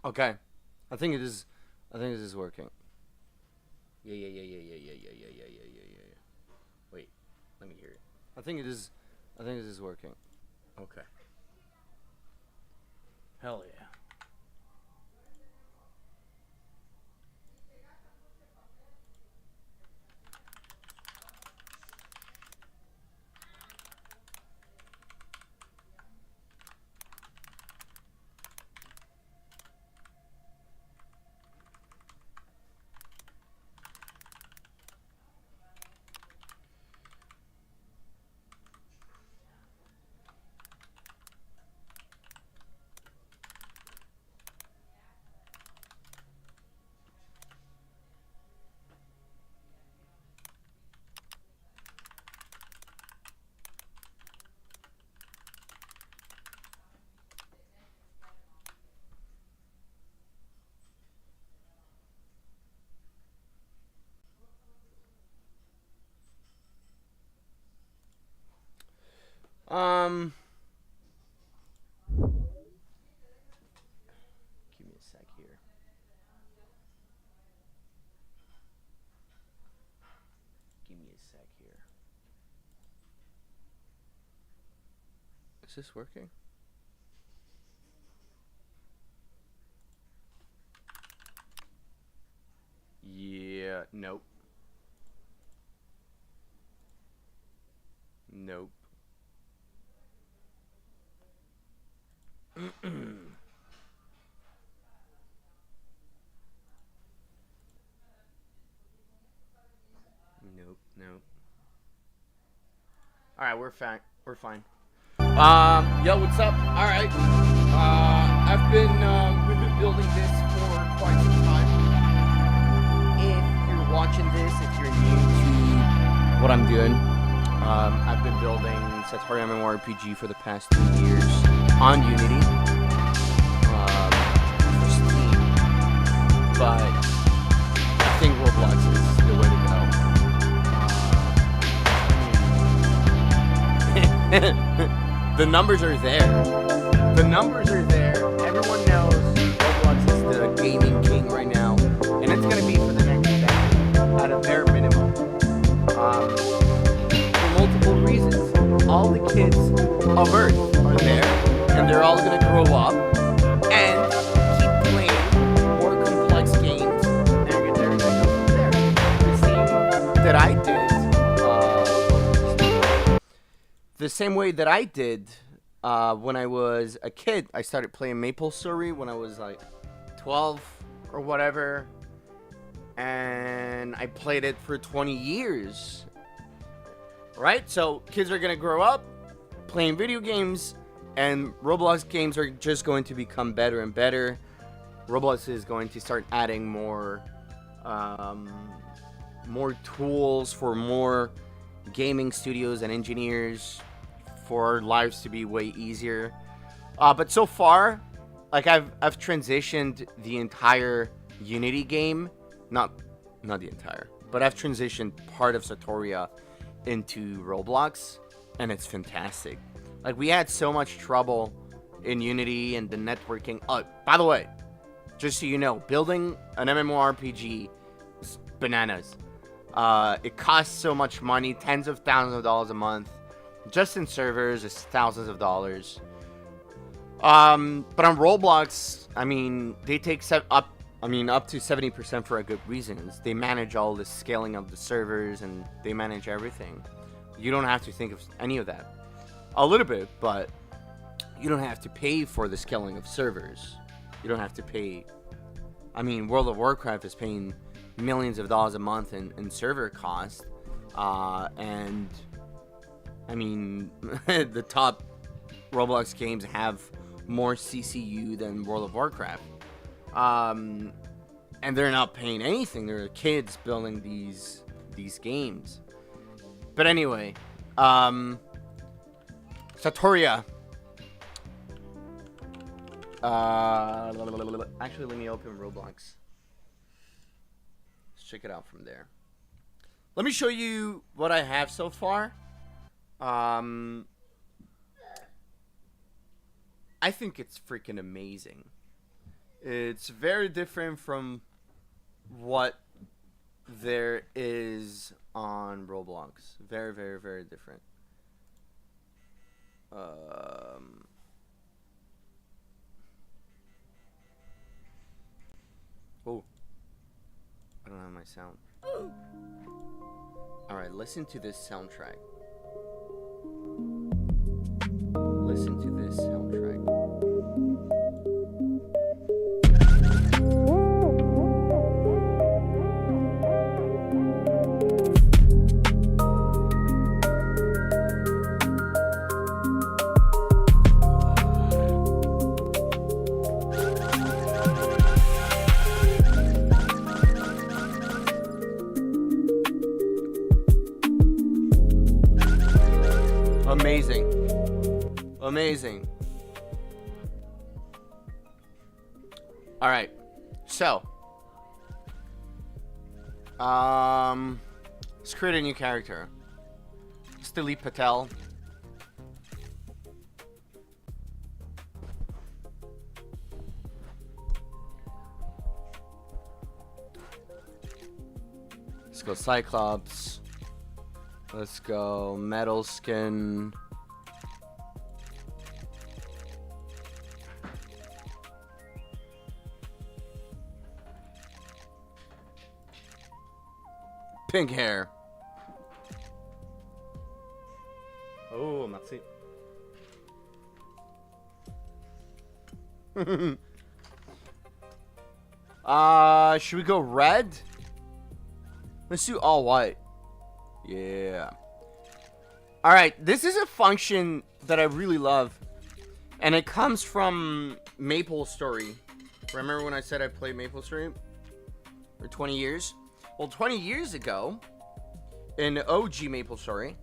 Okay. I think it is. I think this is working. Yeah. Wait, let me hear it. I think it is. I think this is working. Okay. Hell yeah. Um. Give me a sec here. Give me a sec here. Is this working? Yeah. Nope. Nope. Nope. Nope. All right, we're fine. We're fine. Yo, what's up? All right. We've been building this for quite some time. If you're watching this, if you're new to what I'm doing, I've been building SATORIA MMORPG for the past 2 years on Unity, for Steam, but I think Roblox is the way to go. The numbers are there. The numbers are there. Everyone knows Roblox is the gaming king right now, and it's gonna be for the next decade at a bare minimum. For multiple reasons. All the kids of Earth are there, and they're all gonna grow up and keep playing more complex games. They're gonna go from there. The same that I did. The same way that I did when I was a kid. I started playing MapleStory when I was like 12 or whatever, and I played it for 20 years. Right? So kids are gonna grow up playing video games, and Roblox games are just going to become better and better. Roblox is going to start adding more tools for more gaming studios and engineers, for our lives to be way easier. But so far, like I've transitioned the entire Unity game, not the entire, but I've transitioned part of SATORIA into Roblox, and it's fantastic. Like, we had so much trouble in Unity and the networking. By the way, just so you know, building an MMORPG is bananas. It costs so much money, tens of thousands of dollars a month. Just in servers, it's thousands of dollars. But on Roblox, I mean, they take up to 70% for a good reasons. They manage all the scaling of the servers, and they manage everything. You don't have to think of any of that. A little bit, but you don't have to pay for the scaling of servers. You don't have to pay. I mean, World of Warcraft is paying millions of dollars a month in server cost, and I mean, the top Roblox games have more CCU than World of Warcraft. And they're not paying anything. They're kids building these games. But anyway, SATORIA. Actually, let me open Roblox. Let's check it out from there. Let me show you what I have so far. I think it's freaking amazing. It's very different from what there is on Roblox. Very, very, very different. Oh, I don't have my sound. All right, listen to this soundtrack. Listen to this soundtrack. Amazing. Amazing. All right. So, let's create a new character. Let's delete Patel. Let's go Cyclops. Let's go Metal Skin. Pink hair. Oh, merci. Should we go red? Let's do all white. Yeah. Alright, this is a function that I really love. And it comes from MapleStory. Remember when I said I played MapleStory? For 20 years? Well, 20 years ago, in OG MapleStory,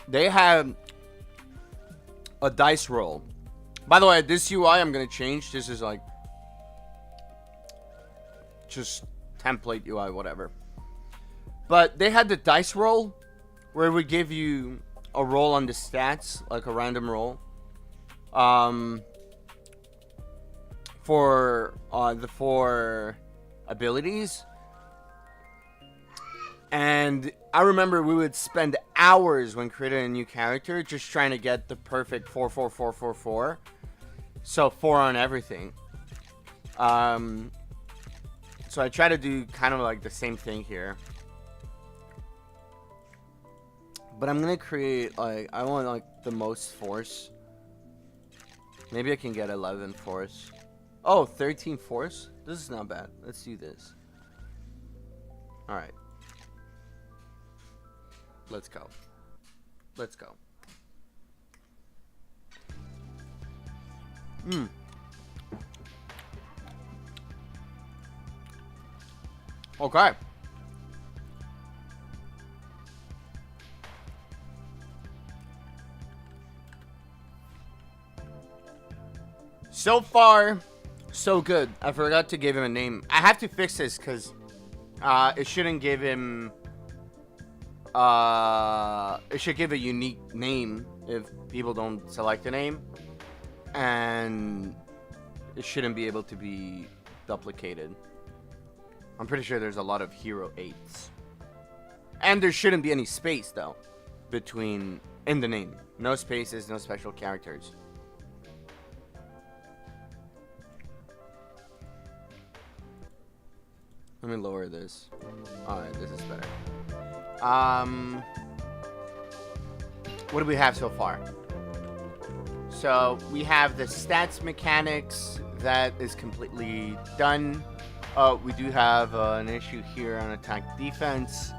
they had a dice roll. By the way, this UI I'm going to change. This is like just template UI, whatever. But they had the dice roll where it would give you a roll on the stats, like a random roll. For the 4 abilities. And I remember we would spend hours when creating a new character just trying to get the perfect 4, 4, 4, 4, 4. So 4 on everything. So I try to do kind of like the same thing here. But I'm gonna create like, I want like the most force. Maybe I can get 11 force. Oh, 13 force? This is not bad. Let's do this. Alright. Let's go. Let's go. Okay. So far, so good. I forgot to give him a name. I have to fix this because it shouldn't give him... it should give a unique name if people don't select a name. And it shouldn't be able to be duplicated. I'm pretty sure there's a lot of Hero 8s. And there shouldn't be any space, though, between... in the name. No spaces, no special characters. Let me lower this. Alright, this is better. What do we have so far? So, we have the stats mechanics. That is completely done. We do have an issue here on attack defense.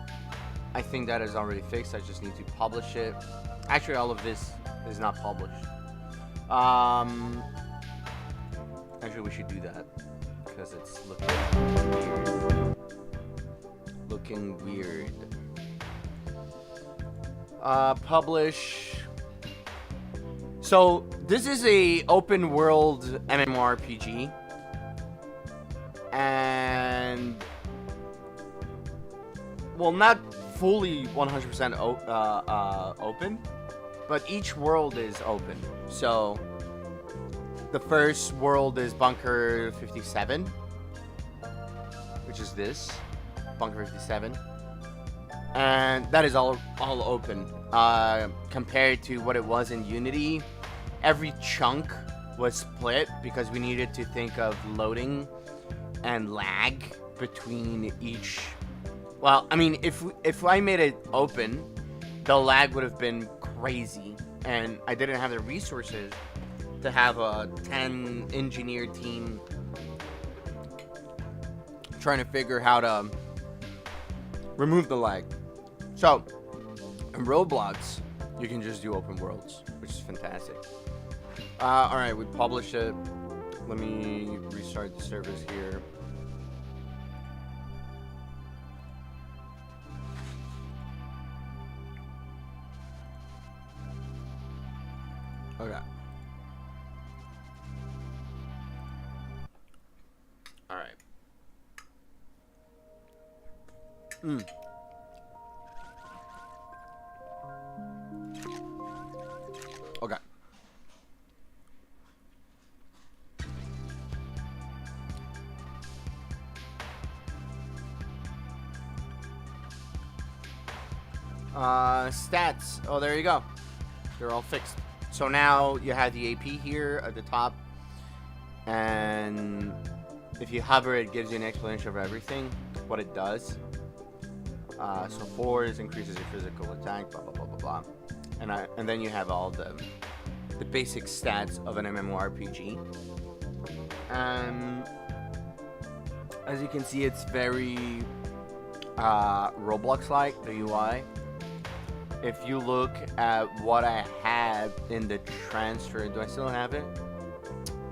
I think that is already fixed. I just need to publish it. Actually, all of this is not published. Actually, we should do that. Because it's looking weird. Looking weird. Publish. So this is a open world MMORPG, and well, not fully 100% open, but each world is open. So The first world is Bunker 57, which is this Bunker 57, and that is all open. Compared to what it was in Unity, every chunk was split because we needed to think of loading and lag between each. Well, I mean, if I made it open, the lag would have been crazy, and I didn't have the resources to have a 10 engineer team trying to figure how to remove the lag. So in Roblox, you can just do open worlds, which is fantastic. All right, we published it. Let me restart the service here. Okay. All right. Okay. Stats. Oh, there you go. They're all fixed. So now you have the AP here at the top, and if you hover, it gives you an explanation of everything, what it does. So force increases your physical attack, blah blah blah blah blah, and then you have all the basic stats of an MMORPG. As you can see, it's very Roblox-like, the UI. If you look at what I had in the transfer, do I still have it?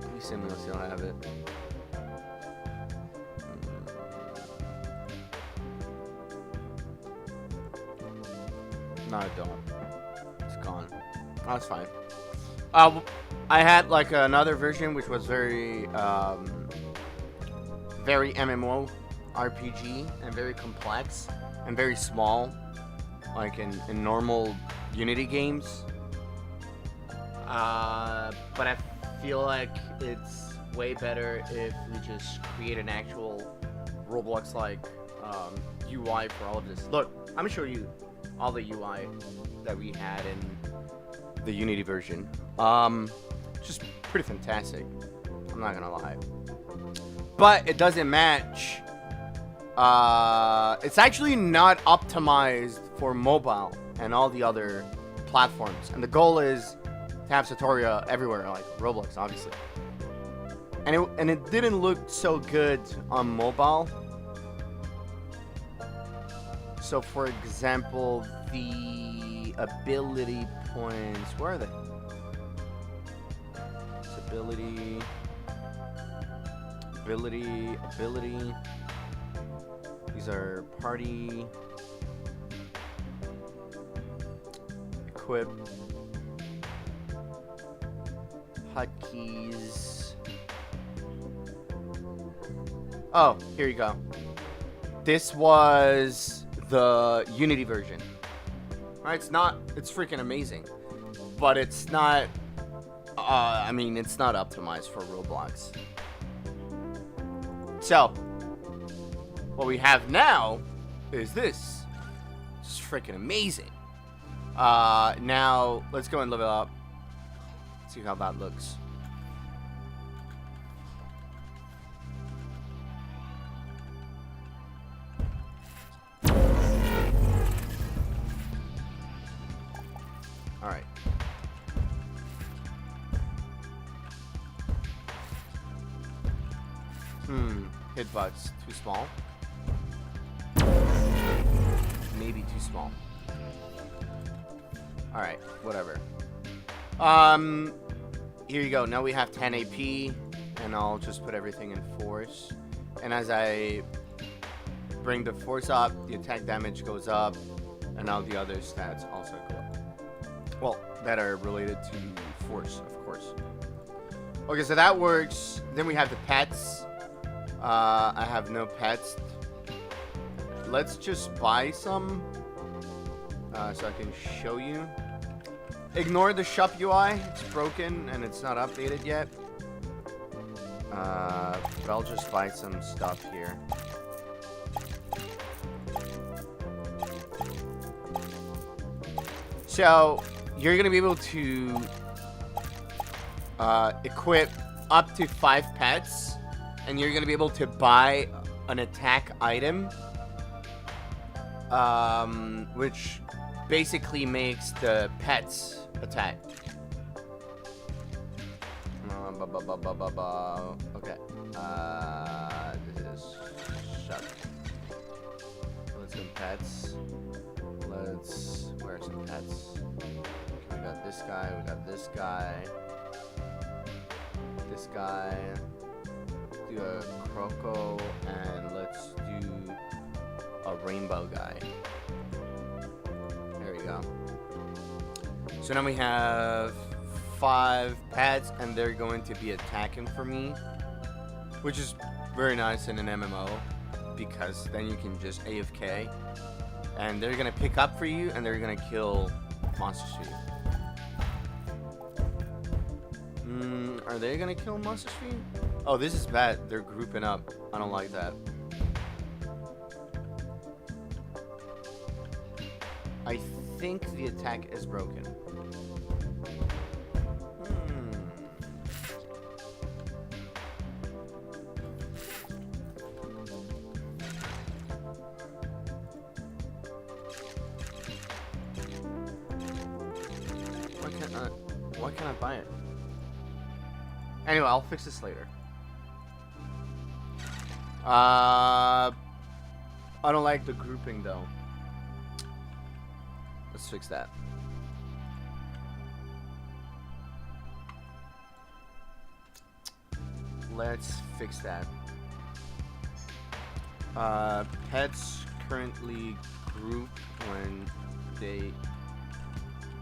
Let me see if I still have it. No, I don't. It's gone. Oh, it's fine. I had like another version which was very MMO RPG and very complex and very small, like in normal Unity games. But I feel like it's way better if we just create an actual Roblox-like UI for all of this. Look, I'm gonna show you all the UI that we had in the Unity version. Just pretty fantastic. I'm not gonna lie. But it doesn't match. It's actually not optimized for mobile and all the other platforms. And the goal is to have SATORIA everywhere, like Roblox, obviously. And it didn't look so good on mobile. So, for example, the ability points. Where are they? It's ability. These are party. Equip. Hotkeys. Oh, here you go. This was the Unity version. Right, it's freaking amazing, but it's not, I mean, it's not optimized for Roblox. So, what we have now is this. It's freaking amazing. Now, let's go and level up. See how that looks. Alright. Hitbox too small. Maybe too small. Alright, whatever. Here you go. Now we have 10 AP, and I'll just put everything in force. And as I bring the force up, the attack damage goes up, and all the other stats also go up. Well, that are related to force, of course. Okay, so that works. Then we have the pets. I have no pets. Let's just buy some, so I can show you. Ignore the shop UI. It's broken and it's not updated yet. But I'll just buy some stuff here. So you're gonna be able to equip up to 5 pets, and you're gonna be able to buy an attack item, which basically makes the pets attack. Okay. This is shut. Let's some pets. Where are some pets? We got this guy. We got this guy. This guy. Do a croco, and let's do a rainbow guy. There we go. So now we have 5 pets, and they're going to be attacking for me, which is very nice in an MMO, because then you can just AFK, and they're gonna pick up for you, and they're gonna kill monsters for you. Are they gonna kill monsters for you? Oh, this is bad. They're grouping up. I don't like that. I think the attack is broken. Why can't I buy it? Anyway, I'll fix this later. I don't like the grouping though. Let's fix that. Let's fix that. Pets currently group when they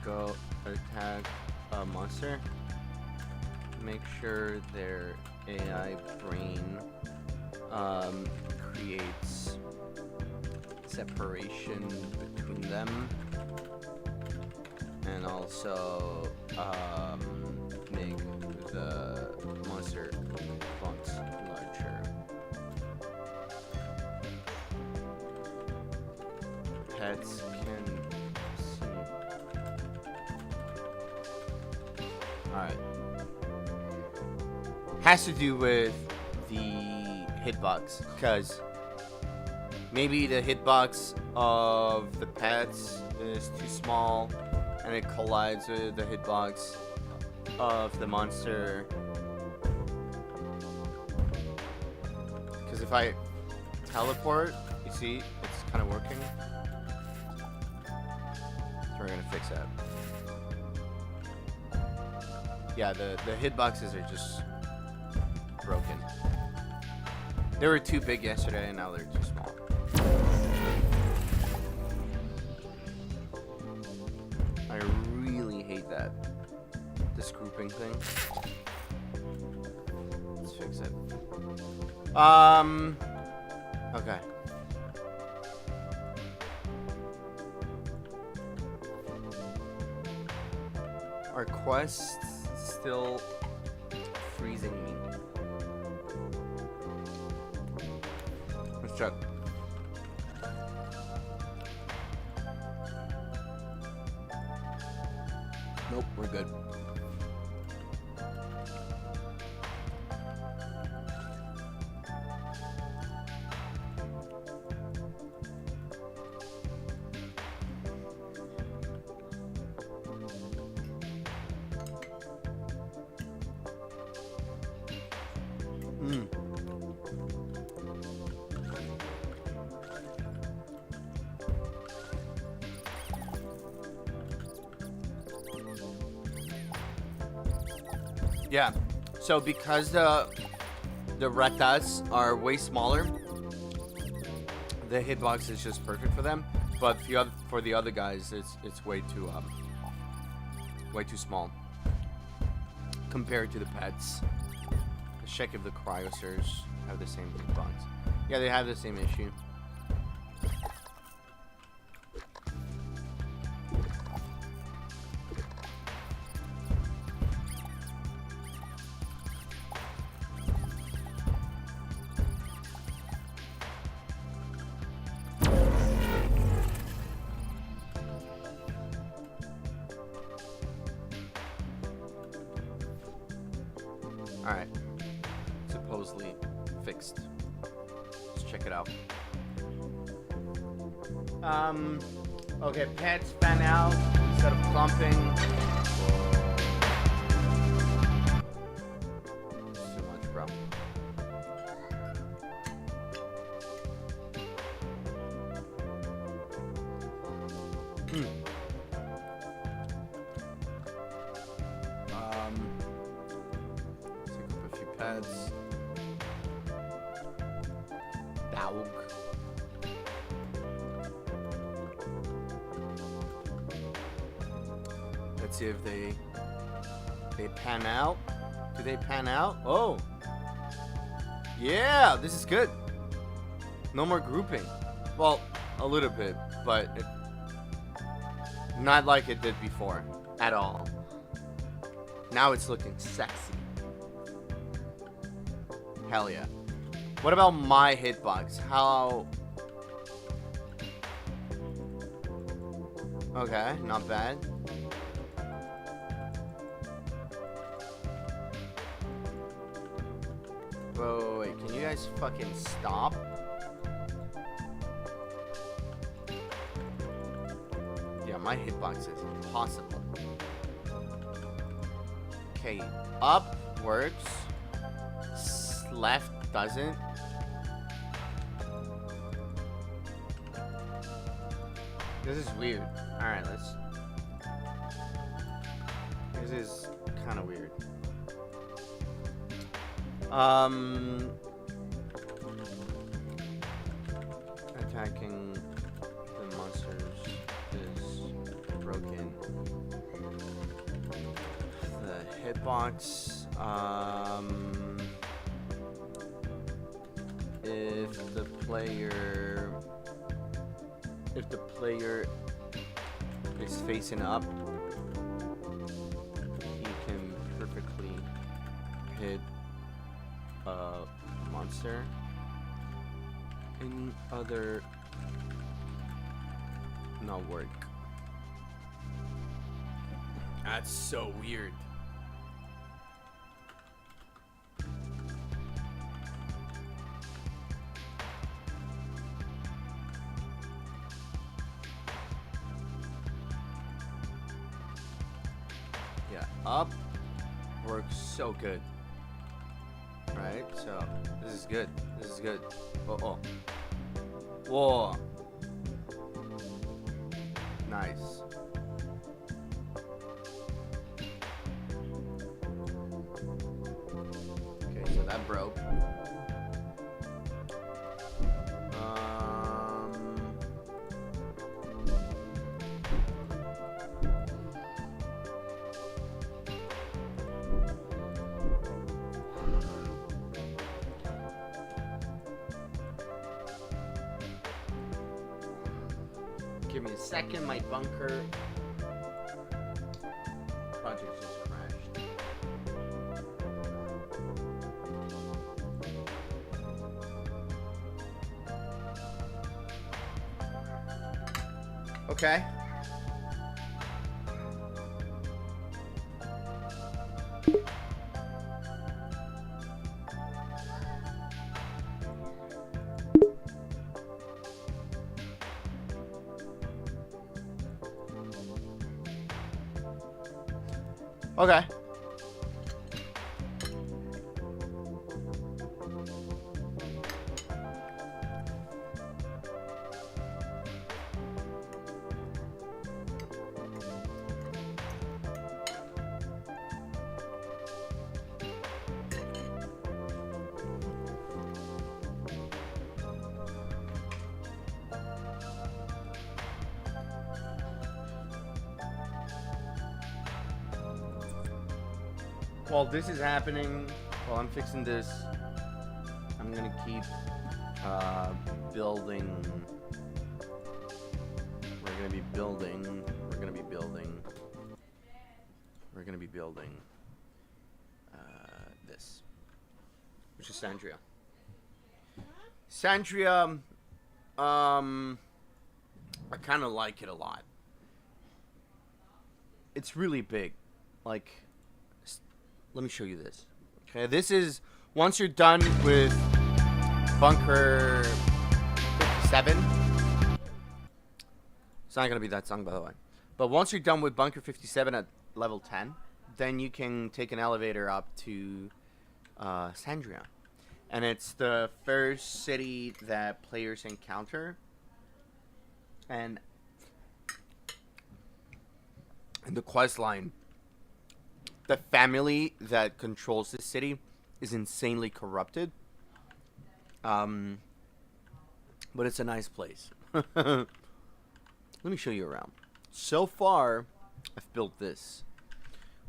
go attack a monster. Make sure their AI brain creates separation between them, and also make the monster fonts larger. Pets can see. Alright. Has to do with the hitbox, because maybe the hitbox of the pets is too small and it collides with the hitbox of the monster. Because if I teleport, you see, it's kind of working. So we're gonna fix that. Yeah, the hitboxes are just broken. They were too big yesterday, and now they're too small. I really hate that. This grouping thing. Let's fix it. Okay. Our quest still freezing me. Let's check. Nope, we're good. Yeah, so because the ratas are way smaller, the hitbox is just perfect for them. But for the other guys, it's way too small compared to the pets. Let's check if the cryosers have the same hitbox. Yeah, they have the same issue. Alright. Supposedly fixed. Let's check it out. Okay, pants fan out instead of clumping. Too much, bro. Take up a few pads. Dog. Let's see if they pan out. Do they pan out? Oh. Yeah, this is good. No more grouping. Well, a little bit, but not like it did before at all. Now it's looking sexy. Hell yeah. What about my hitbox? How... Okay, not bad. Whoa, wait, can you guys fucking stop? Yeah, my hitbox is impossible. Okay, up works. Left doesn't. This is weird. Alright, let's... This is kind of weird. Attacking the monsters is broken. The hitbox, if the player is facing up, he can perfectly hit a monster. Any other not work. That's so weird. Yeah, up works so good. Right, so this is good. This is good. Oh. Whoa. Nice. Okay, so that broke. Give me a second, my bunker project just crashed. Okay. Okay. While this is happening, while I'm fixing this, I'm gonna keep building. We're gonna be building. We're gonna be building. We're gonna be building this, which is Sandria. Sandria, I kind of like it a lot. It's really big, like. Let me show you this. Okay, this is once you're done with Bunker 57. It's not gonna be that song, by the way. But once you're done with Bunker 57 at level 10, then you can take an elevator up to Sandria. And it's the first city that players encounter. And in the quest line, the family that controls this city is insanely corrupted. But it's a nice place. Let me show you around. So far, I've built this,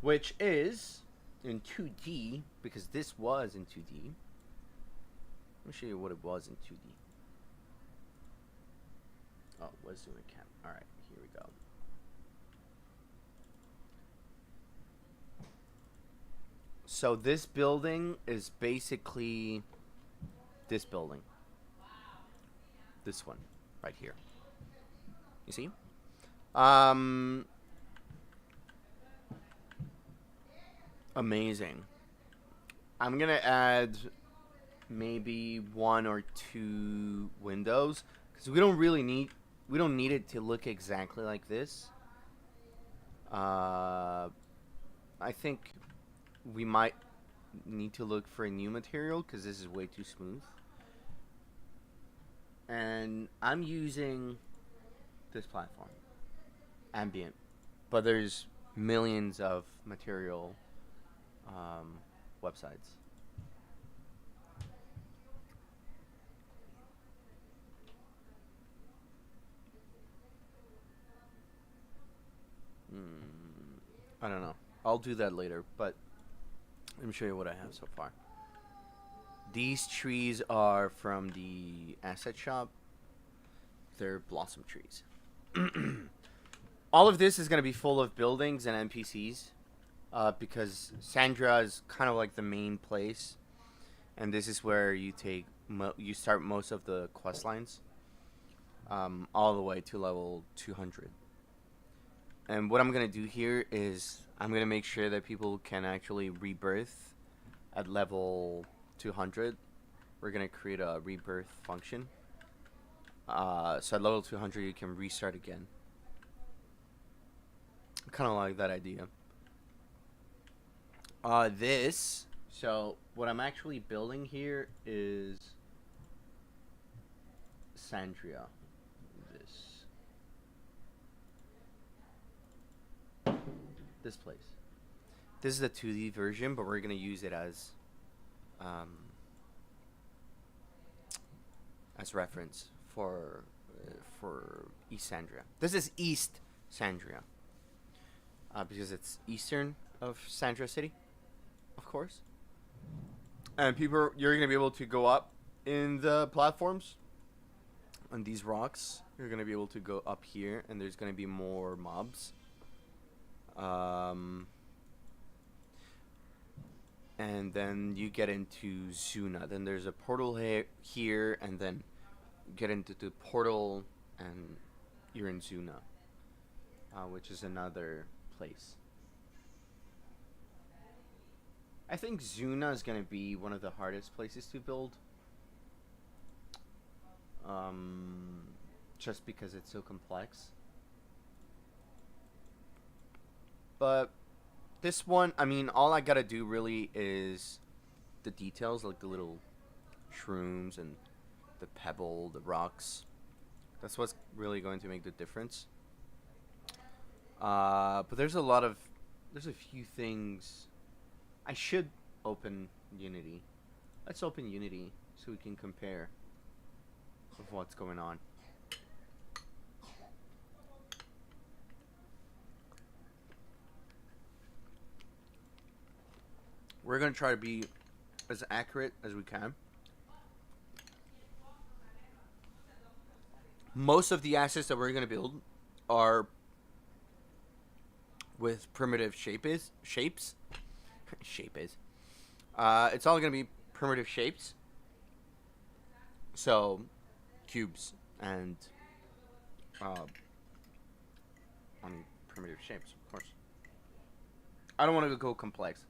which is in 2D, because this was in 2D. Let me show you what it was in 2D. Oh, it was doing a camp. Alright, here we go. So this building is basically this building. This one, right here. You see? Amazing. I'm gonna add maybe 1 or 2 windows because we don't need it to look exactly like this. I think we might need to look for a new material because this is way too smooth. And I'm using this platform, ambient, but there's millions of material websites. I don't know. I'll do that later, but let me show you what I have so far. These trees are from the asset shop. They're blossom trees. All of this is going to be full of buildings and NPCs because Sandra is kind of like the main place, and this is where you start most of the quest lines all the way to level 200. And what I'm going to do here is I'm going to make sure that people can actually rebirth at level 200. We're going to create a rebirth function. So at level 200 you can restart again. I kind of like that idea. So what I'm actually building here is Sandria. This place. This is the 2D version, but we're gonna use it as reference for East Sandria. This is East Sandria because it's eastern of Sandria City, of course. And you're gonna be able to go up in the platforms on these rocks. You're gonna be able to go up here, and there's gonna be more mobs. And then you get into Zuna. Then there's a portal here, and then get into the portal, and you're in Zuna, which is another place. I think Zuna is gonna be one of the hardest places to build, just because it's so complex. But this one, I mean, all I gotta do really is the details, like the little shrooms and the pebble, the rocks. That's what's really going to make the difference. But there's a few things. I should open Unity. Let's open Unity so we can compare with what's going on. We're going to try to be as accurate as we can. Most of the assets that we're going to build are with primitive shapes. It's all going to be primitive shapes. So, cubes and primitive shapes, of course. I don't want to go complex.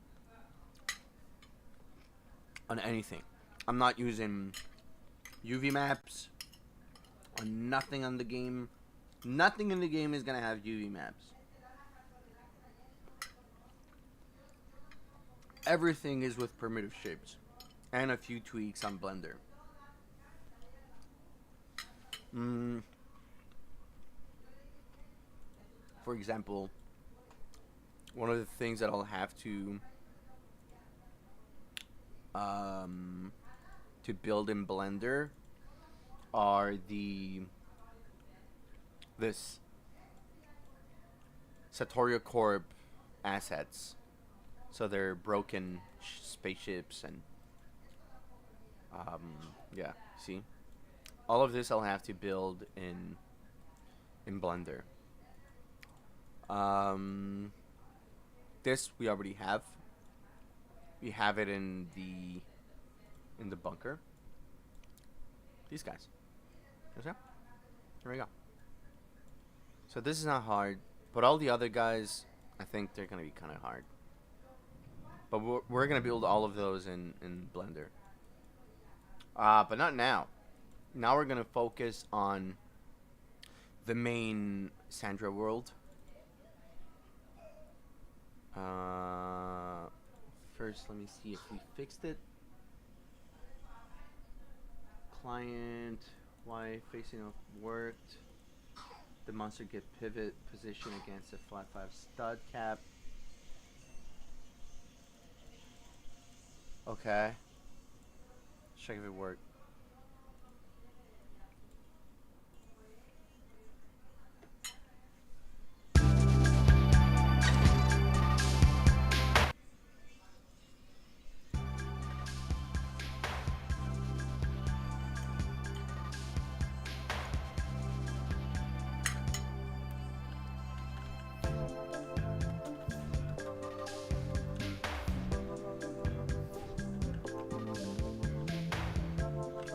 on anything. I'm not using UV maps on nothing on the game. Nothing in the game is gonna have UV maps. Everything is with primitive shapes and a few tweaks on Blender. For example, one of the things that I'll have to build in Blender are this SATORIA Corp assets. So they're broken spaceships and yeah, see? All of this I'll have to build in Blender. This we already have. We have it in the bunker. These guys. Here we go. So this is not hard, but all the other guys, I think they're gonna be kind of hard. But we're gonna build all of those in Blender. But not now. Now we're gonna focus on the main Sandra world. First, let me see if we fixed it. Client Y facing off worked. The monster get pivot position against a flat 5 stud cap. Okay. Check if it worked.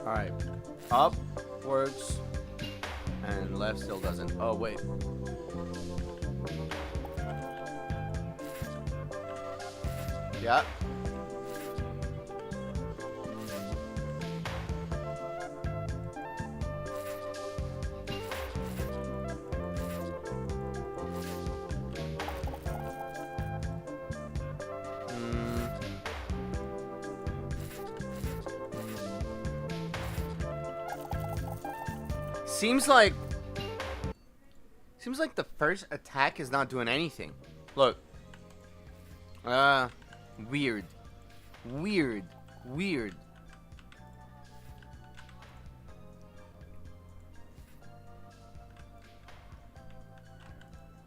Alright. Up works and left still doesn't. Oh, wait. Yeah. Seems like the first attack is not doing anything. Look. Weird.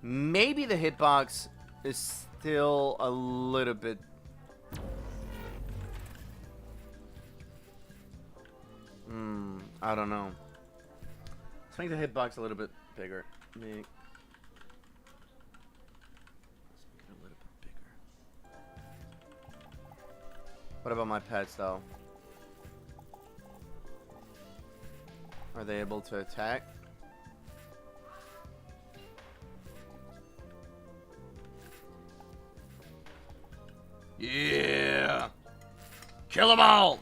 Maybe the hitbox is still a little bit. I don't know. Let's make the hitbox a little bit bigger. Let's make it a little bit bigger. What about my pets, though? Are they able to attack? Yeah! Kill them all!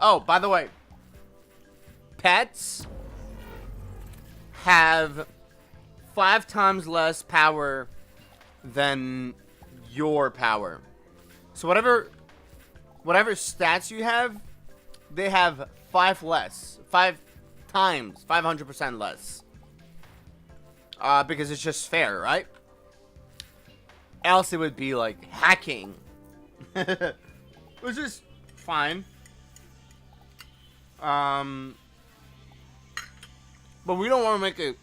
Oh, by the way, pets have 5 times less power than your power. So whatever stats you have, they have 5 less. 5 times, 500% less. Because it's just fair, right? Else it would be like hacking. Which is fine. But we don't want to make it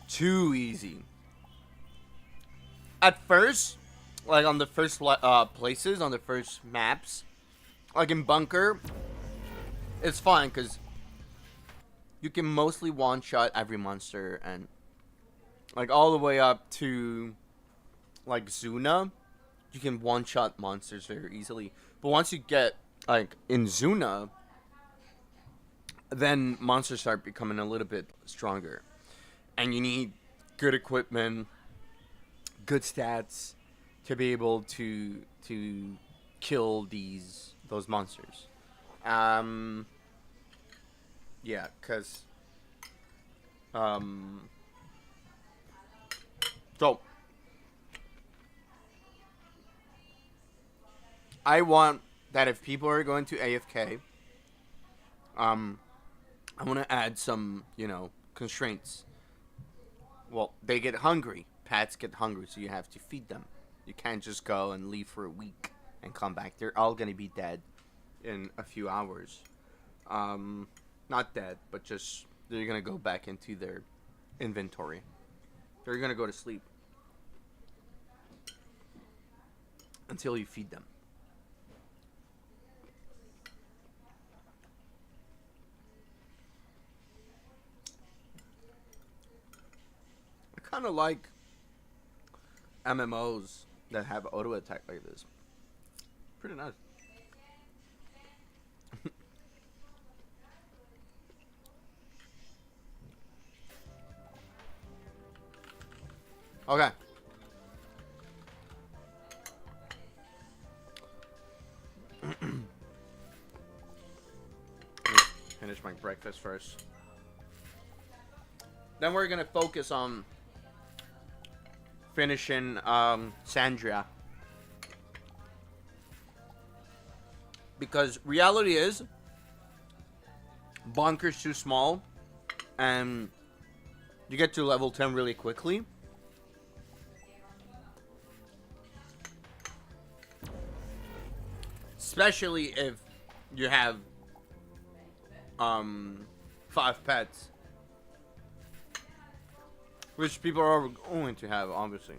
too easy. At first, like on the first places, on the first maps, like in Bunker, it's fine because you can mostly one-shot every monster, and like all the way up to like Zuna, you can one-shot monsters very easily. But once you get, like, in Zuna, then monsters start becoming a little bit stronger. And you need good equipment, good stats to be able to kill those monsters. Yeah, cause so I want that if people are going to AFK, I want to add some, constraints. Well, they get hungry. Pets get hungry, so you have to feed them. You can't just go and leave for a week and come back. They're all gonna be dead in a few hours. Not dead, but just they're gonna go back into their inventory. They're gonna go to sleep until you feed them. I kind of like MMOs that have auto attack like this. Pretty nice. Okay. Finish my breakfast first. Then we're gonna focus on finishing Sandria. Because reality is, Bonker's too small, and you get to level 10 really quickly. Especially if you have 5 pets. Which people are going to have, obviously.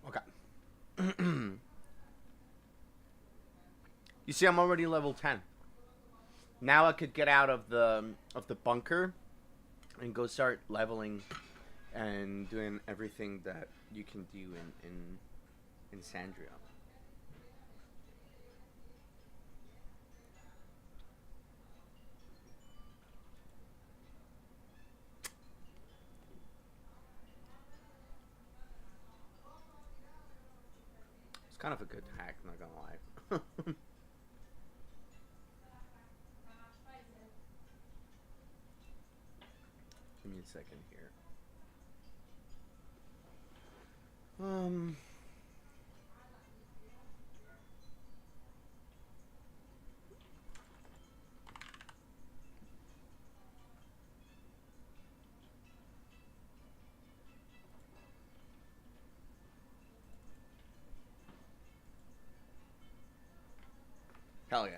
Okay. You see, I'm already level 10. Now I could get out of the bunker and go start leveling and doing everything that you can do in Sandria. It's kind of a good hack, not gonna lie. Give me a second here. Hell yeah.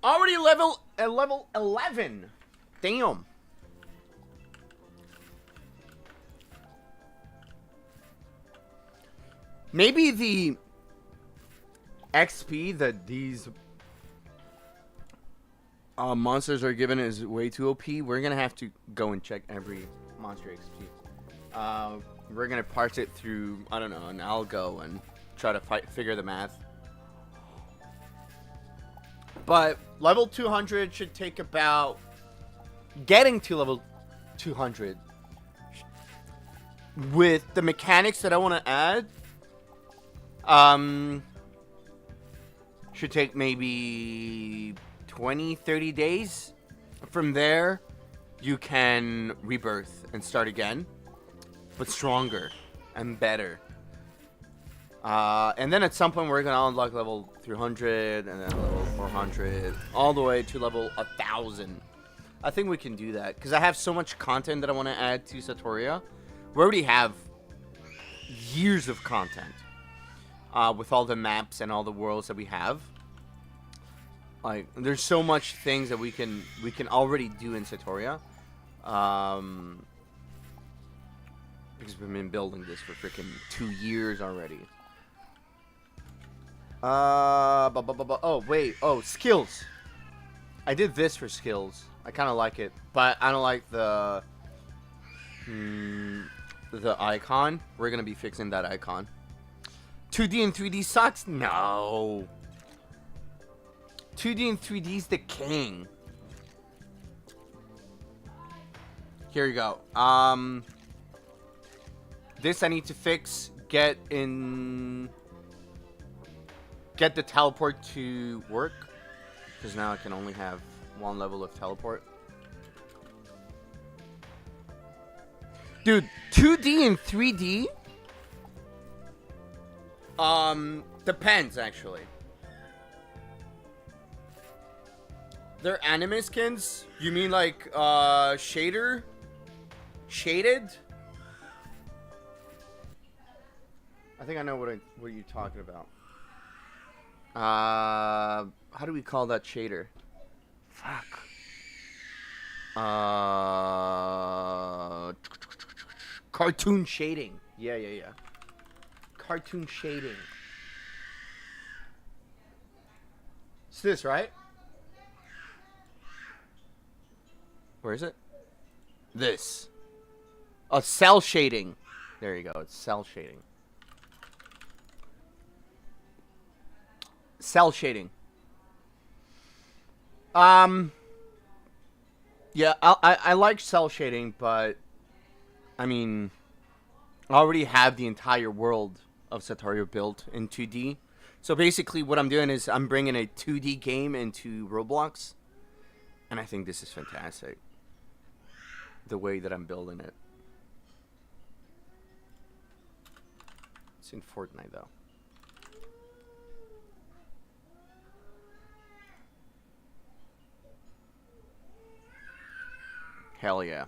Already level 11. Damn. Maybe the XP that these monsters are given is way too OP. We're gonna have to go and check every monster XP. We're gonna parse it through, I don't know, an algo and try to figure the math. But level 200 should take about... Getting to level 200 with the mechanics that I want to add should take maybe 20-30 days. From there, you can rebirth and start again. but stronger and better. And then at some point we're gonna unlock level 300 and then level 400, all the way to level 1000. I think we can do that because I have so much content that I want to add to SATORIA. We already have years of content with all the maps and all the worlds that we have. Like, there's so much things that we can already do in SATORIA. Because we've been building this for freaking 2 years already. Oh, wait. Oh, skills. I did this for skills. I kind of like it. But I don't like the icon. We're going to be fixing that icon. 2D and 3D sucks? No. 2D and 3D is the king. Here you go. This I need to fix. Get the teleport to work. Because now I can only have one level of teleport. Dude, 2D and 3D? Depends, actually. They're anime skins? You mean like, shaded? I think I know what you're talking about. How do we call that shader? Fuck. Cartoon shading. Yeah. Cartoon shading. It's this, right? Where is it? This. Oh, cell shading. There you go. It's cell shading. Cell shading. Yeah, I like cell shading, but I mean, I already have the entire world of SATORIA built in 2D. So basically what I'm doing is I'm bringing a 2D game into Roblox, and I think this is fantastic. The way that I'm building it. It's in Fortnite though. Hell yeah.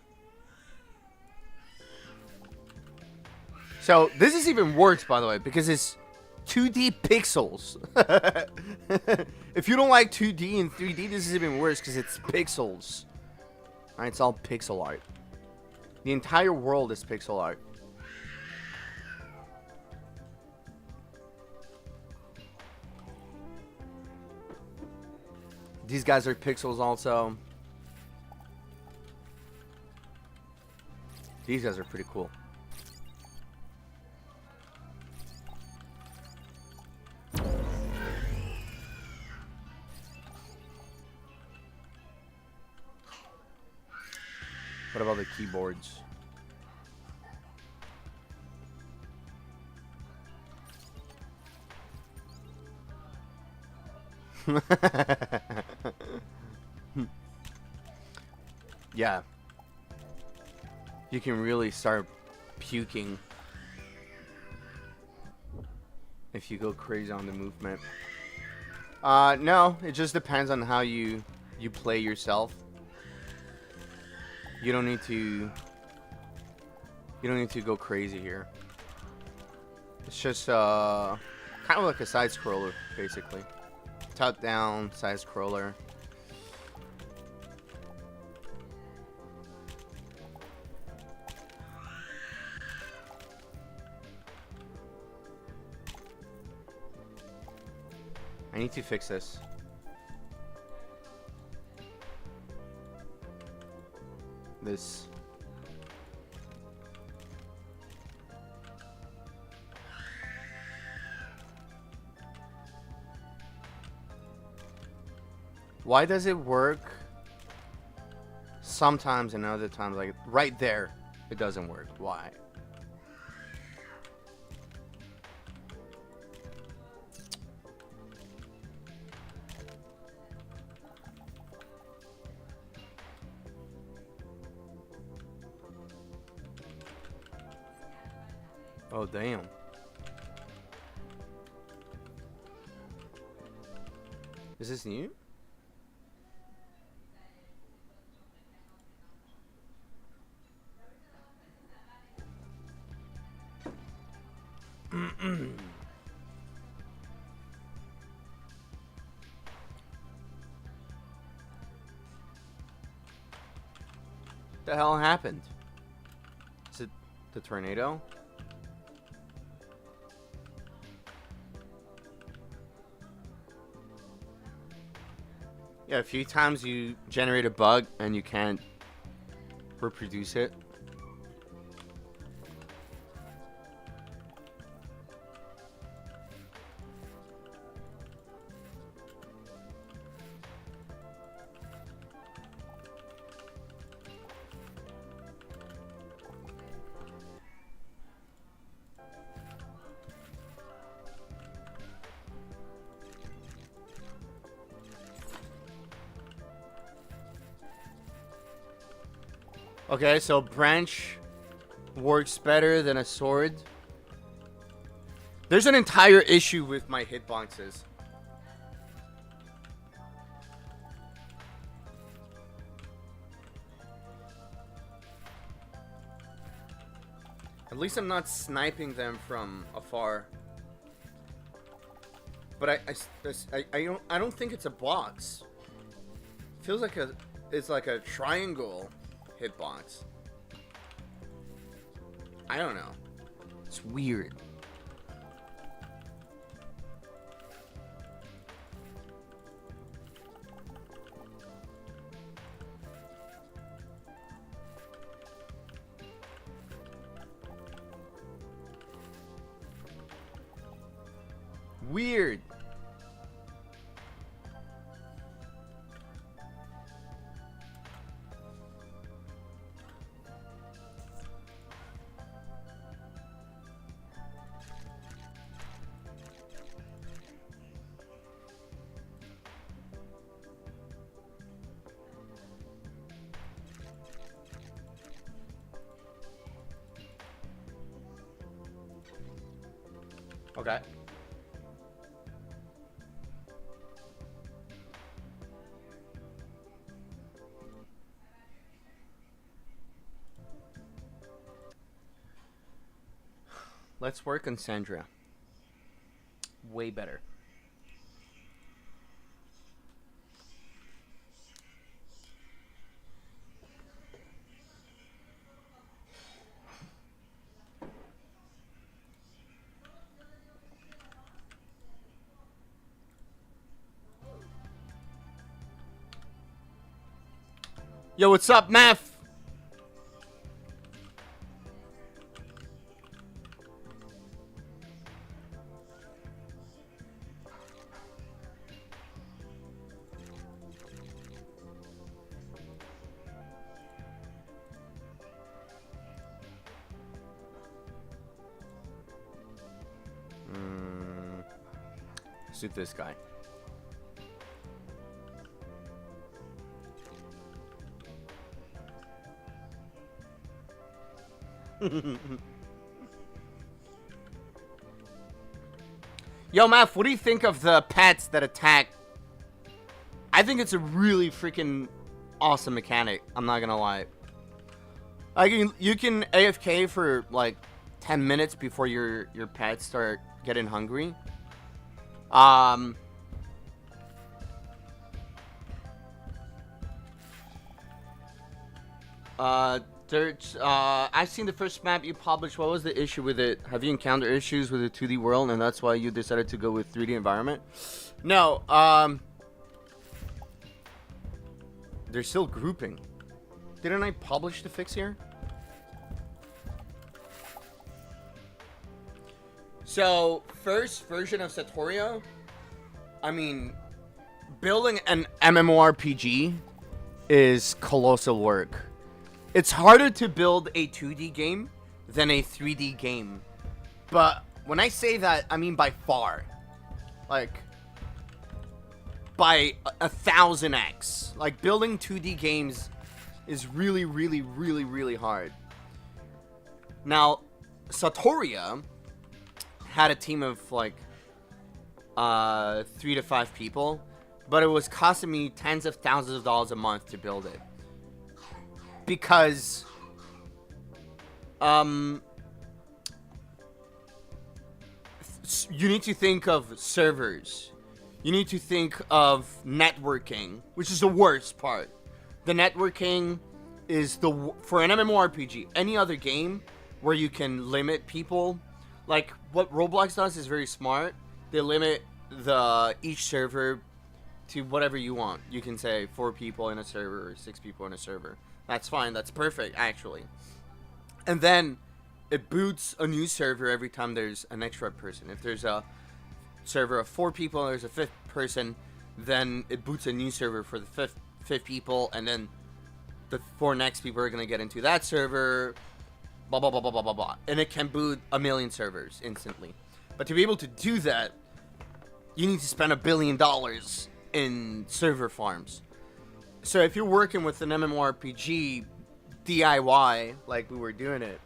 So, this is even worse, by the way, because it's 2D pixels. If you don't like 2D and 3D, this is even worse because it's pixels. Alright, it's all pixel art. The entire world is pixel art. These guys are pixels also. These guys are pretty cool. What about the keyboards? Yeah. You can really start puking if you go crazy on the movement. No, it just depends on how you play yourself. You don't need to go crazy here. It's just kind of like a side scroller, basically. Top down side scroller. I need to fix this. This. Why does it work sometimes and other times? Like right there, it doesn't work. Why? Oh, damn. Is this new? The hell happened? Is it the tornado? Yeah, a few times you generate a bug and you can't reproduce it. Okay, so branch works better than a sword. There's an entire issue with my hitboxes. At least I'm not sniping them from afar. But I don't think it's a box. Feels like it's like a triangle hitbox. I don't know. It's weird. Weird. Okay. Let's work on Sandra. Way better. Yo, what's up, Math? Suit this guy. Yo, Math, what do you think of the pets that attack? I think it's a really freaking awesome mechanic. I'm not gonna lie. Like you can AFK for like 10 minutes before your pets start getting hungry. I've seen the first map you published. What was the issue with it? Have you encountered issues with the 2D world, and that's why you decided to go with 3D environment? No, they're still grouping. Didn't I publish the fix here? So, first version of SATORIA, I mean, building an MMORPG is colossal work. It's harder to build a 2D game than a 3D game. But when I say that, I mean by far. Like, by 1000x. Like, building 2D games is really, really, really, really hard. Now, SATORIA had a team of like 3 to 5 people, but it was costing me tens of thousands of dollars a month to build it. Because you need to think of servers. You need to think of networking, which is the worst part. The networking is for an MMORPG, any other game where you can limit people, like what Roblox does is very smart. They limit each server to whatever you want. You can say 4 people in a server or 6 people in a server. That's fine. That's perfect, actually. And then it boots a new server every time there's an extra person. If there's a server of 4 people and there's a 5th person, then it boots a new server for the 5th people, and then the 4 next people are going to get into that server, blah, blah, blah, blah, blah, blah, blah. And it can boot a million servers instantly. But to be able to do that, you need to spend $1 billion in server farms. So if you're working with an MMORPG DIY, like we were doing it,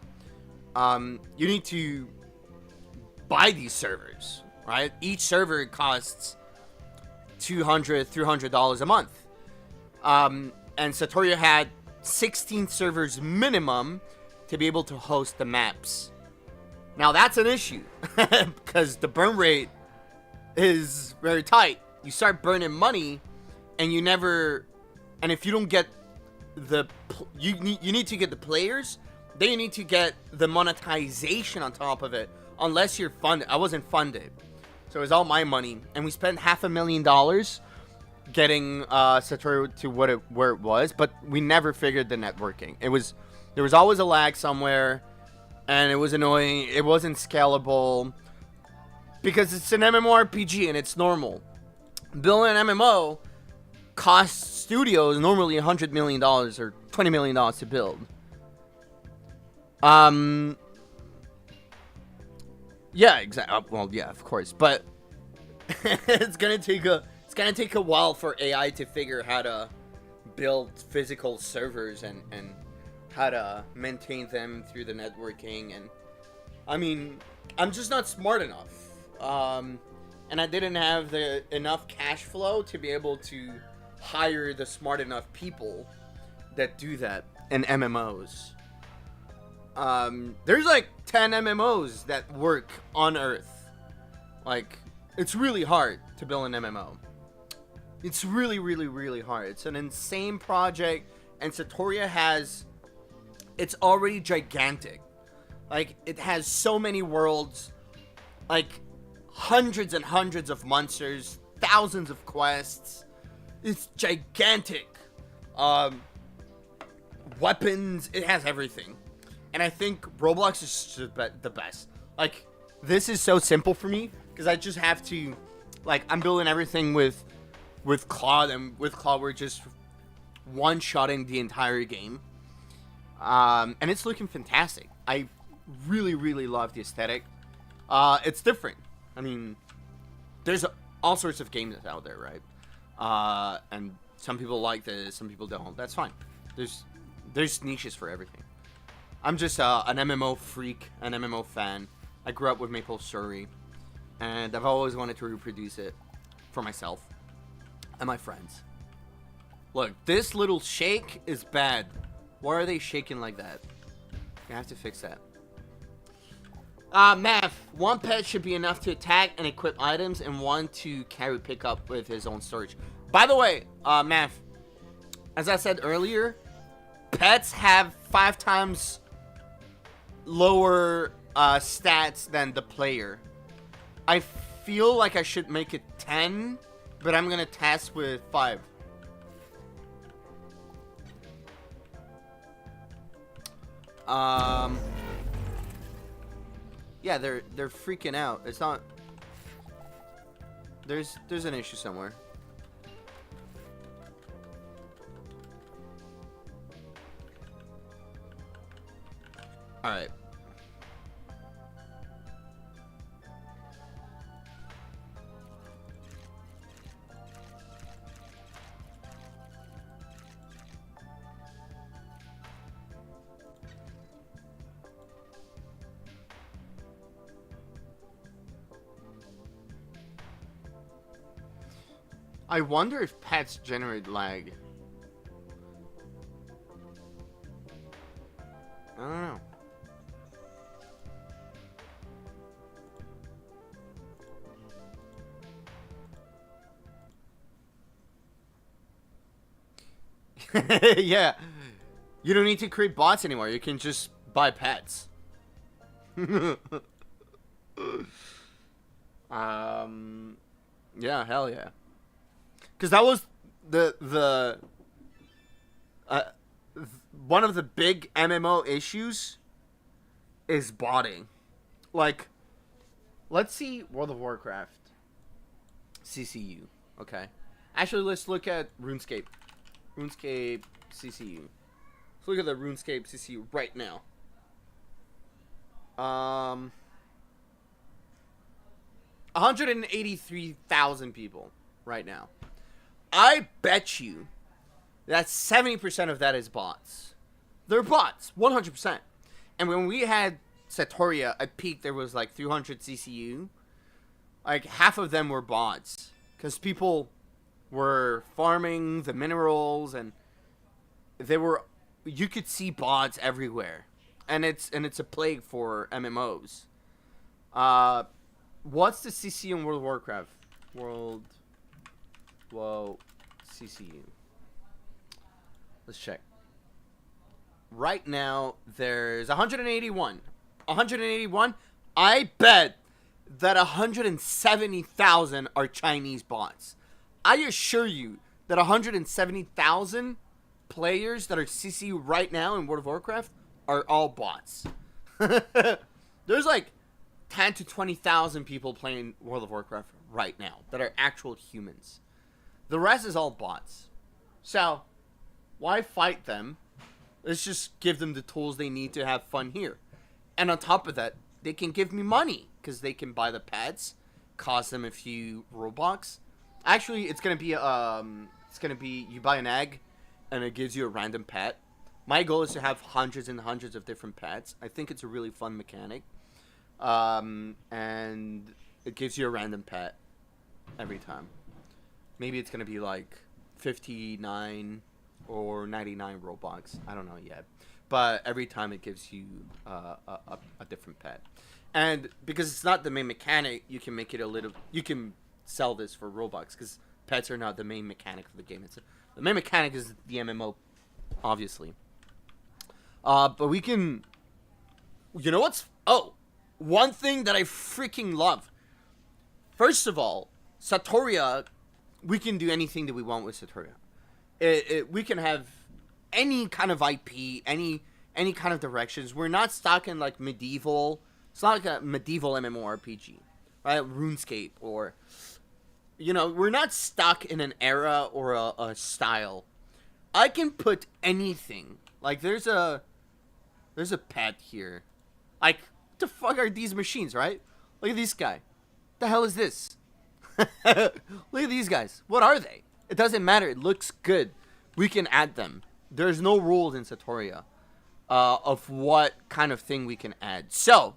you need to buy these servers, right? Each server costs $200, $300 a month. And SATORIA had 16 servers minimum to be able to host the maps. Now that's an issue because the burn rate is very tight. You start burning money and you never, and if you don't get you need to get the players, then you need to get the monetization on top of it, unless you're funded. I wasn't funded, so it was all my money, and we spent $500,000 getting SATORIA to where it was, but we never figured the networking. There was always a lag somewhere, and it was annoying. It wasn't scalable because it's an MMORPG and it's normal. Building an MMO costs studios normally $100 million or $20 million to build. Yeah, exactly. Well, yeah, of course, but it's gonna take a while for AI to figure how to build physical servers and how to maintain them through the networking. And I mean, I'm just not smart enough, and I didn't have enough cash flow to be able to hire the smart enough people that do that in MMOs. There's like 10 MMOs that work on Earth. Like, it's really hard to build an MMO. It's really, really, really hard. It's an insane project, and SATORIA it's already gigantic. Like, it has so many worlds, like hundreds and hundreds of monsters, thousands of quests. It's gigantic. Weapons, it has everything. And I think Roblox is the best. Like, this is so simple for me because I just have to, like, I'm building everything with Claude, and with Claude we're just one-shotting the entire game. And it's looking fantastic. I really, really love the aesthetic. It's different. I mean, there's all sorts of games out there, right? And some people like this, some people don't. That's fine. There's niches for everything. I'm just an MMO freak, an MMO fan. I grew up with MapleStory, and I've always wanted to reproduce it for myself and my friends. Look, this little shake is bad. Why are they shaking like that? I have to fix that. Math. 1 pet should be enough to attack and equip items, and 1 to carry pickup with his own storage. By the way, Math, as I said earlier, pets have 5 times lower stats than the player. I feel like I should make it 10, but I'm gonna test with 5. Yeah, they're freaking out. It's not. There's an issue somewhere. All right. I wonder if pets generate lag. I don't know. Yeah. You don't need to create bots anymore. You can just buy pets. Yeah, hell yeah. Because that was the one of the big MMO issues is botting. Like, let's see World of Warcraft CCU. Okay. Actually, let's look at RuneScape. RuneScape CCU. Let's look at the RuneScape CCU right now. 183,000 people right now. I bet you that 70% of that is bots. They're bots, 100%. And when we had Satoria at peak, there was like 300 CCU. Like half of them were bots because people were farming the minerals, and they were. You could see bots everywhere, and it's a plague for MMOs. What's the CCU in World of Warcraft? Whoa, CCU. Let's check. Right now, there's 181. 181. I bet that 170,000 are Chinese bots. I assure you that 170,000 players that are CCU right now in World of Warcraft are all bots. There's like 10 to 20,000 people playing World of Warcraft right now that are actual humans. The rest is all bots. So, why fight them? Let's just give them the tools they need to have fun here. And on top of that, they can give me money because they can buy the pets, cost them a few Robux. Actually, it's gonna be you buy an egg, and it gives you a random pet. My goal is to have hundreds and hundreds of different pets. I think it's a really fun mechanic, and it gives you a random pet every time. Maybe it's gonna be like 59 or 99 Robux. I don't know yet, but every time it gives you a different pet. And because it's not the main mechanic, you can make it a little. You can sell this for Robux because pets are not the main mechanic of the game. The main mechanic is the MMO, obviously. But we can. You know what's? Oh, one thing that I freaking love. First of all, Satoria, we can do anything that we want with Satoria. We can have any kind of IP, any kind of directions. We're not stuck in like medieval. It's not like a medieval MMORPG, right? RuneScape, or we're not stuck in an era or a style. I can put anything. Like there's a pet here. Like what the fuck are these machines, right? Look at this guy. What the hell is this? Look at these guys. What are they? It doesn't matter. It looks good. We can add them. There's no rules in Satoria of what kind of thing we can add. So,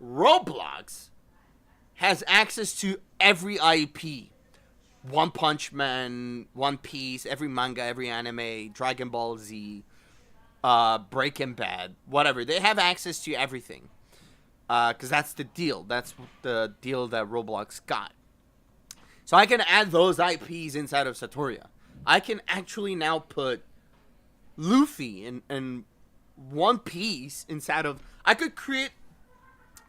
Roblox has access to every IP. One Punch Man, One Piece, every manga, every anime, Dragon Ball Z, Breaking Bad, whatever. They have access to everything. Because that's the deal. That's the deal that Roblox got. So I can add those IPs inside of Satoria. I can actually now put Luffy and One Piece inside of... I could create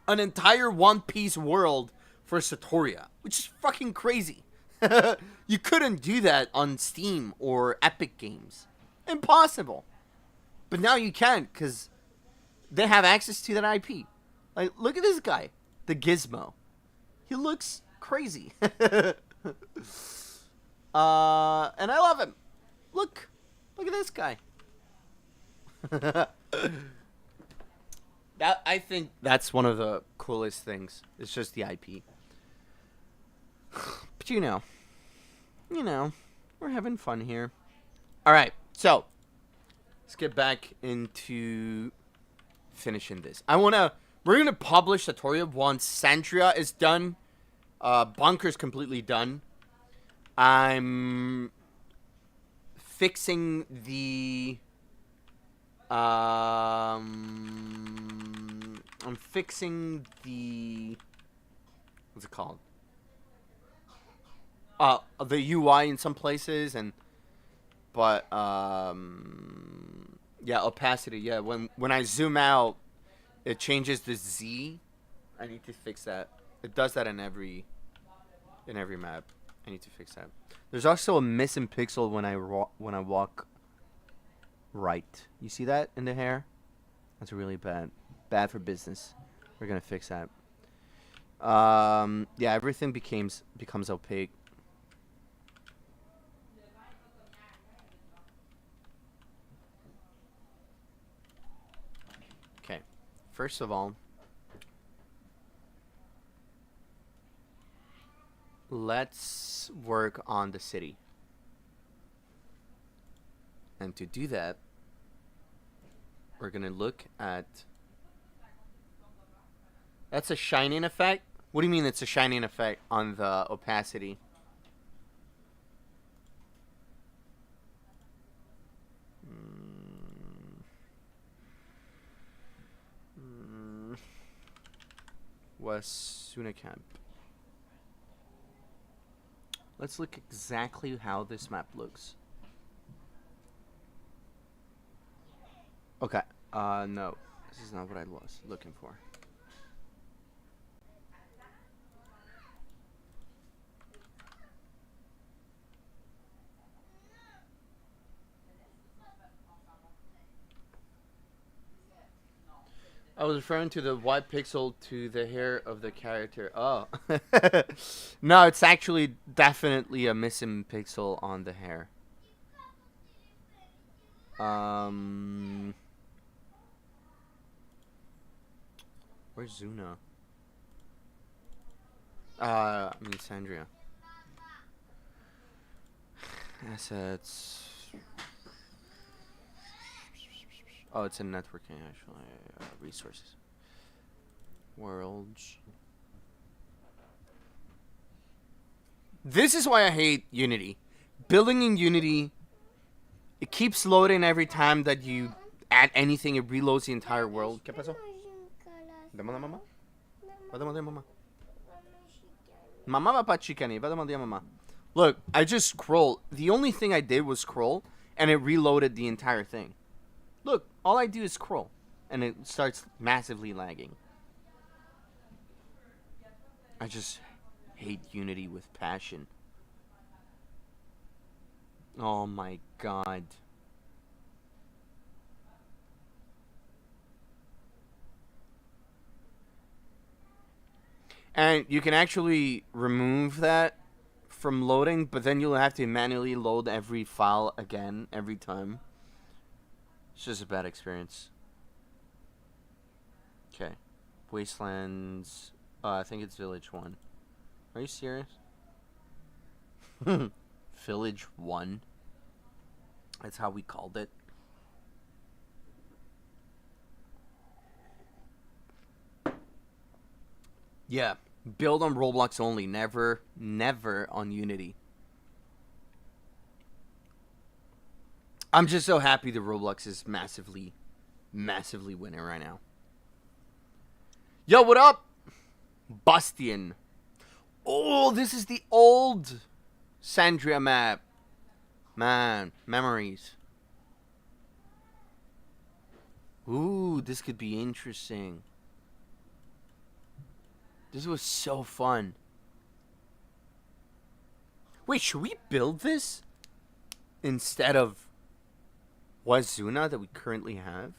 an entire One Piece world for Satoria, which is fucking crazy. You couldn't do that on Steam or Epic Games. Impossible. But now you can, because they have access to that IP. Like, look at this guy, the Gizmo. He looks crazy. And I love him. Look at this guy. I think that's one of the coolest things. It's just the IP. But we're having fun here. All right, so let's get back into finishing this. We're gonna publish Satoria once Sandria is done. Bunker's completely done. I'm fixing the I'm fixing the what's it called? The UI in some places, and but yeah, opacity. Yeah, when I zoom out, it changes the Z. I need to fix that. It does that in every map. I need to fix that. There's also a missing pixel when I walk right. You see that in the hair? That's really bad. Bad for business. We're gonna fix that. Yeah, everything becomes opaque. Okay. First of all, let's work on the city. And to do that, we're gonna look at. That's a shining effect. What do you mean it's a shining effect on the opacity? Wasuna Camp. Let's look exactly how this map looks. Okay. No. This is not what I was looking for. I was referring to the white pixel to the hair of the character. Oh. No, it's actually definitely a missing pixel on the hair. Where's Zuna? I mean Sandria. Assets. Oh, it's in networking actually. Resources. Worlds. This is why I hate Unity. Building in Unity, it keeps loading every time that you add anything. It reloads the entire world. ¿Qué pasó? Dame a mamá. Va a demander a mamá. Mamá va pa chicani. Va a demander a mamá. Look, I just scroll. The only thing I did was scroll, and it reloaded the entire thing. Look, all I do is scroll, and it starts massively lagging. I just hate Unity with passion. Oh my god. And you can actually remove that from loading, but then you'll have to manually load every file again every time. It's just a bad experience. Okay. Wastelands. I think it's Village 1. Are you serious? Village 1? That's how we called it. Yeah. Build on Roblox only. Never on Unity. I'm just so happy that Roblox is massively winning right now. Yo, what up? Bastian. Oh, this is the old Sandria map. Man, memories. Ooh, this could be interesting. This was so fun. Wait, should we build this instead of Wazuna that we currently have?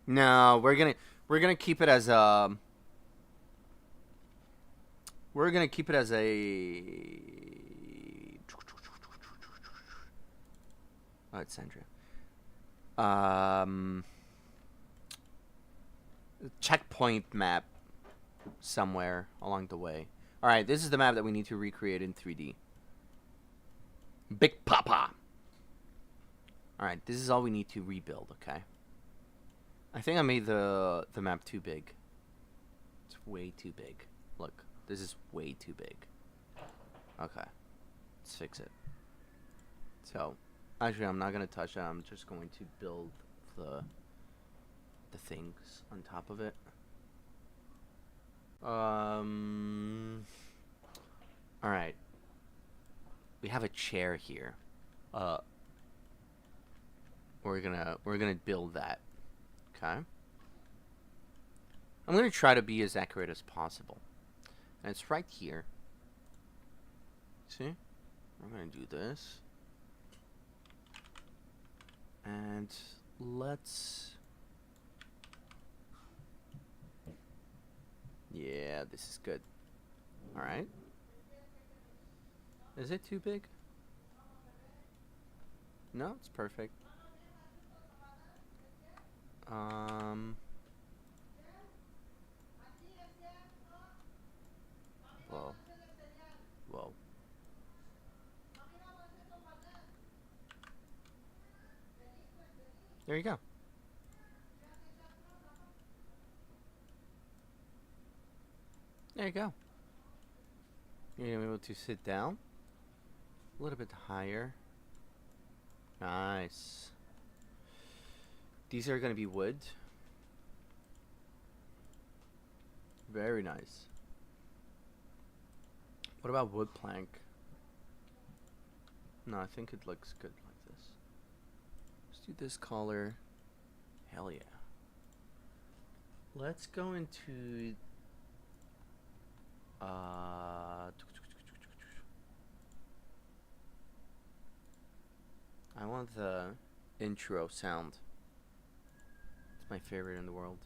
No, we're gonna keep it as a. We're gonna keep it as a. Oh, it's Sandria. Checkpoint map somewhere along the way. All right, this is the map that we need to recreate in 3D. Big Papa. All right, this is all we need to rebuild, okay? I think I made the map too big. It's way too big. Look, this is way too big. Okay, let's fix it. So, actually, I'm not gonna touch that. I'm just going to build the things on top of it. All right. We have a chair here. We're gonna build that. Okay. I'm gonna try to be as accurate as possible. And it's right here. See? I'm gonna do this. And let's... Yeah, this is good. Alright. Is it too big? No, it's perfect. Whoa. Whoa. There you go. There you go. You're gonna be able to sit down a little bit higher. Nice. These are gonna be wood. Very nice. What about wood plank? No, I think it looks good like this. Let's do this color. Hell yeah. Let's go into I want the intro sound. It's my favorite in the world.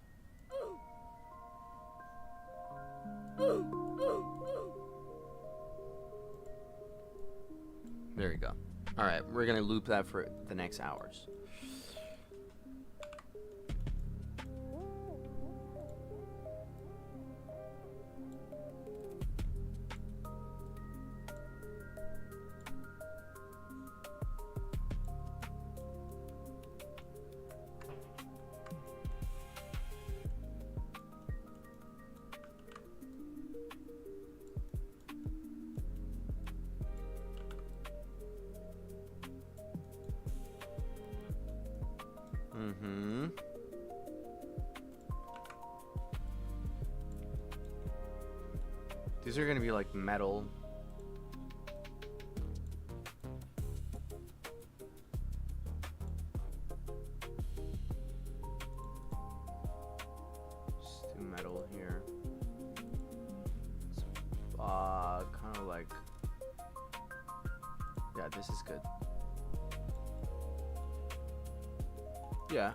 There you go. Alright, we're gonna loop that for the next hours. These are gonna be like metal. Just do metal here. Kind of like, yeah, this is good. Yeah.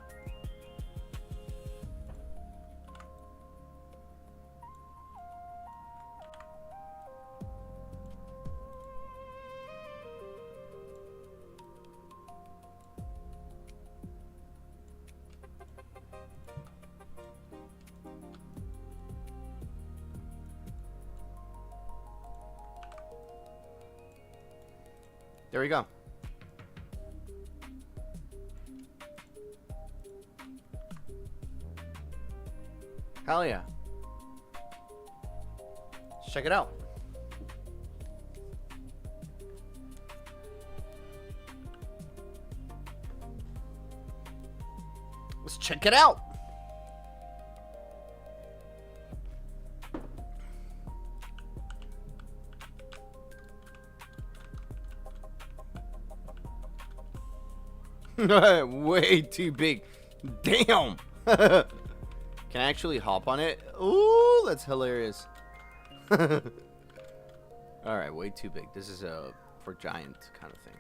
There we go. Hell yeah. Let's check it out. Let's check it out. Way too big. Damn. Can I actually hop on it? Ooh, that's hilarious. Alright, way too big. This is a for giant kind of thing.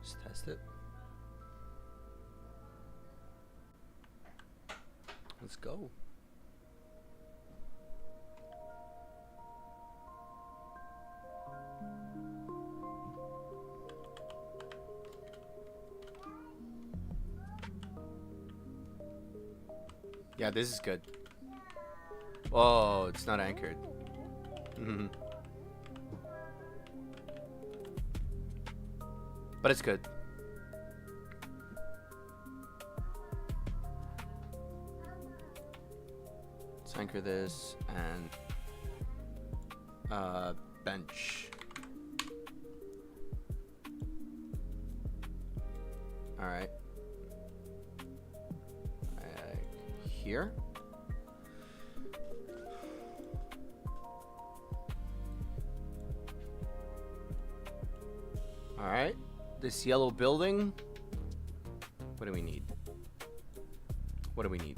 Let's test it. Let's go. Yeah, this is good. Oh, it's not anchored. But it's good. Let's anchor this and bench. All right. Here. All right. This yellow building. What do we need? What do we need?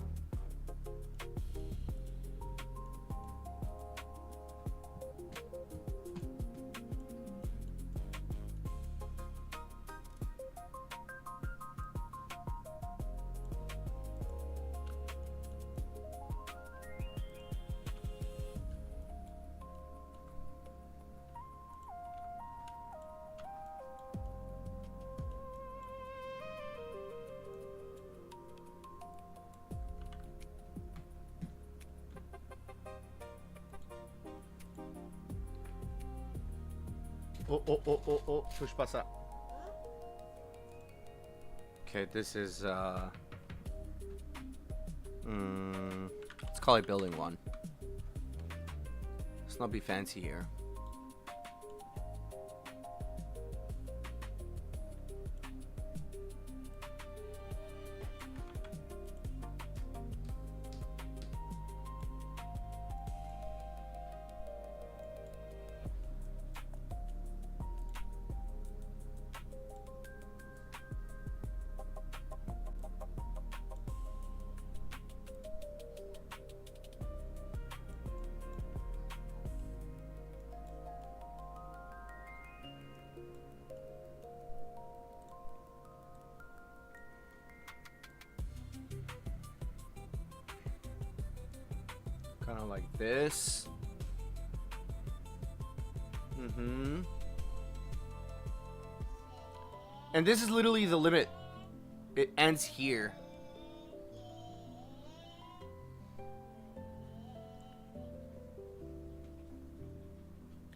Oh, deixa eu passar. Okay, this is let's call it building 1. Let's not be fancy here. Kind of like this. And this is literally the limit. It ends here.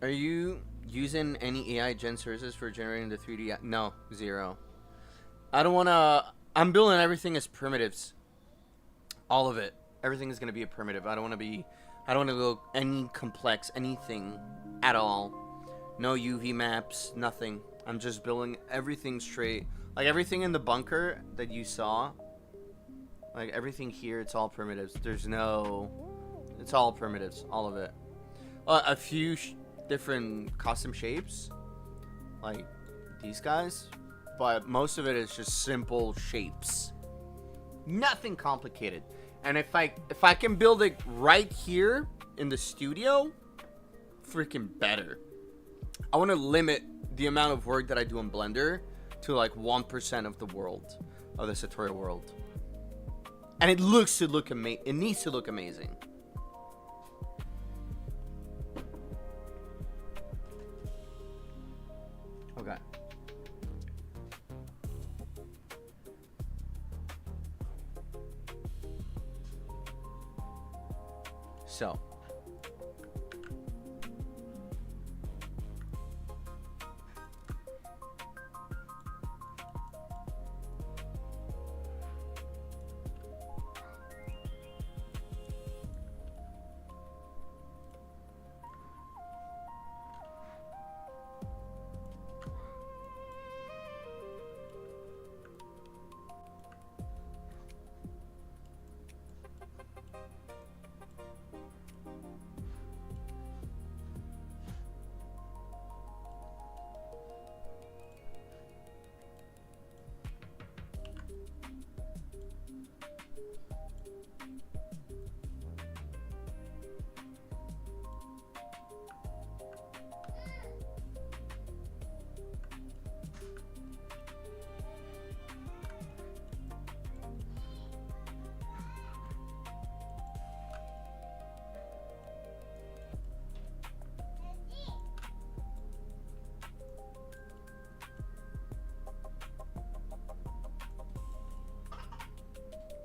Are you using any AI gen services for generating the 3D? No, 0. I don't want to... I'm building everything as primitives. All of it. Everything is going to be a primitive. I don't want to go any complex, anything at all. No UV maps, nothing. I'm just building everything straight. Like everything in the bunker that you saw. Like everything here, it's all primitives. There's no... It's all primitives. All of it. A few different custom shapes. Like these guys. But most of it is just simple shapes. Nothing complicated. And if I can build it right here in the studio, freaking better. I want to limit the amount of work that I do in Blender to like 1% of the world, of the SATORIA world. And it needs to look amazing. Okay. So.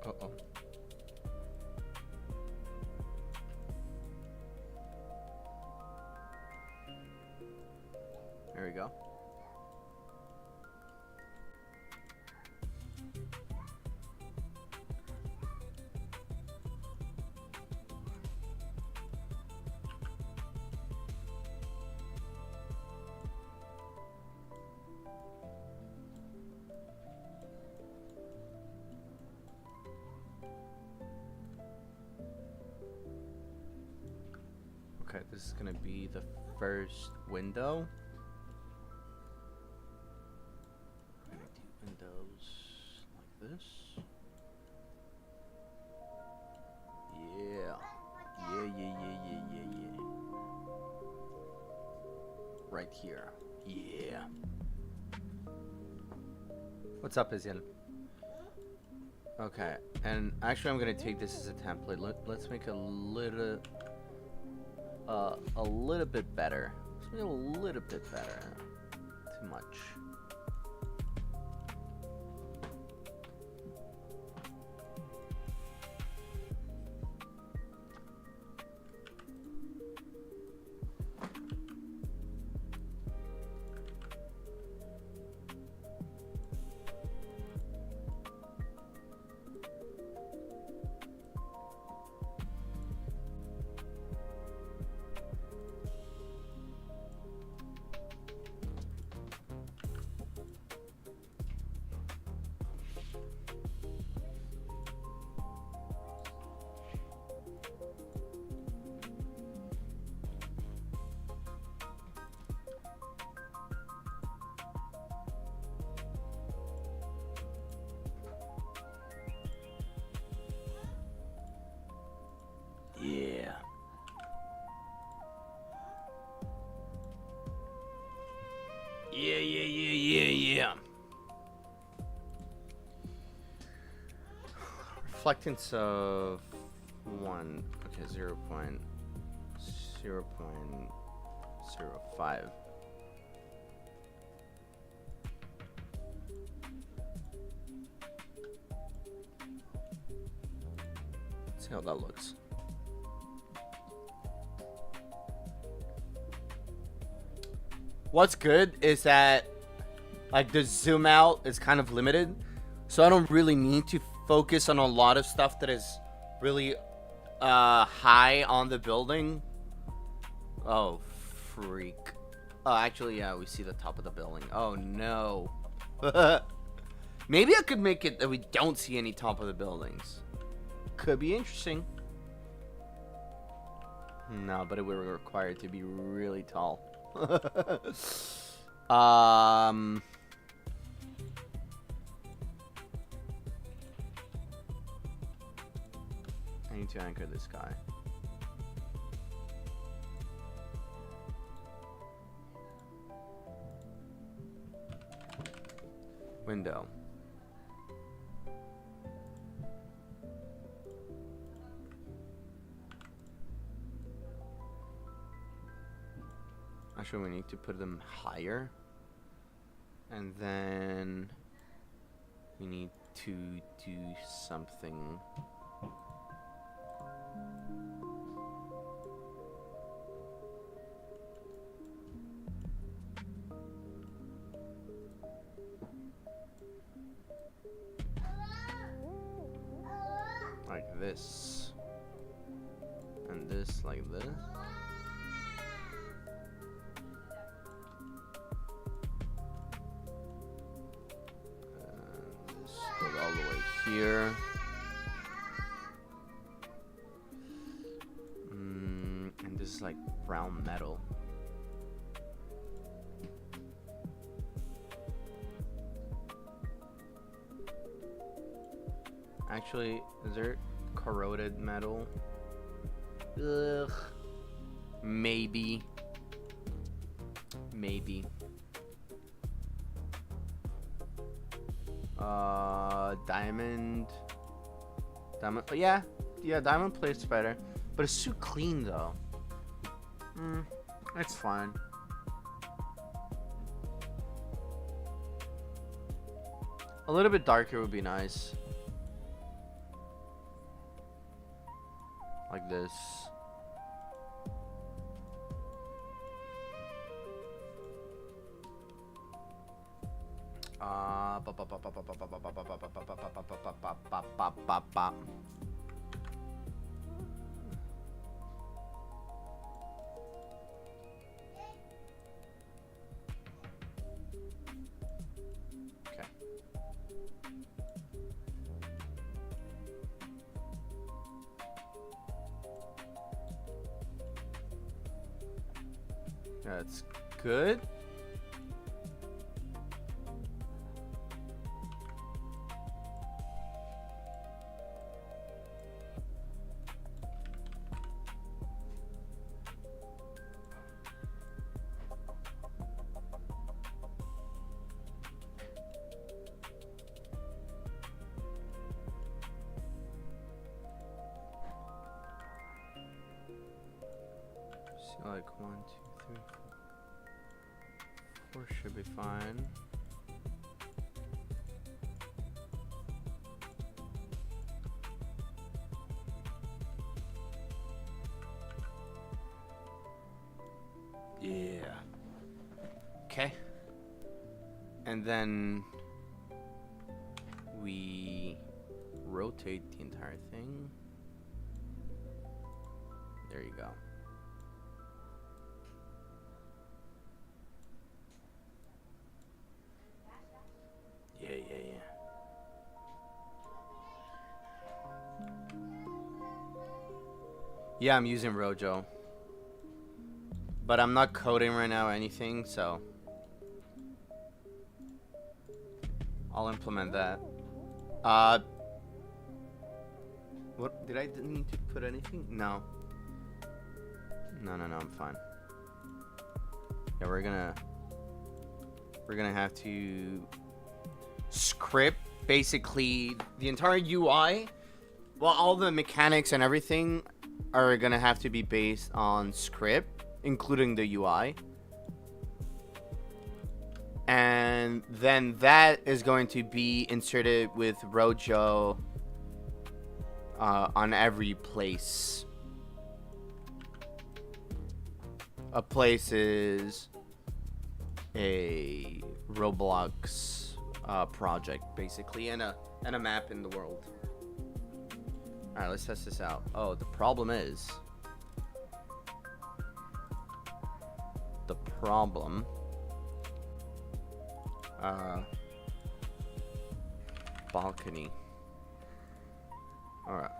Uh-oh. you go. Okay, this is gonna be the first window. I'm gonna do windows like this. Yeah. Yeah. Right here. Yeah. What's up, Izyan? Okay, and actually I'm gonna take this as a template. Let's make a little bit better. Let's make it a little bit better. Too much. Yeah. Yeah. Reflectance of 1. Okay, 0.05. Let's see how that looks. What's good is that like the zoom out is kind of limited, so I don't really need to focus on a lot of stuff that is really high on the building. Oh freak. Oh, actually, yeah, we see the top of the building. Oh no. Maybe I could make it that we don't see any top of the buildings. Could be interesting. No, but it would require it to be really tall. I need to anchor this guy. Window. Actually, we need to put them higher. And then we need to do something. Like this. And this like this. All the way here. And this is like brown metal. Actually, is there corroded metal? Ugh. Maybe. Diamond. Yeah, diamond plays better, but it's too clean though. It's fine. A little bit darker would be nice. Like this. That's good. So like 1, 2, 3, 4 should be fine. Yeah. Okay. And then we rotate the entire thing. There you go. Yeah. Yeah, I'm using Rojo. But I'm not coding right now or anything, so I'll implement that. What did I need to put anything? No, I'm fine. Yeah, we're gonna have to script basically the entire UI. Well, all the mechanics and everything are gonna have to be based on script, including the UI. And then that is going to be inserted with Rojo on every place. A place is a Roblox project, basically, and a map in the world. Alright, let's test this out. Oh, the problem is... balcony. Alright.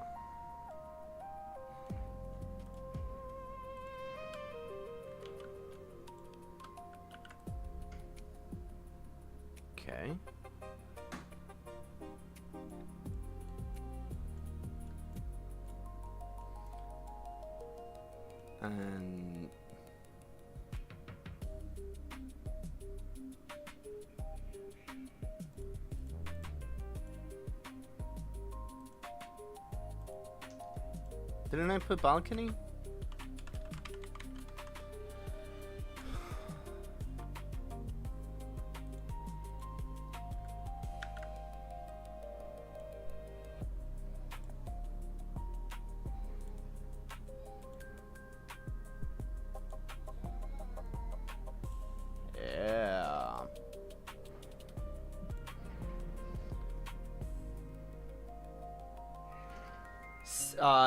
Okay. And didn't I put balcony?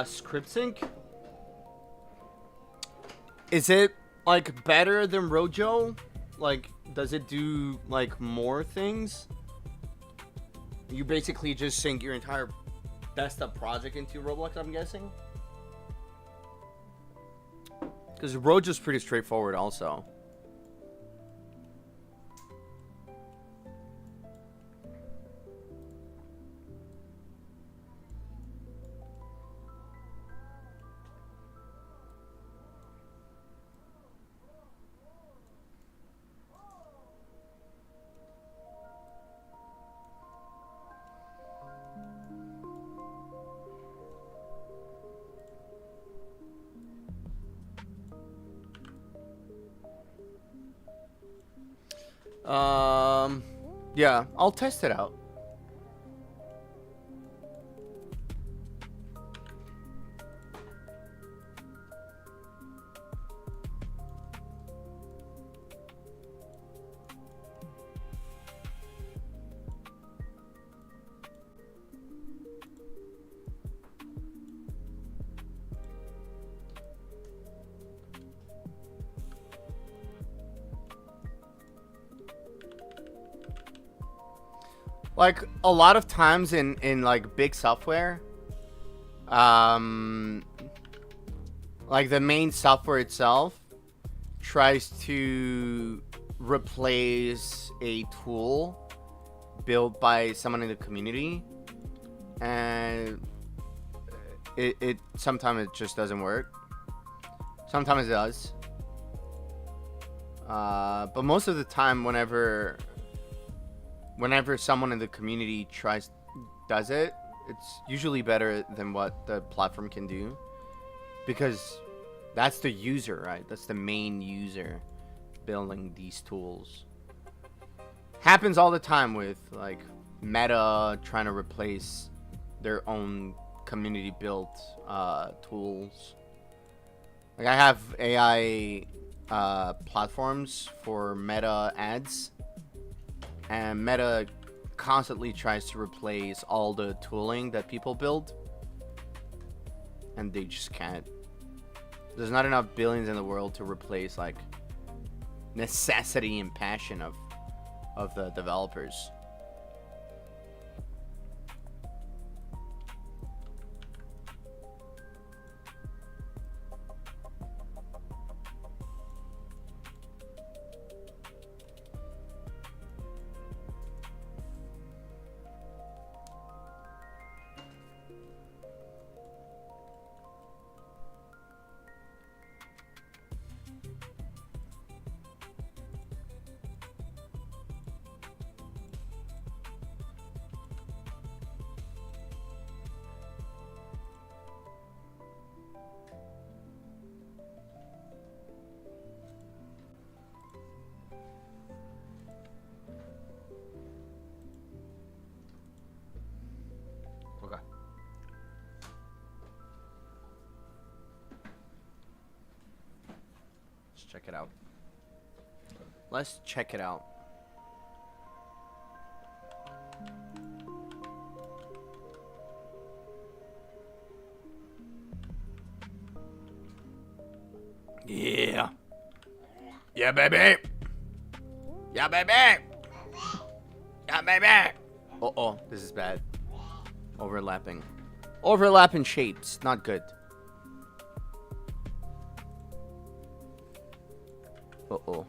Script sync? Is it like better than Rojo? Like, does it do like more things? You basically just sync your entire desktop project into Roblox, I'm guessing? Because Rojo's pretty straightforward also. Yeah, I'll test it out. Like a lot of times in like big software, um, like the main software itself tries to replace a tool built by someone in the community, and it sometimes it just doesn't work. Sometimes it does. But most of the time, whenever someone in the community does it, it's usually better than what the platform can do, because that's the user, right? That's the main user building these tools. Happens all the time with like Meta trying to replace their own community built tools. Like I have AI platforms for Meta ads, and Meta constantly tries to replace all the tooling that people build, and they just can't. There's not enough billions in the world to replace like necessity and passion of the developers. Okay. Let's check it out. Let's check it out. Yeah. Yeah, baby. Yeah, baby. Yeah, baby. Uh-oh, this is bad. Overlapping. Overlapping shapes. Not good. Uh-oh.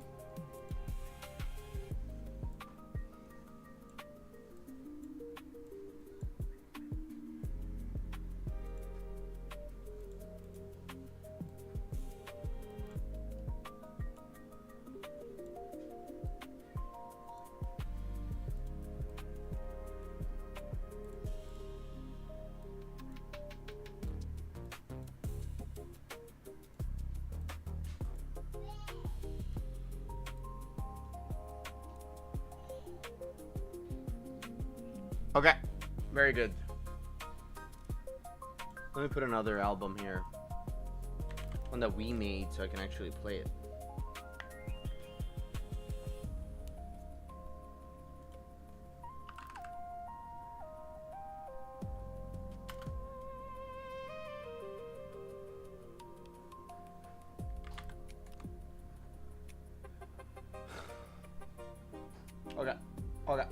Okay, very good. Let me put another album here. One that we made so I can actually play it. Okay, okay.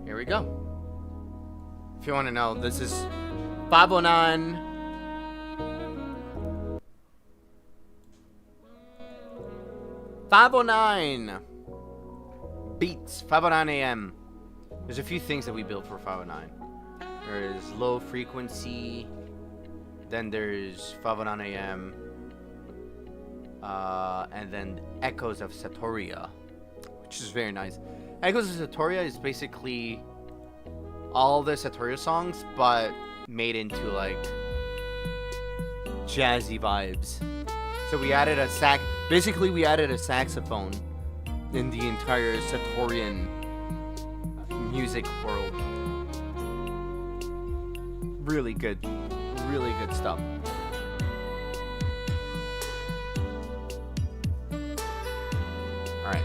Here we go. If you want to know, this is 509. Beats, 509 AM. There's a few things that we built for 509. There's low frequency, then there's 509 AM, and then Echoes of SATORIA, which is very nice. Echoes of SATORIA is basically all the SATORIA songs, but made into like jazzy vibes. So we added a basically we added a saxophone in the entire Satorian music world. Really good stuff. Alright.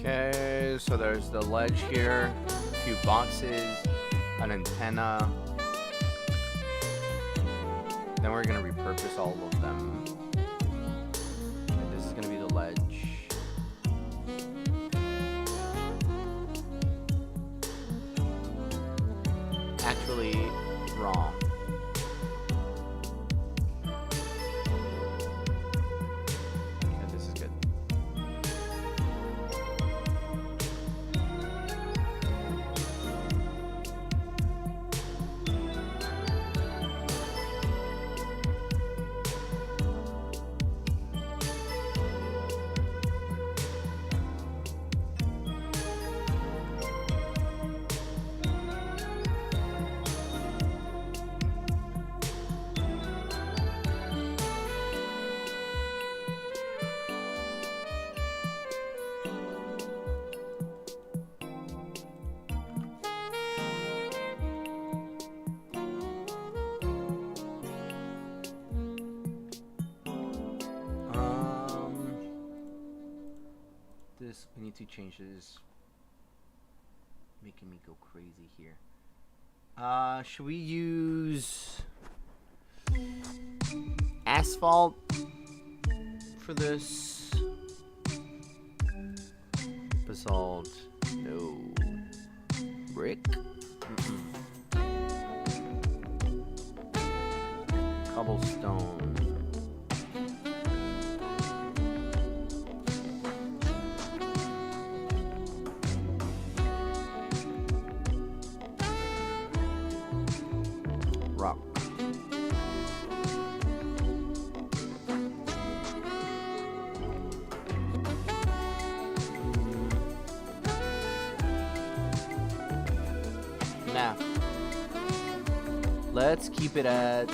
Okay, so there's the ledge here, a few boxes, an antenna. Then we're gonna repurpose all of them. And this is gonna be the ledge. Actually, wrong. Yeah, this is good. We need to change this. Making me go crazy here. Should we use asphalt for this? Basalt, no. Brick? Cobblestone. Rock. Now, let's keep it at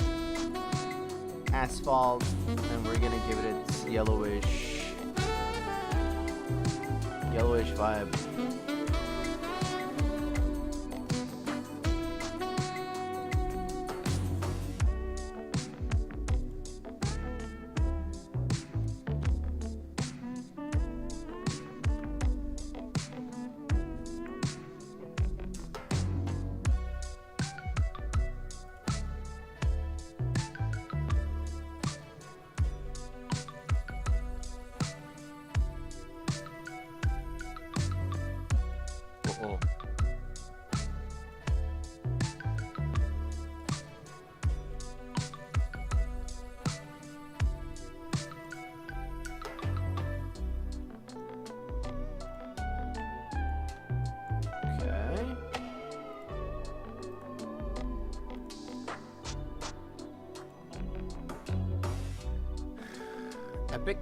asphalt, and we're gonna give it its yellowish vibe. Uh-oh. Okay. Epic.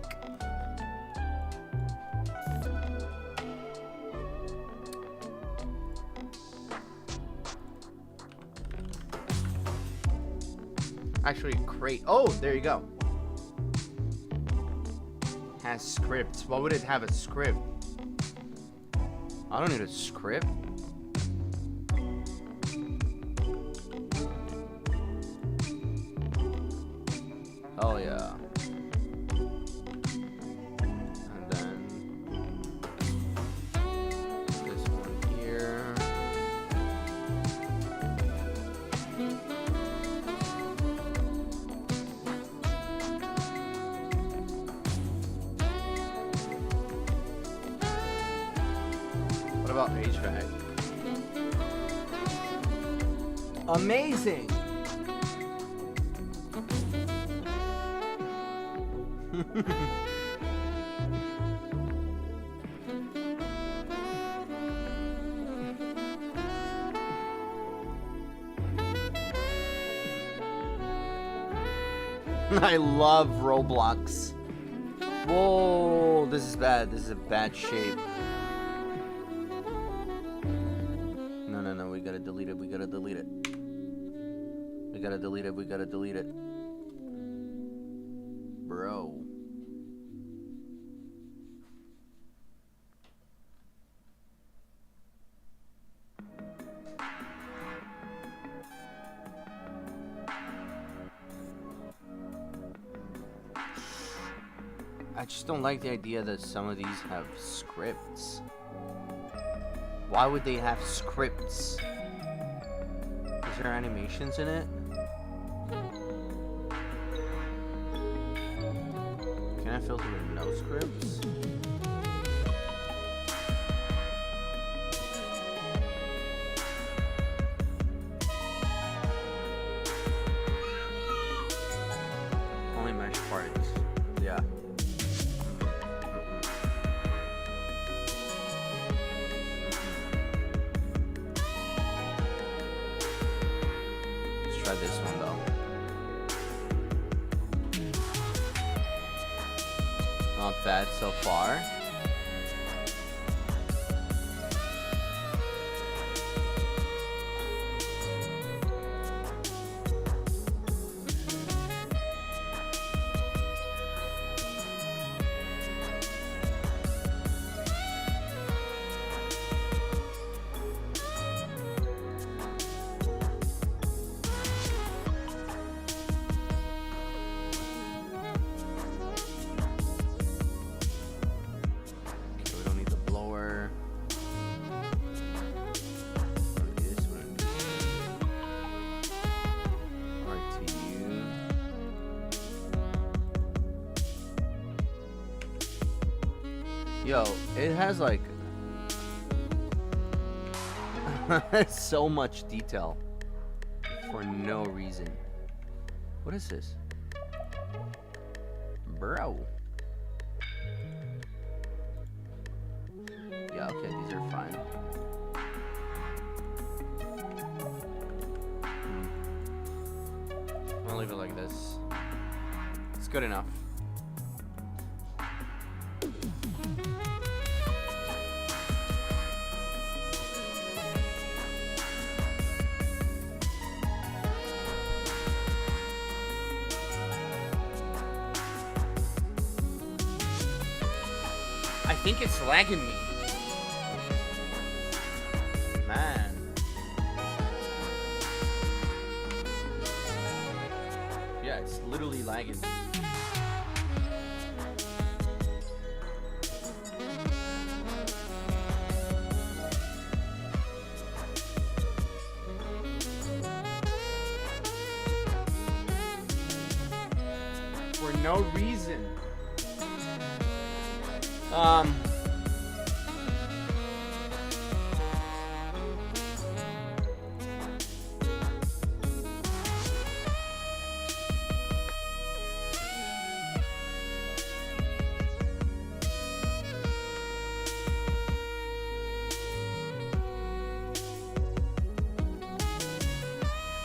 Actually, crate. Oh, there you go. Has scripts. Why would it have a script? I don't need a script. Oh yeah. And then this one here. What about HVAC? Amazing! I love Roblox. Whoa, this is bad. This is a bad shape. No, we gotta delete it. We gotta delete it. We gotta delete it. We gotta delete it. Bro. I just don't like the idea that some of these have scripts. Why would they have scripts? Is there animations in it? Can I filter with no scripts? Only mesh parts. Yeah. Try this one though. Not bad so far. Yo, it has like so much detail for no reason. What is this? Bro. Yeah, okay, these are fine. I'll leave it like this. It's good enough. I think it's lagging me. Man. Yeah, it's literally lagging me. For no reason.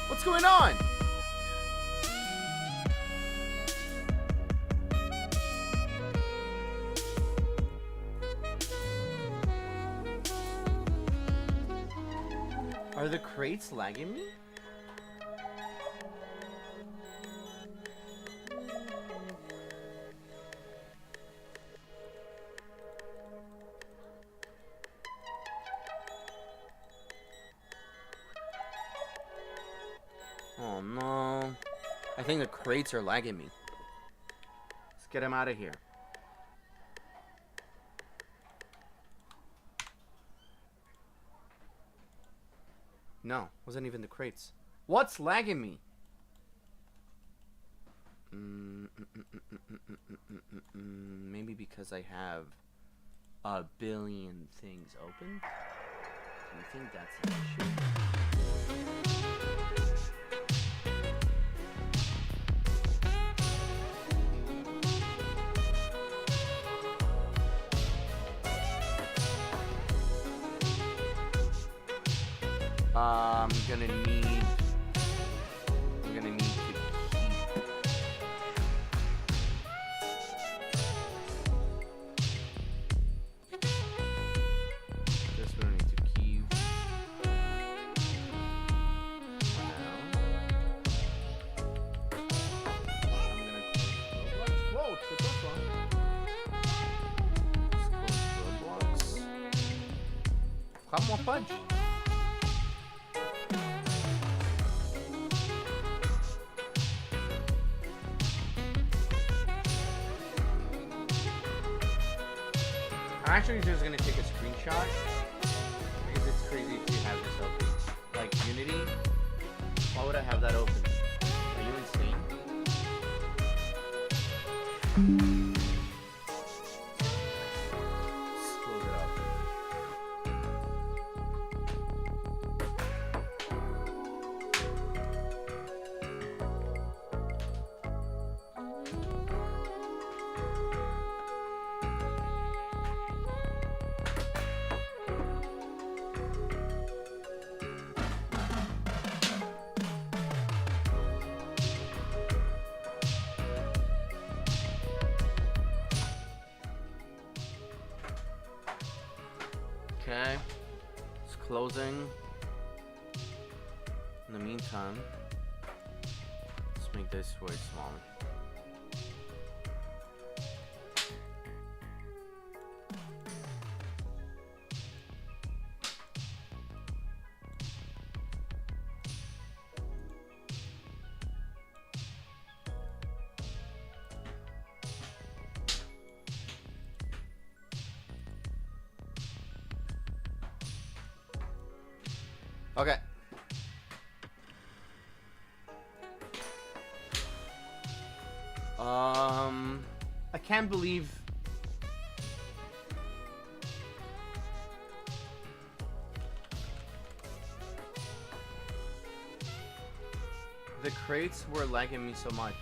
What's going on? Are the crates lagging me? Oh no. I think the crates are lagging me. Let's get them out of here. No, wasn't even the crates. What's lagging me? Maybe because I have a billion things open? Do you think that's an issue? I'm gonna need to keep this one. I need to keep now. I'm gonna close Roblox. Whoa, it's the first one. Let's close Roblox. Frappe-moi punch. I'm actually just gonna take a screenshot because crazy if you have this open. Like Unity, why would I have that open? Are you insane? Let's close it up. Okay, it's closing. In the meantime, let's make this way smaller. Okay. I can't believe the crates were lagging me so much.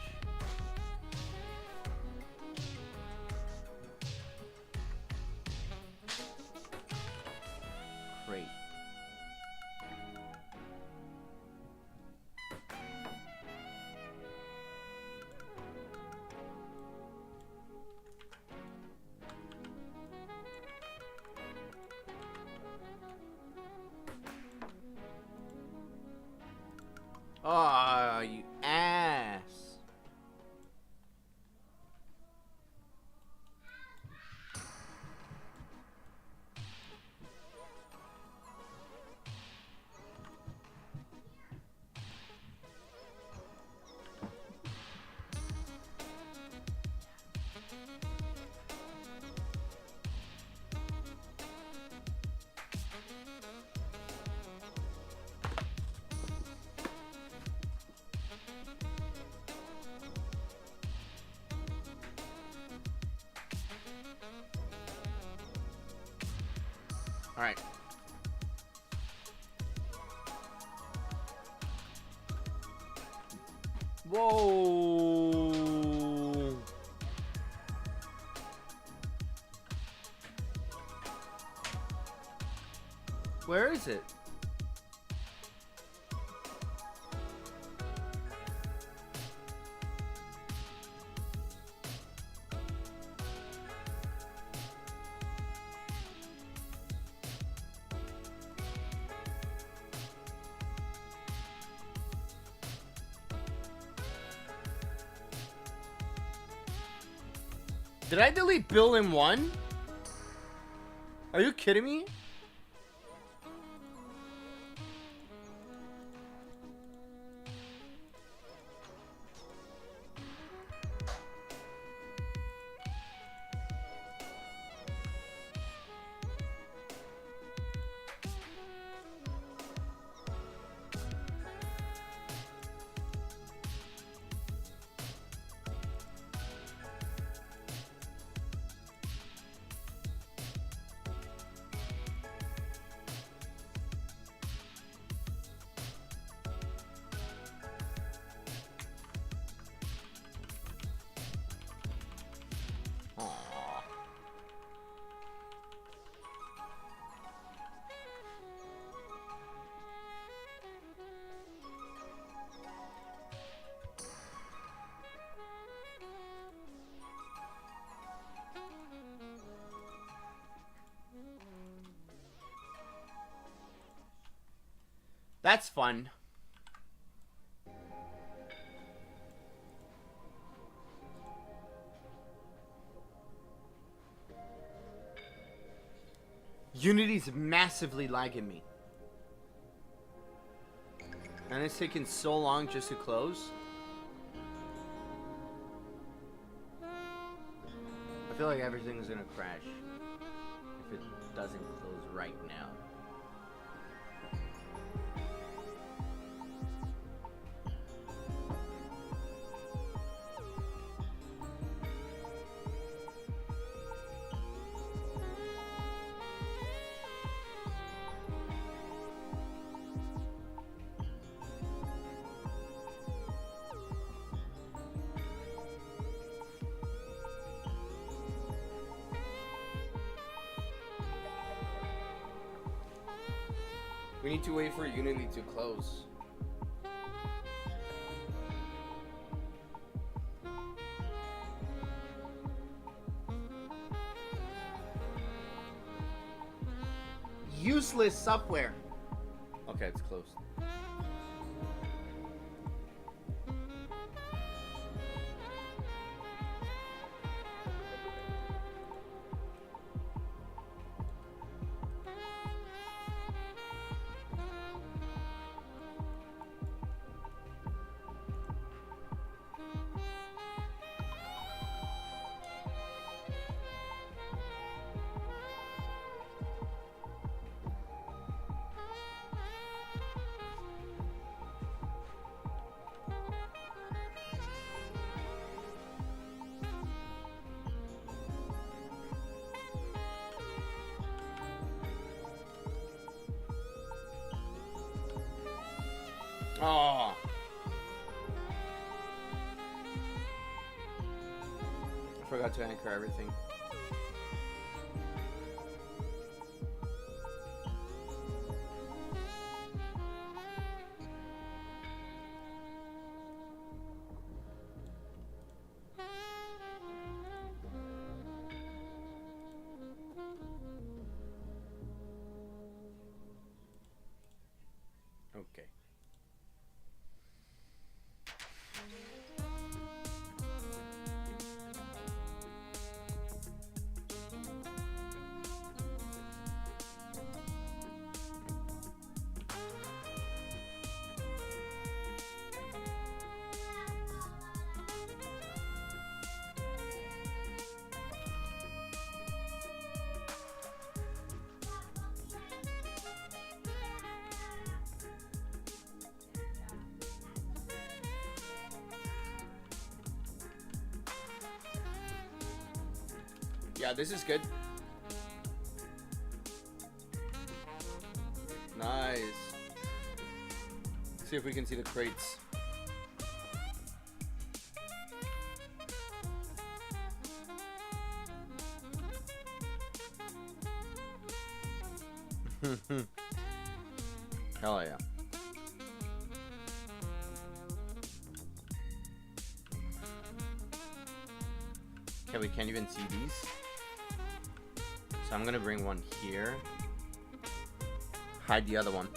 Crate. Oh, you ass. All right. Whoa. Where is it? Did I delete Bill in one? Are you kidding me? That's fun. Unity's massively lagging me. And it's taking so long just to close. I feel like everything's gonna crash if it doesn't close right now. We need to wait for Unity to close. Useless software. Okay, it's closed. Oh. I forgot to anchor everything. Okay. Yeah, this is good. Nice. See if we can see the crates. Hell yeah. Okay, we can't even see these. So I'm gonna bring one here. Hide the other one.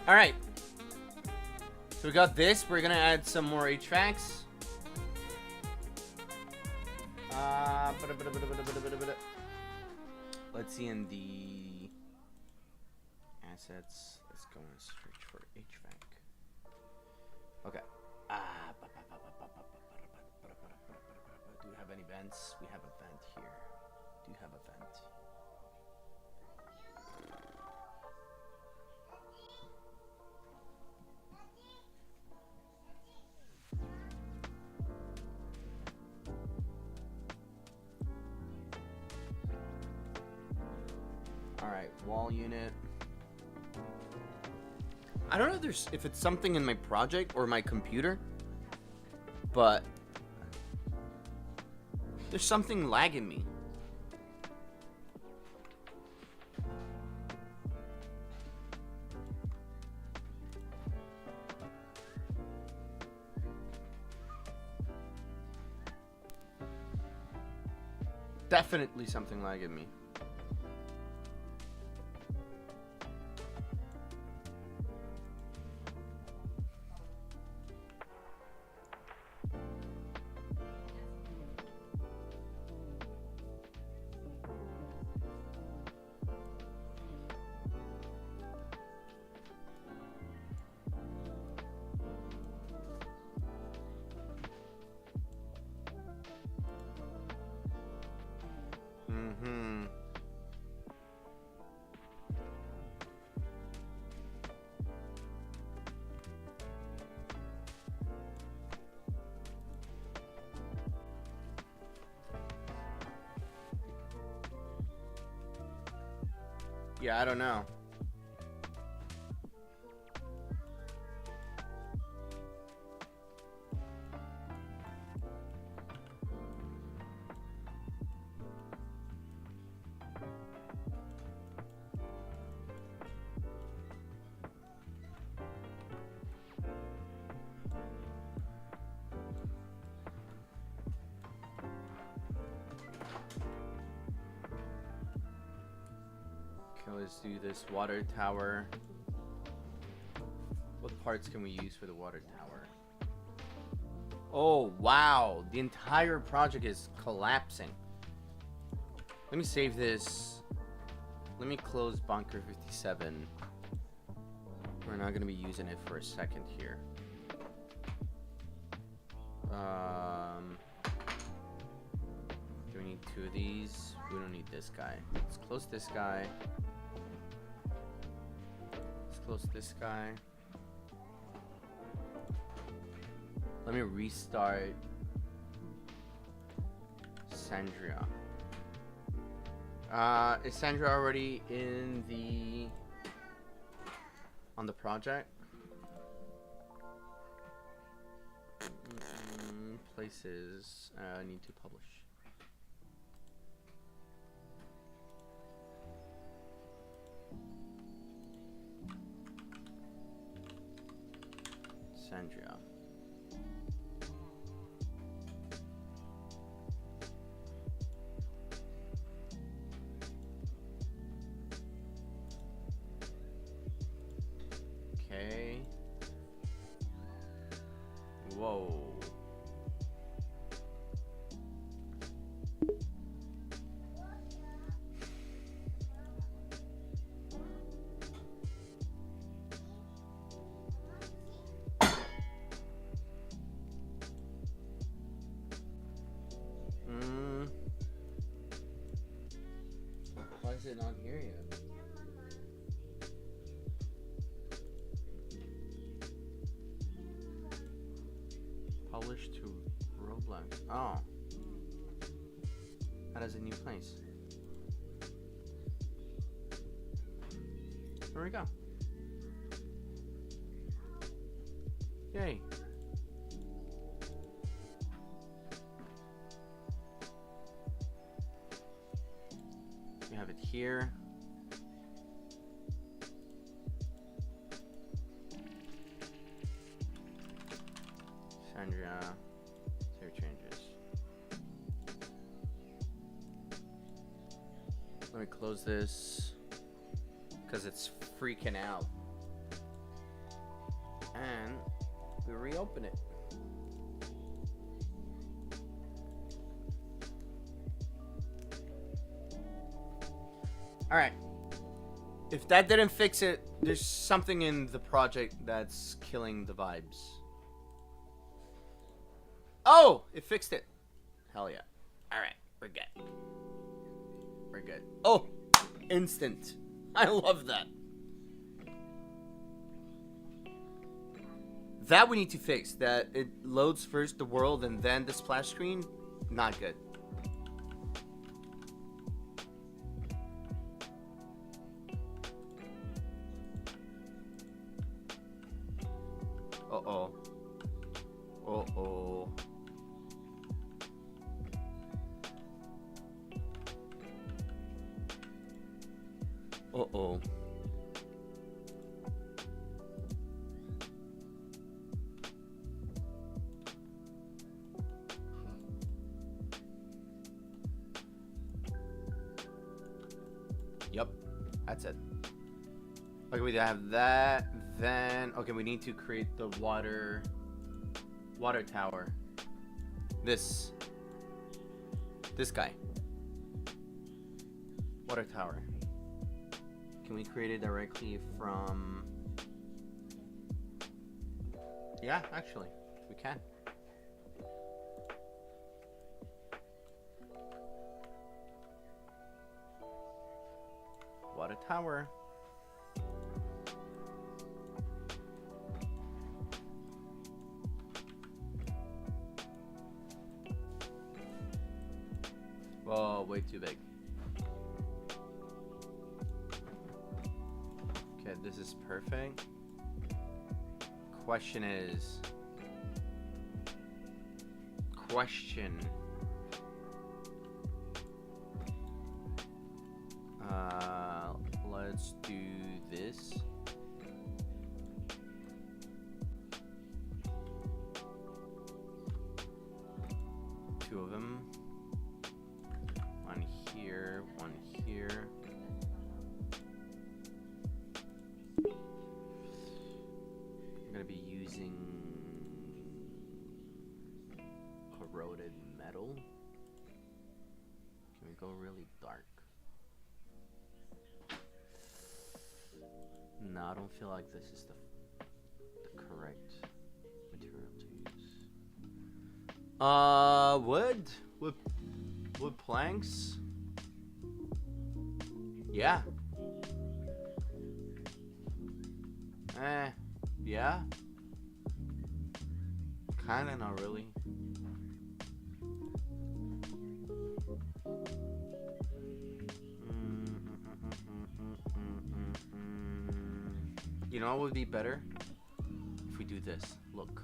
All right. So we got this. We're gonna add some more HVACs. Let's see in the assets. Let's go and search for HVAC. Okay. Do we have any vents? We have a vent here. Do you have a vent? Alright, wall unit. I don't know if it's something in my project or my computer, but there's something lagging me. Definitely something lagging me. Yeah, I don't know. Let's do this water tower. What parts can we use for the water tower? Oh, wow. The entire project is collapsing. Let me save this. Let me close Bunker 57. We're not going to be using it for a second here. Do we need 2 of these? We don't need this guy. Let's close this guy. Close this guy. Let me restart Sandria. Is Sandria already in the on the project? Places. I need to publish. Sandria. Okay. Whoa. Why is it not here yet? Publish to Roblox. Oh. That is a new place. There we go. Yay. We have it here. Sandria, save changes. Let me close this because it's freaking out. And we reopen it. All right. If that didn't fix it, there's something in the project that's killing the vibes. Oh, it fixed it. Hell yeah. All right, we're good. We're good. Oh, instant. I love that. That we need to fix. That it loads first the world and then the splash screen. Not good. Uh-oh. Uh-oh. Uh-oh. Yep, that's it. Okay, we have that. Then, okay, we need to create the water tower. This guy. Water tower. Can we create it directly from? Yeah, actually, we can. Water tower. Whoa, way too big. This is perfect. Question is... let's do this. Two of them. One here, one here. I'm gonna be using corroded metal. Can we go really dark? No, I don't feel like this is the correct material to use. Wood planks. Yeah. Yeah. Kinda, not really. You know what would be better? If we do this. Look.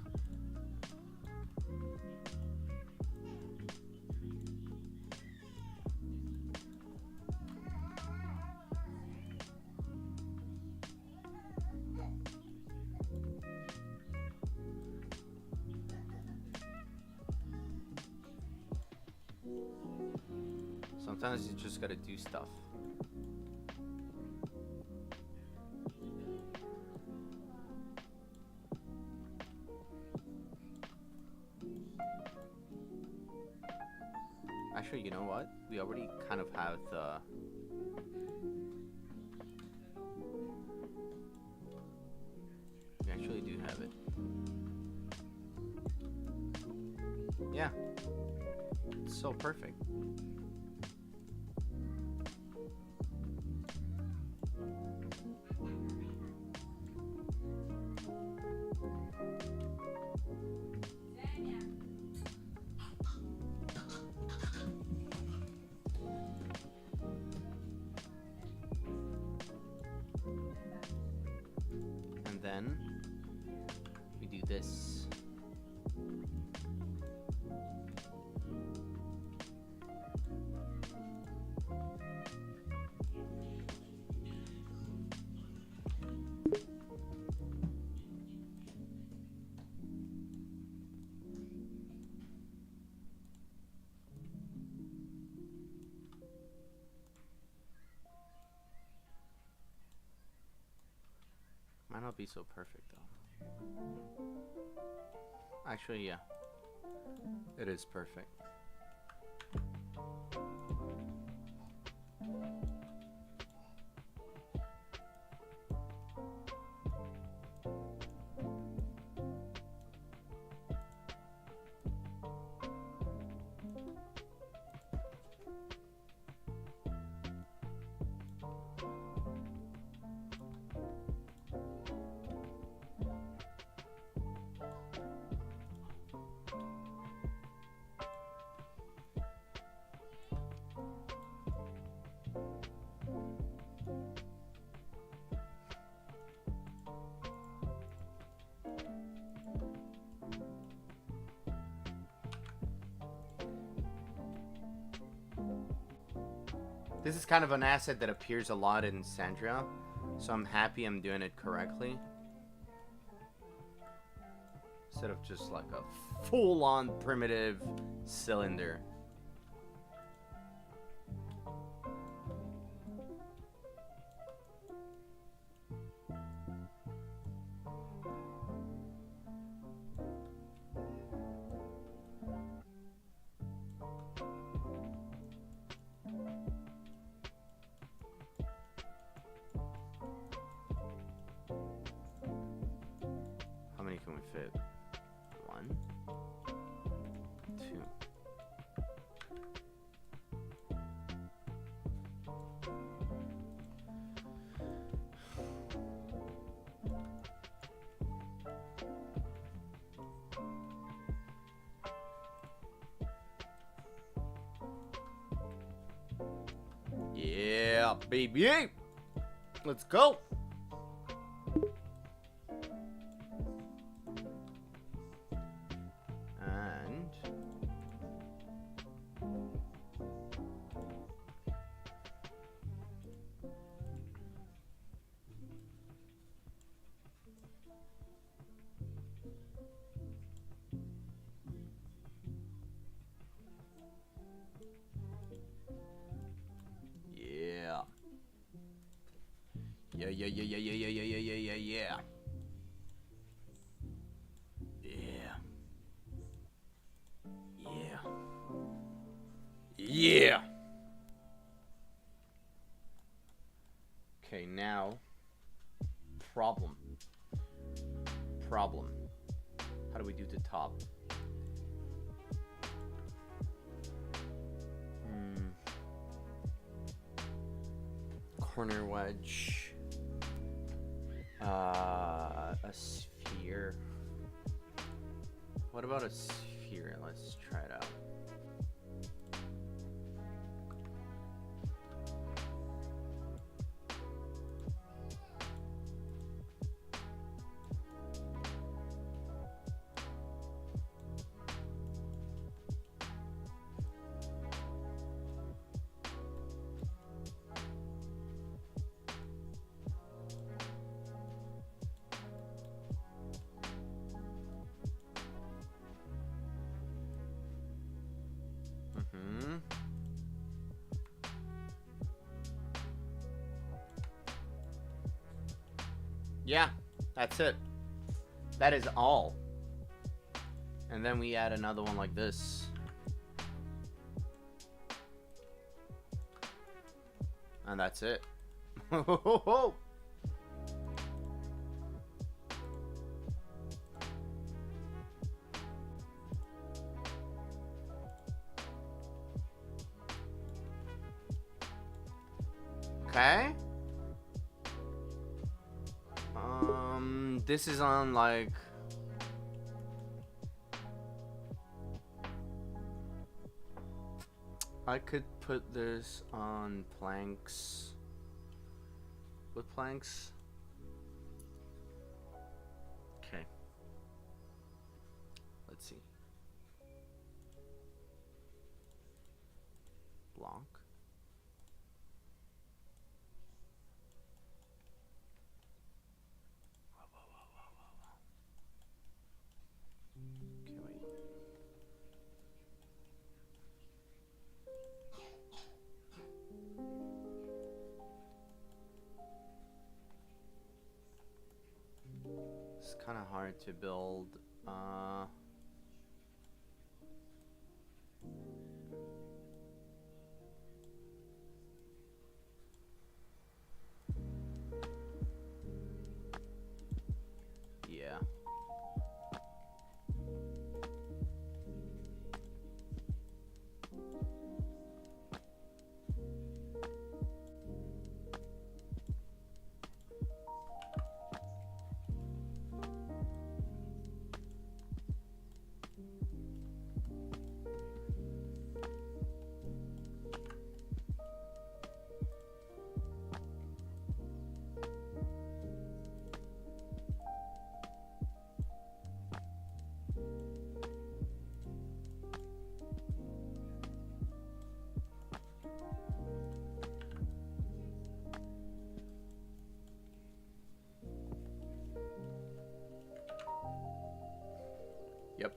Sometimes you just gotta do stuff. Actually, you know what? We already kind of have the... We actually do have it. Yeah. It's so perfect. Then we do this. Might not be so perfect though. Actually, yeah. It is perfect. This is kind of an asset that appears a lot in Sandria, so I'm happy I'm doing it correctly. Instead of just like a full-on primitive cylinder. How many can we fit? 1, 2. Yeah, baby. Let's go. Yeah. Yeah. Okay, now problem. How do we do the top? Corner wedge. A sphere. What about a sphere? Let's try it out. Yeah, that's it. That is all. And then we add another one like this. And that's it. Okay. This is on like I could put this on planks. With planks? Okay. Let's see. Block. Okay, wait. It's kind of hard to build. Yeah. Yep.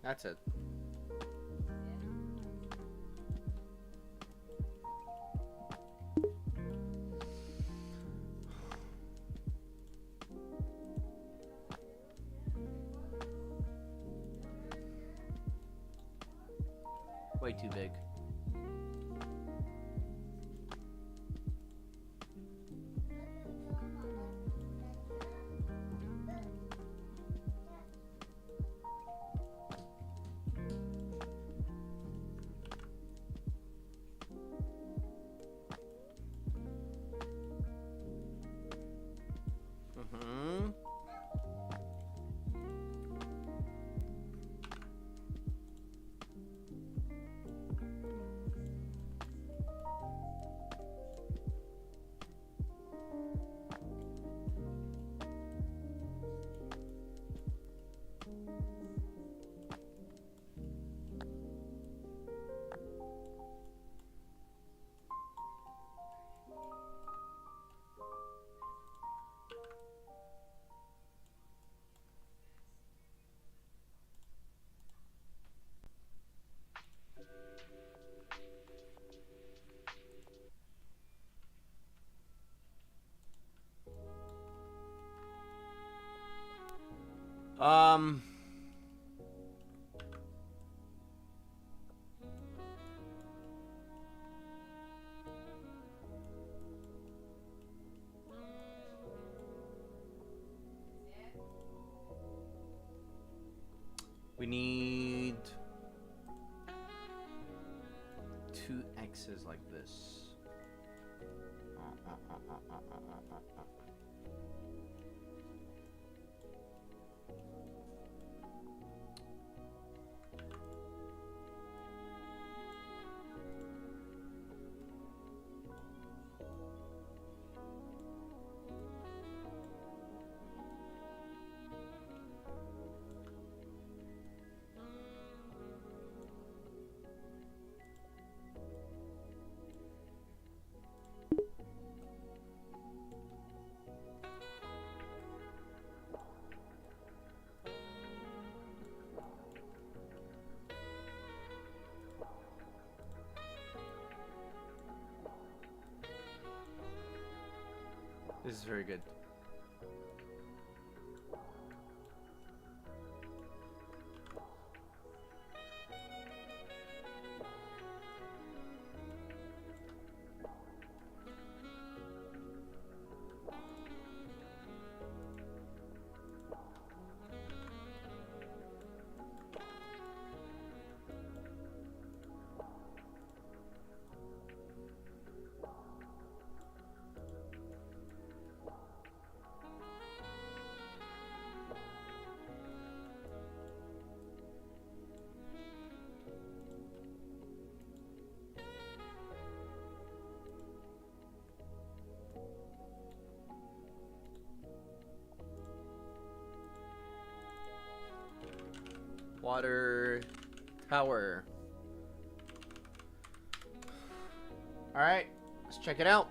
That's it. Way too big. Um. We need 2 X's like this. This is very good. Water tower. All right, let's check it out.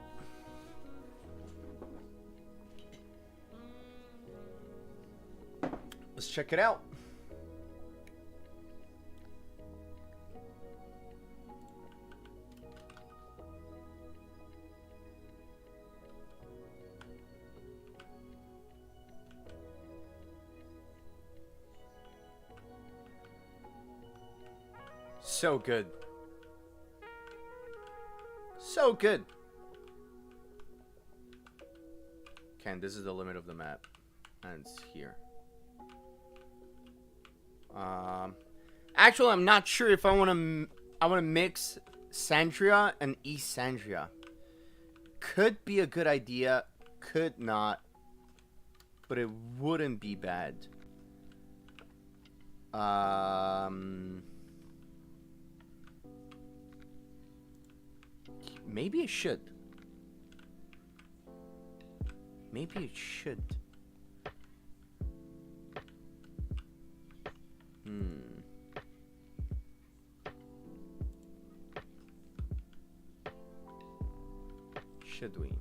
Let's check it out. So good. So good. Ken, this is the limit of the map. And it's here. Actually, I'm not sure if I want to mix Sandria and East Sandria. Could be a good idea, could not, but it wouldn't be bad. Maybe it should. Maybe it should. Should we?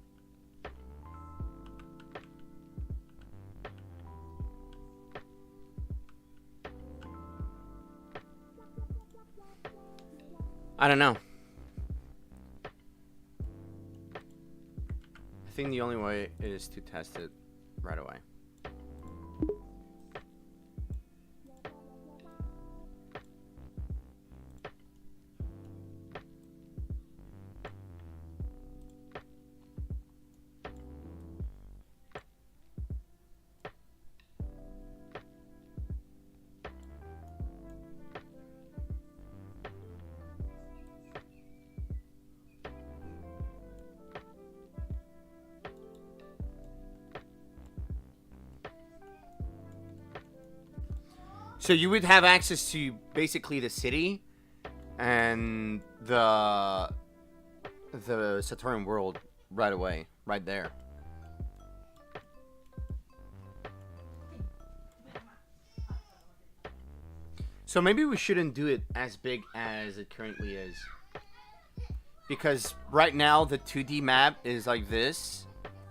I don't know. I think the only way is to test it right away. So you would have access to basically the city and the Satorian world right away, right there. So maybe we shouldn't do it as big as it currently is. Because right now the 2D map is like this,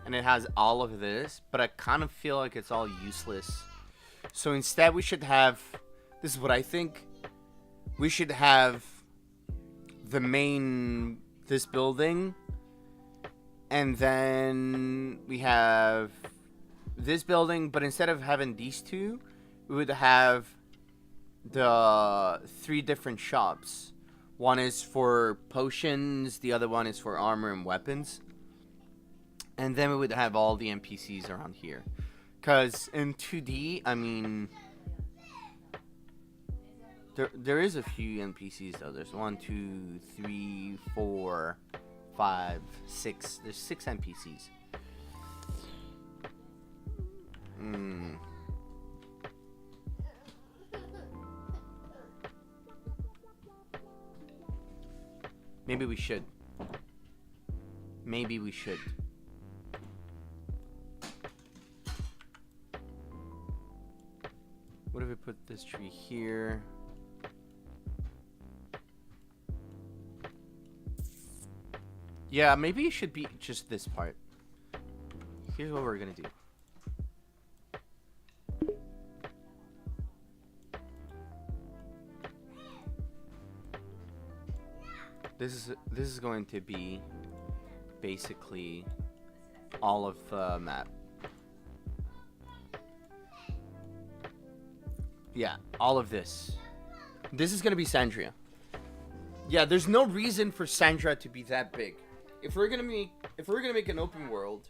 and it has all of this, but I kind of feel like it's all useless. So instead we should have, this is what I think, we should have the main, this building, and then we have this building, but instead of having these two, we would have the 3 different shops. One is for potions, the other one is for armor and weapons. And then we would have all the NPCs around here. Because in 2D, I mean, there is a few NPCs though. There's 1, 2, 3, 4, 5, 6. There's 6 NPCs. Maybe we should. Maybe we should. What if we put this tree here? Yeah, maybe it should be just this part. Here's what we're gonna do. This is going to be basically all of the map. Yeah, all of this. This is gonna be Sandria. Yeah, there's no reason for Sandria to be that big. If we're gonna make an open world,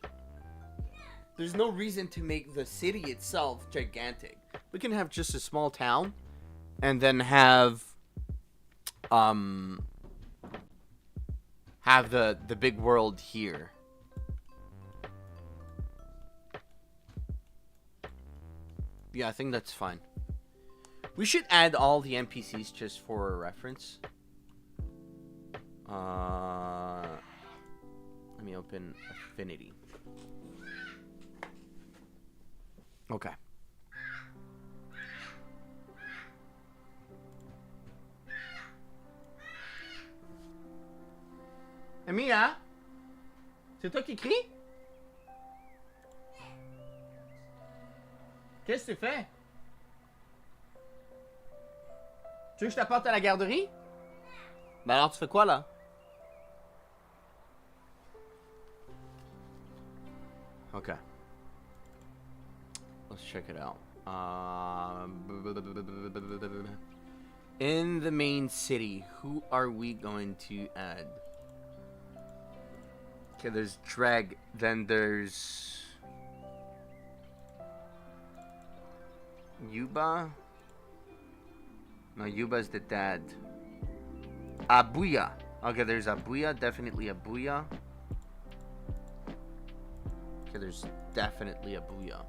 there's no reason to make the city itself gigantic. We can have just a small town, and then have the big world here. Yeah, I think that's fine. We should add all the NPCs just for reference. Let me open Affinity. Okay. Emilia, c'est toi qui crie? Qu'est-ce que tu fais? Tu veux que je t'apporte à la garderie? Ben alors tu fais quoi là? Okay. Let's check it out. In the main city, who are we going to add? Okay, there's Dreg, then there's Yuba. No, Yuba's the dad. Abuya. Okay, there's Abuya, definitely Abuya. Okay, there's definitely Abuya.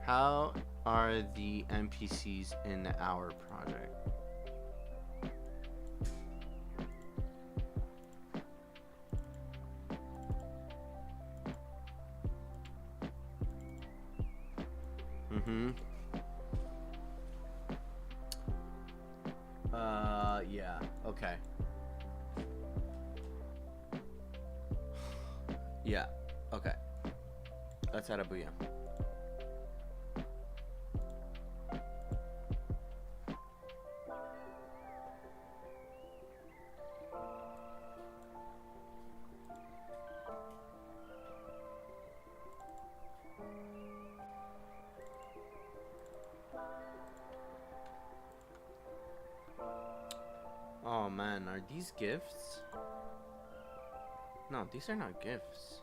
How are the NPCs in our project? Yeah, okay. Yeah, okay. That's out of Abuya. Oh man, are these gifts? No, these are not gifts.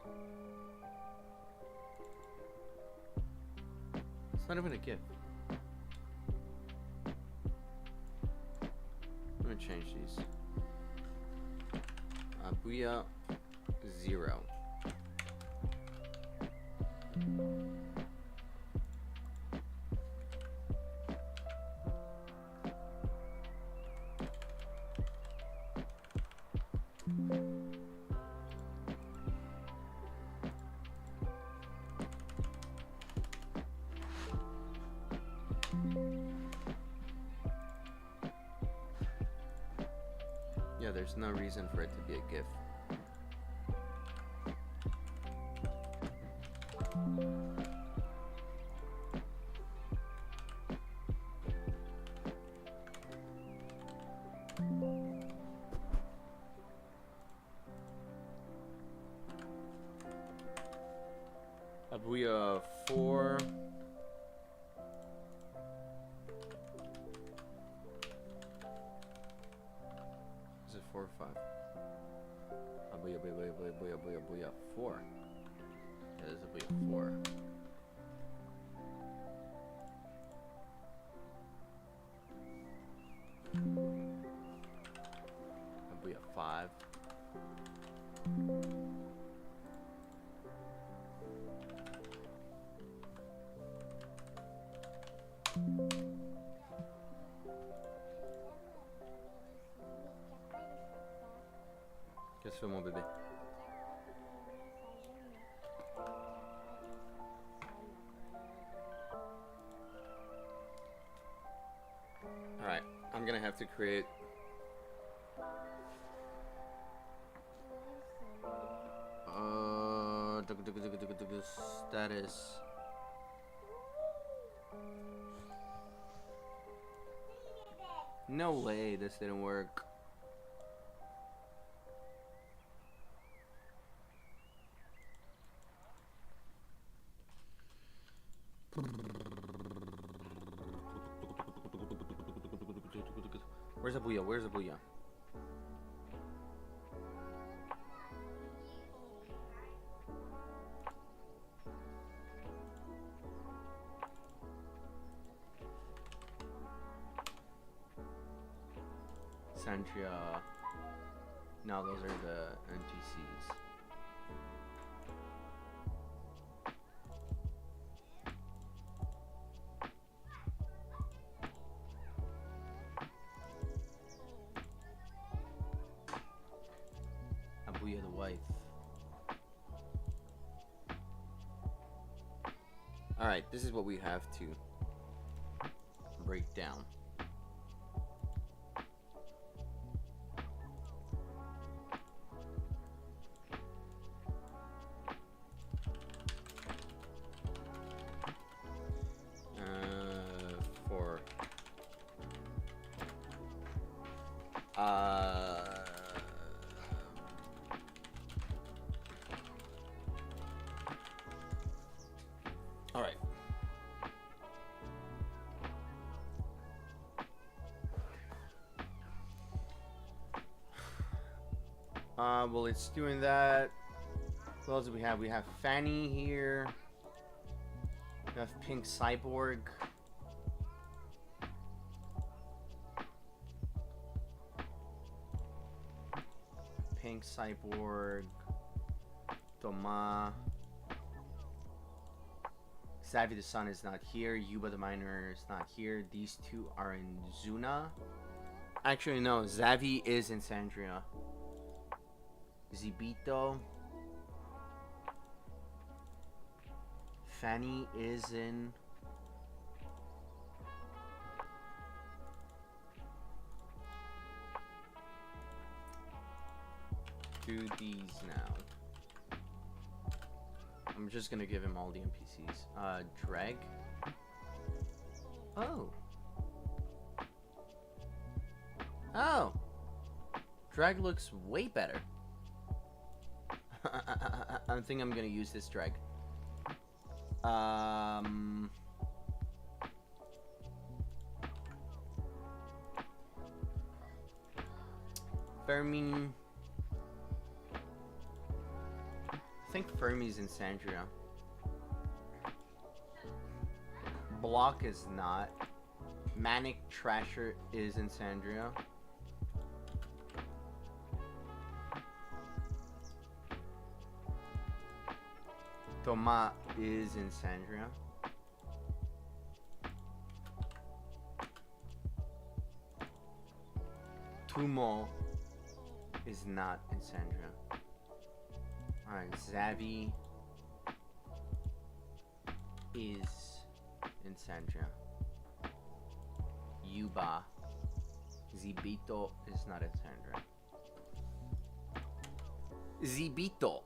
It's not even a gift. Let me change these. Abuya 0. Yeah, there's no reason for it to be a gift. Abuya 4. Is it 4 or 5? Abuya, Abuya 4. Yeah, this is Abuya 4. Abuya 5. Qu'est-ce que tu fais, mon bébé? Alright, I'm gonna have to create status. No way, this didn't work. Where's Abuya? Where's Abuya? Sandria. No, those are the NPCs. Abuya the wife. Alright, this is what we have to break down. Alright. Well, it's doing that. What else do we have? We have Fanny here. We have Pink Cyborg. Pink Cyborg. Toma. Savvy the Sun is not here. Yuba the Miner is not here. These two are in Zuna. Actually, no. Zavi is in Sandria. Zibito. Fanny is in... Do these now. I'm just gonna give him all the NPCs. Drag. Oh. Oh. Drag looks way better. I think I'm gonna use this drag. Fermi. I think Fermi's in Sandria. Block is not. Manic Trasher is in Sandria. Toma is in Sandria. Tumo is not in Sandria. Alright, Zavi is in Sandria. Yuba. Zibito is not in Sandria. Zibito.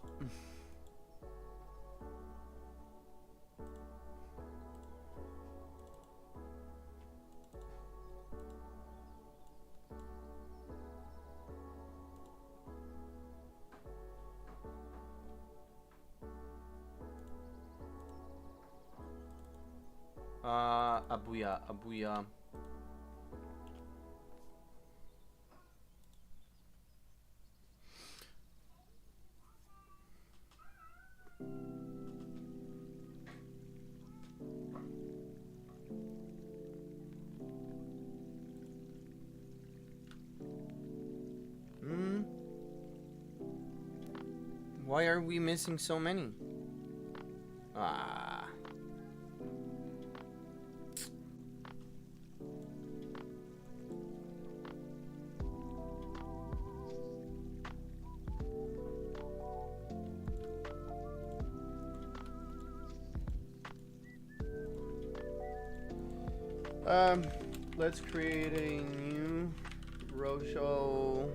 Abuya, Abuya. Why are we missing so many? Ah. Let's create a new roadshow.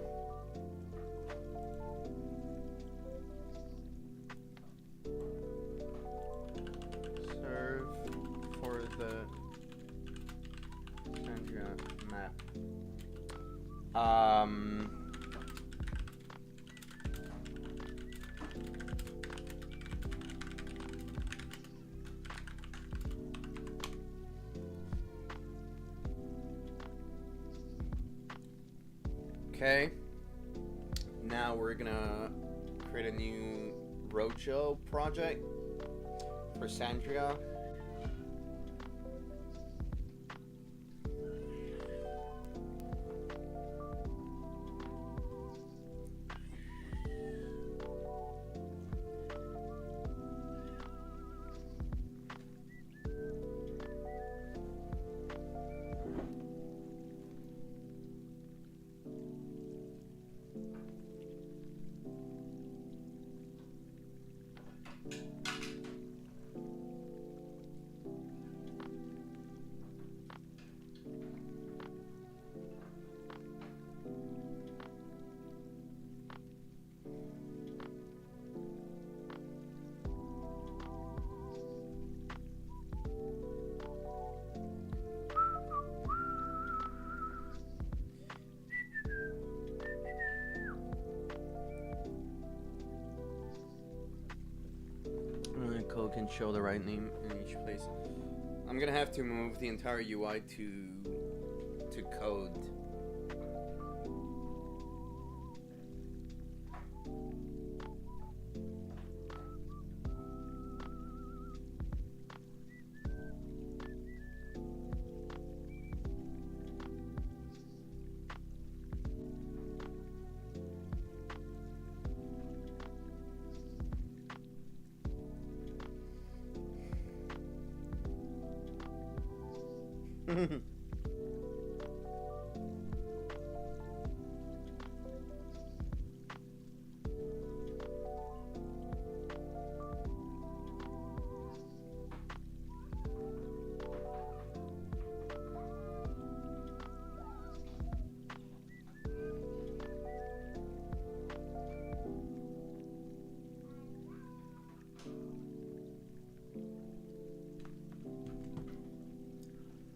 Serve for the Sandria map. Okay. Now we're gonna create a new roadshow project for Sandria. Code can show the right name in each place. I'm gonna have to move the entire UI to code.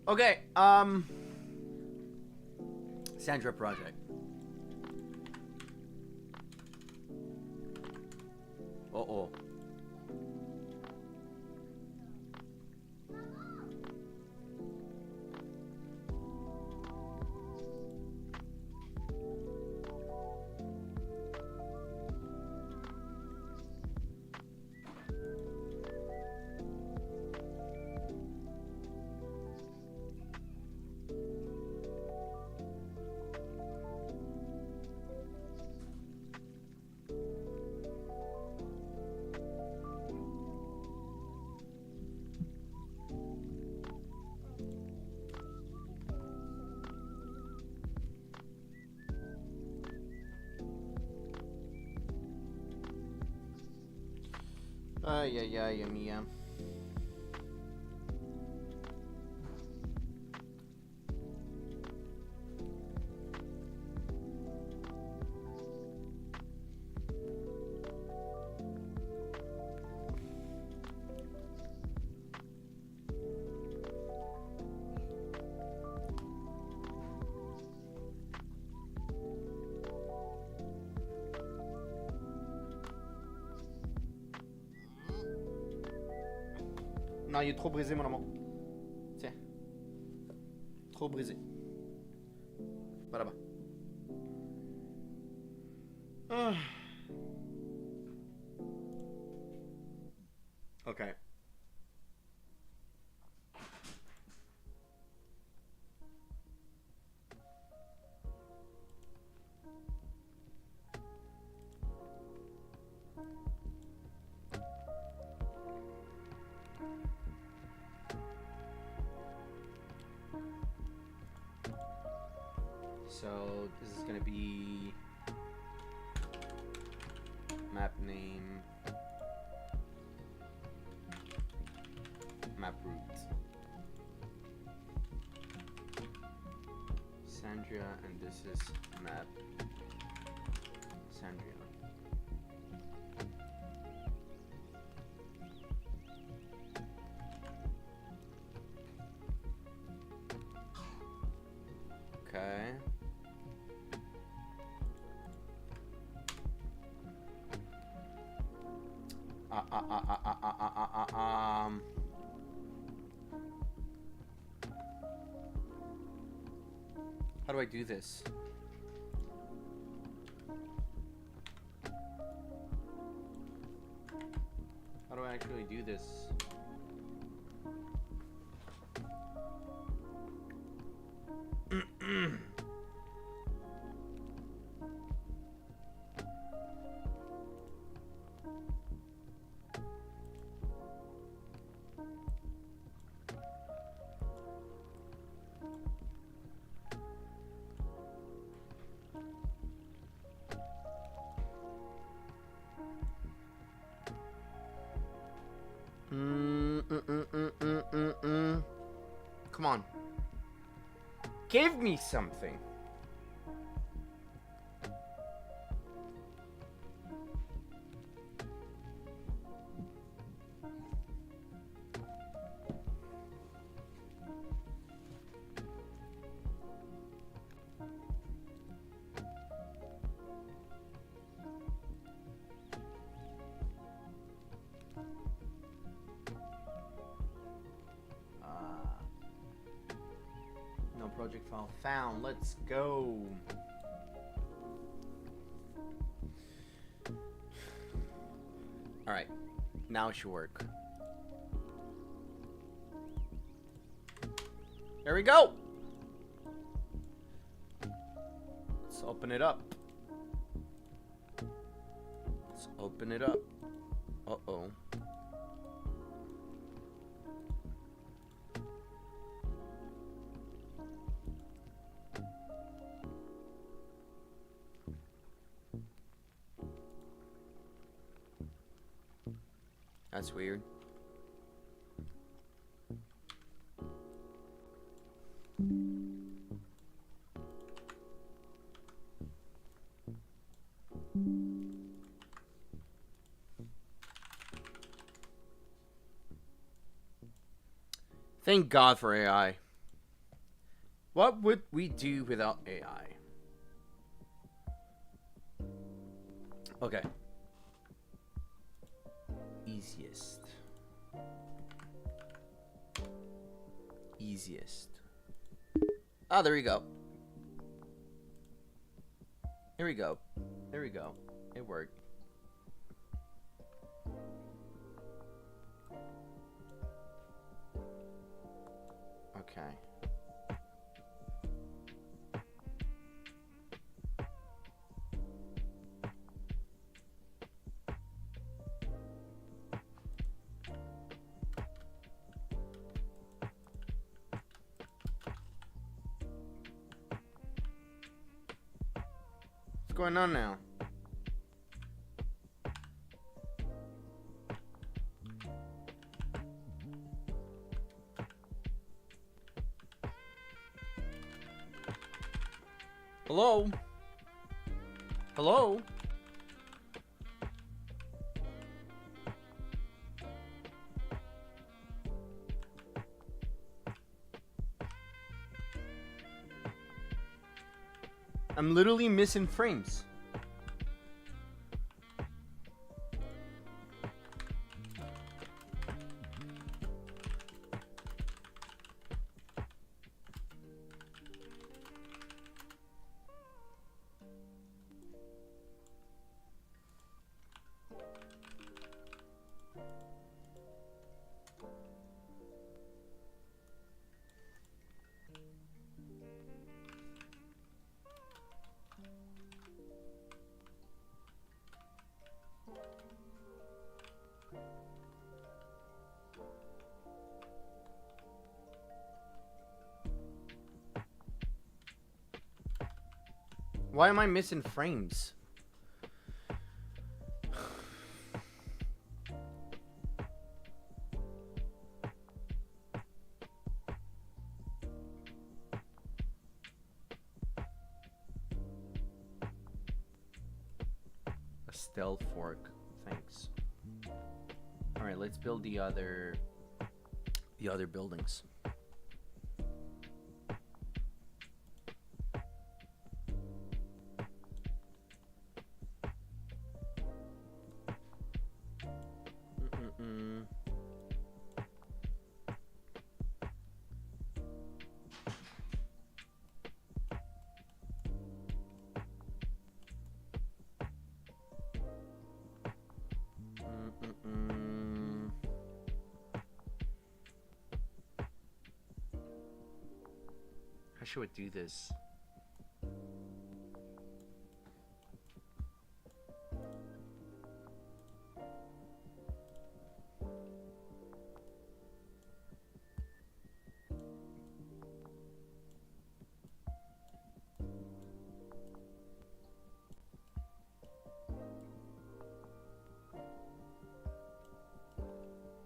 Okay, Sandra project. Uh-oh. Ay, ay, ay, amiga. Non, il est trop brisé, mon amour. Tiens. Trop brisé. Voilà. Okay. So this is gonna be map name, map route, Sandria, and this is map Sandria. Okay. How do I do this? How do I actually do this? Come on. Give me something. No project file found. Let's go. All right, now it should work. There we go. Let's open it up. Let's open it up. Uh-oh. That's weird. Thank God for AI. What would we do without AI? Okay. Easiest. Ah, there we go. Here we go. There we go. It worked. Okay. What's going on now? Hello? Hello? I'm literally missing frames. Why am I missing frames? A stealth fork. Thanks. All right, let's build the other buildings. How should we do this?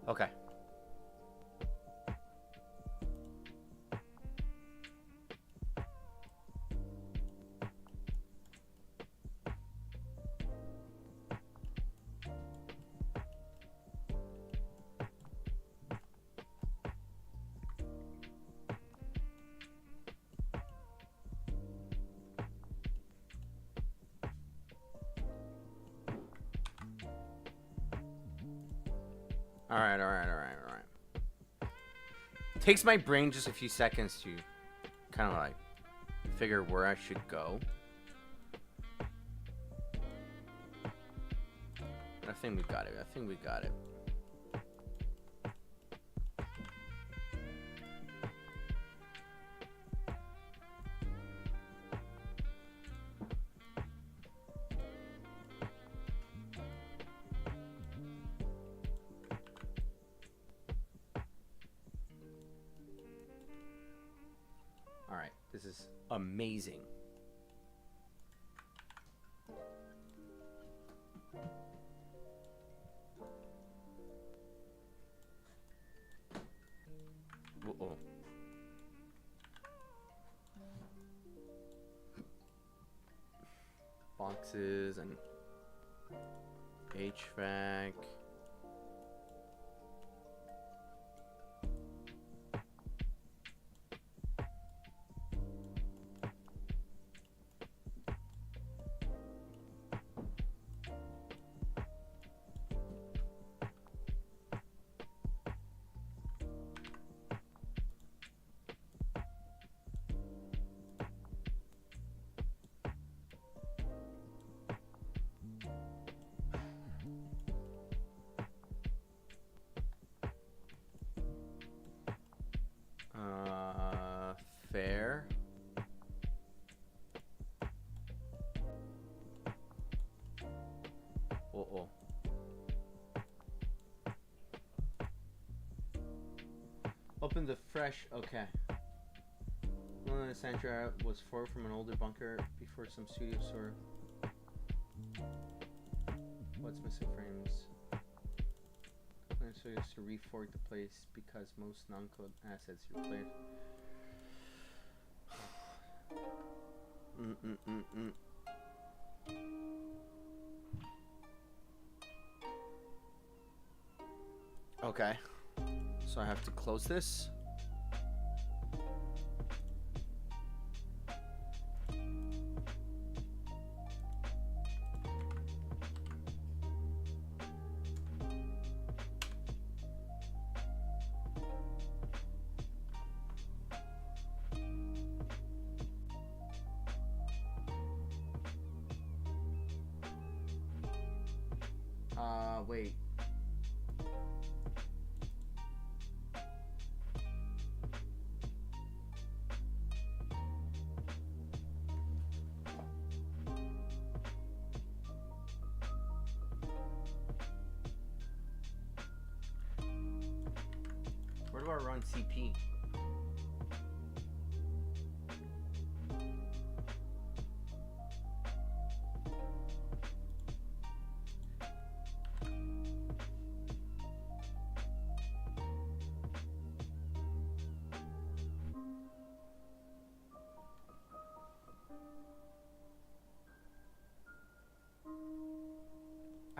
Okay. All right. Takes my brain just a few seconds to kind of like figure where I should go. I think we got it. All right, this is amazing. Uh-oh. Boxes and HVAC. Fair. Uh-oh. Open the fresh. Okay. One of the SATORIA was forked from an older bunker before some studio store. What's missing frames? So is to refork the place because most non-code assets replaced. Okay, so I have to close this. Wait. Where do I run CP?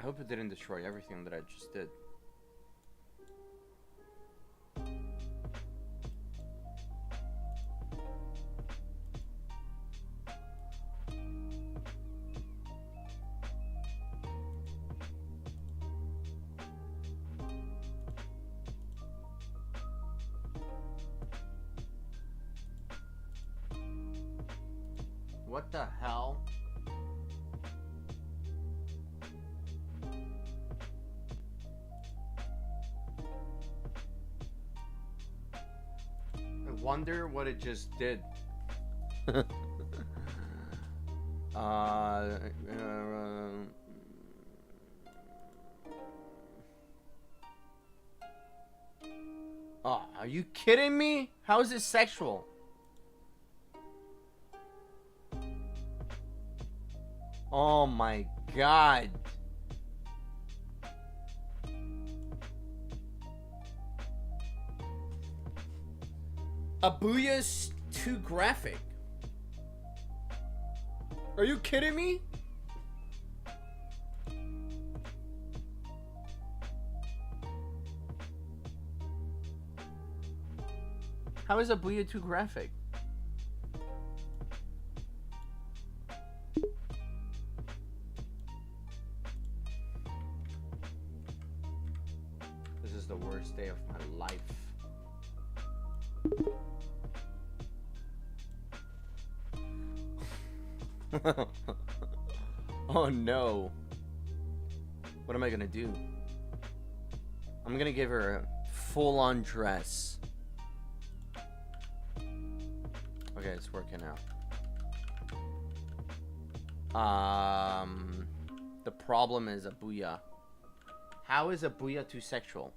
I hope it didn't destroy everything that I just did. What the hell? I wonder what it just did. Oh, are you kidding me? How is this sexual? Oh my god. Abuya's too graphic. Are you kidding me? How is Abuya too graphic? This is the worst day of my life. Oh no. What am I gonna do? I'm gonna give her a full-on dress. Okay, it's working out. The problem is Abuya. How is Abuya too sexual?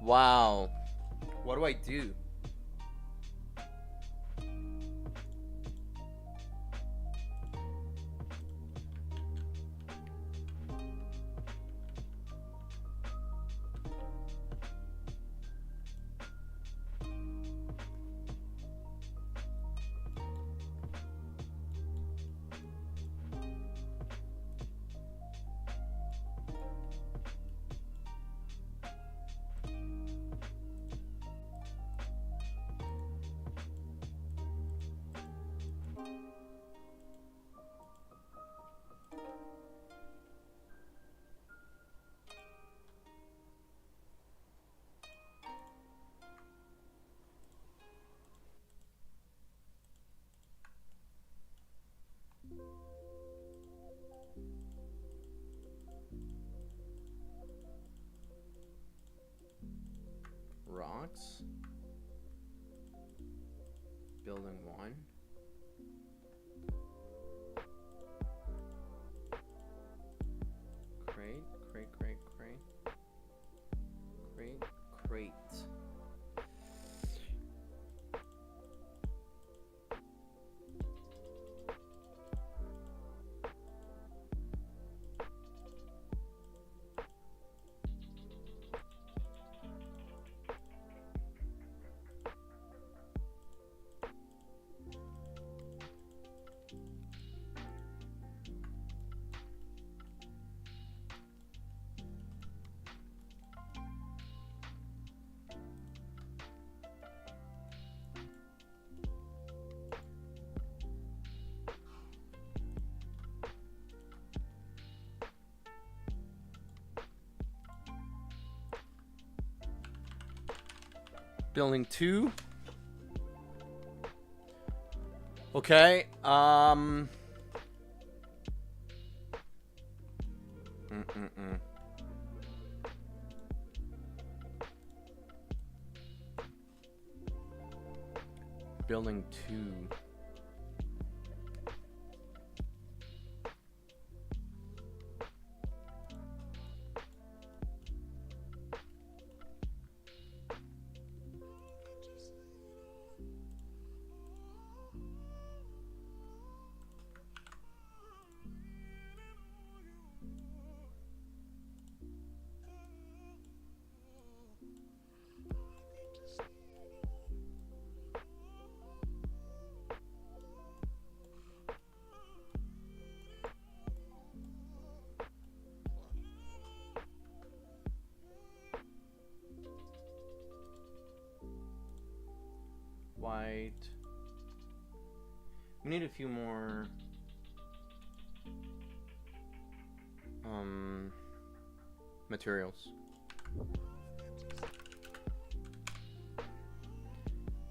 Wow. What do I do? Rocks. Building 1. Crate. Building 2. Okay. Building 2. white. We need a few more materials.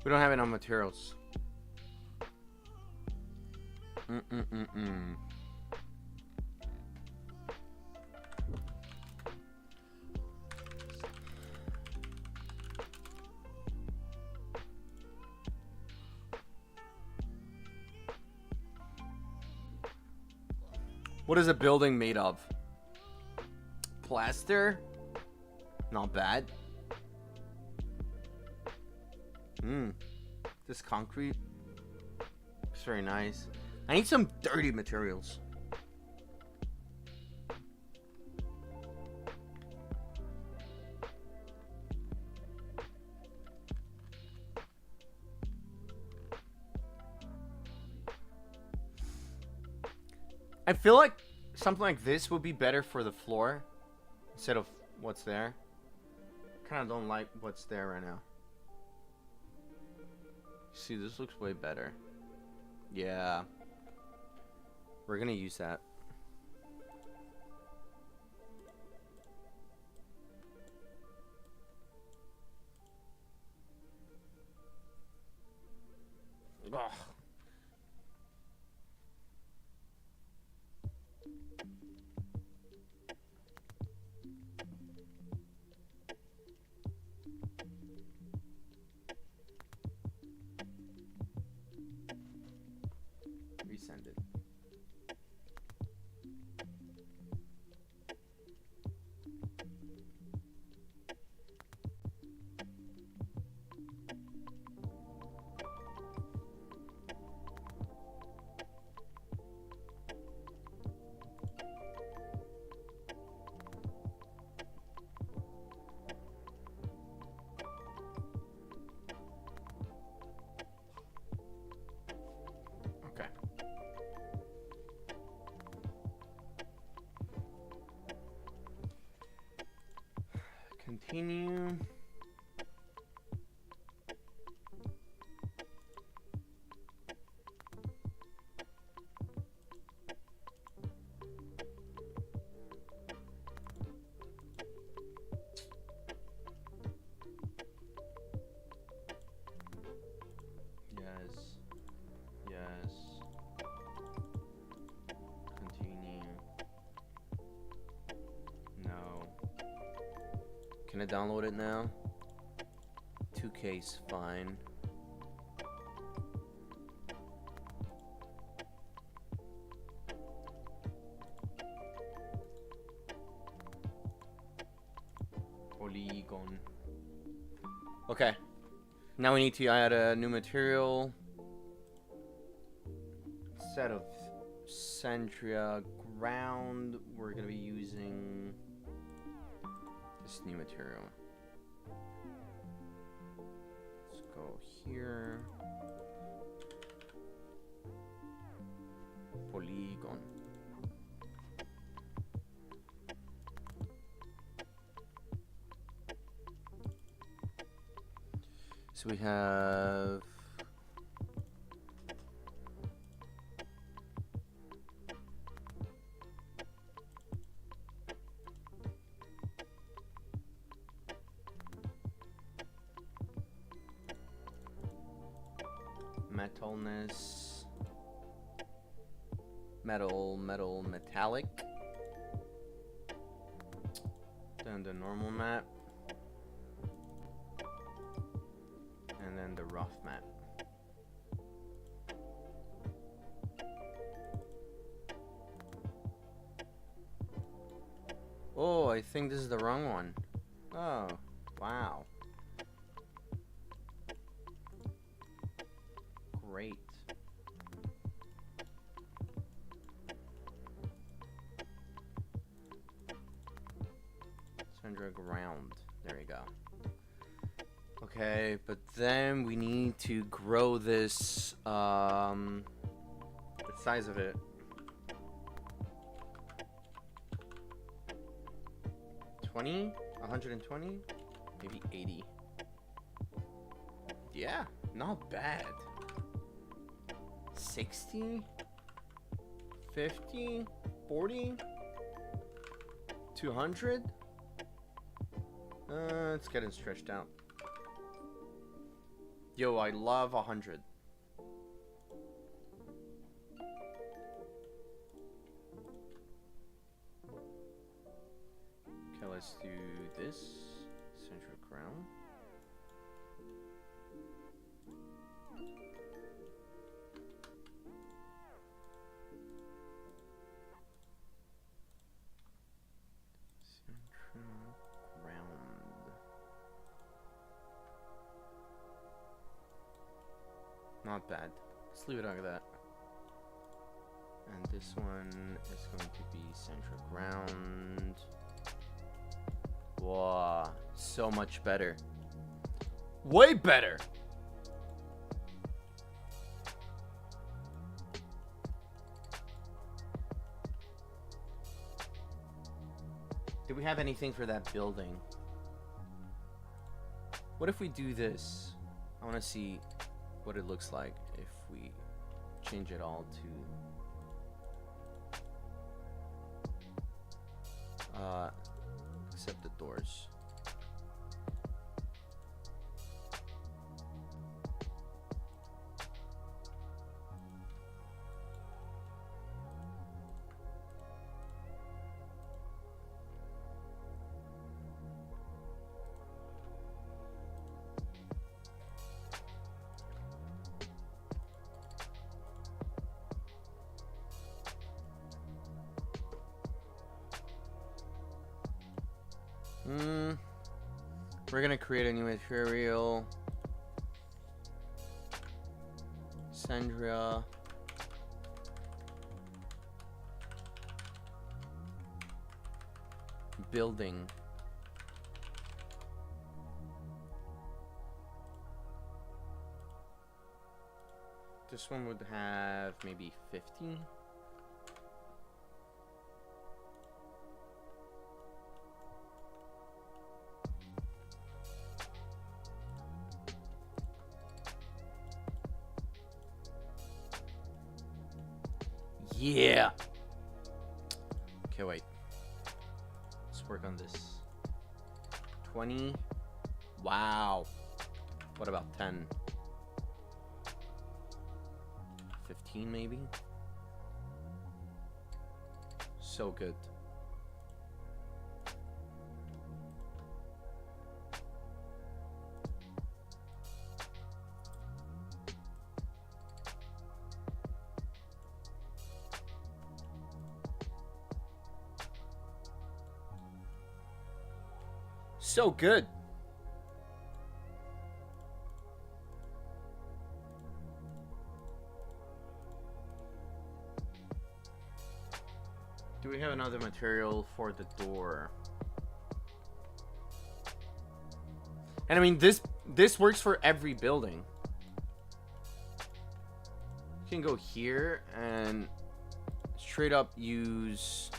We don't have enough materials. What is a building made of? Plaster? Not bad. This concrete looks very nice. I need some dirty materials. I feel like something like this would be better for the floor instead of what's there. Kind of don't like what's there right now. See, this looks way better. Yeah. We're gonna use that. Ugh. Resend it. Okay. Continue. Yes. Yes. Continue. No. Can I download it now? 2K's fine. Polygon. Okay. Now we need to add a new material. Set of Centria ground. We're gonna be using this new material. Let's go here. Polygon. So we have metalness, metallic, then the normal map, and then the rough map. Oh, I think this is the wrong one. Oh, wow. Great. Sandra ground. There we go. Okay, but then we need to grow this, the size of it. 20? 120? Maybe 80. Yeah. Not bad. 60? 50? 40? 200? It's getting stretched out. Yo, I love 100. Okay, let's do this. Central crown. Not bad. Let's leave it like that. And this one is going to be central ground. Wow, so much better. Way better! Do we have anything for that building? What if we do this? I want to see what it looks like if we change it all to except the doors. We're gonna create a new material. Sandra. Building. This one would have maybe 50. Yeah. Okay, wait. Let's work on this. 20. Wow. What about 10? 15 maybe? So good. So good. Do we have another material for the door? And I mean, this works for every building. You can go here and straight up use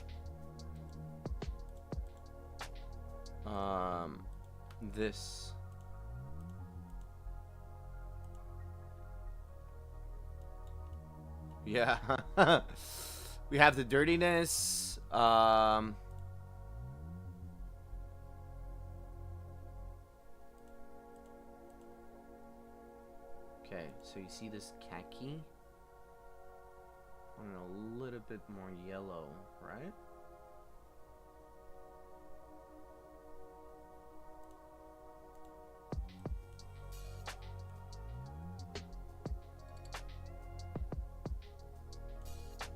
this. Yeah. We have the dirtiness. Okay, so you see this khaki? I want a little bit more yellow, right?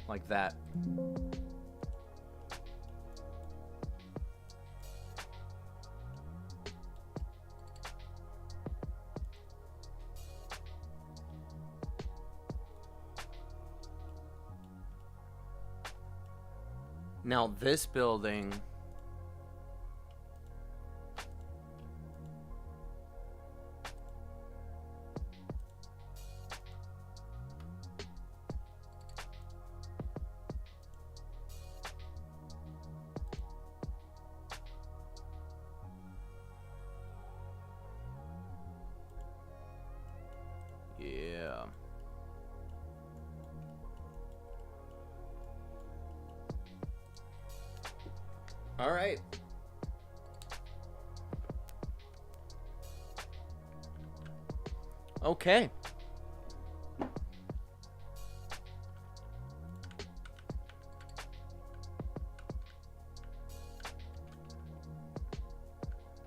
Like that. Now this building, Yeah. All right. Okay.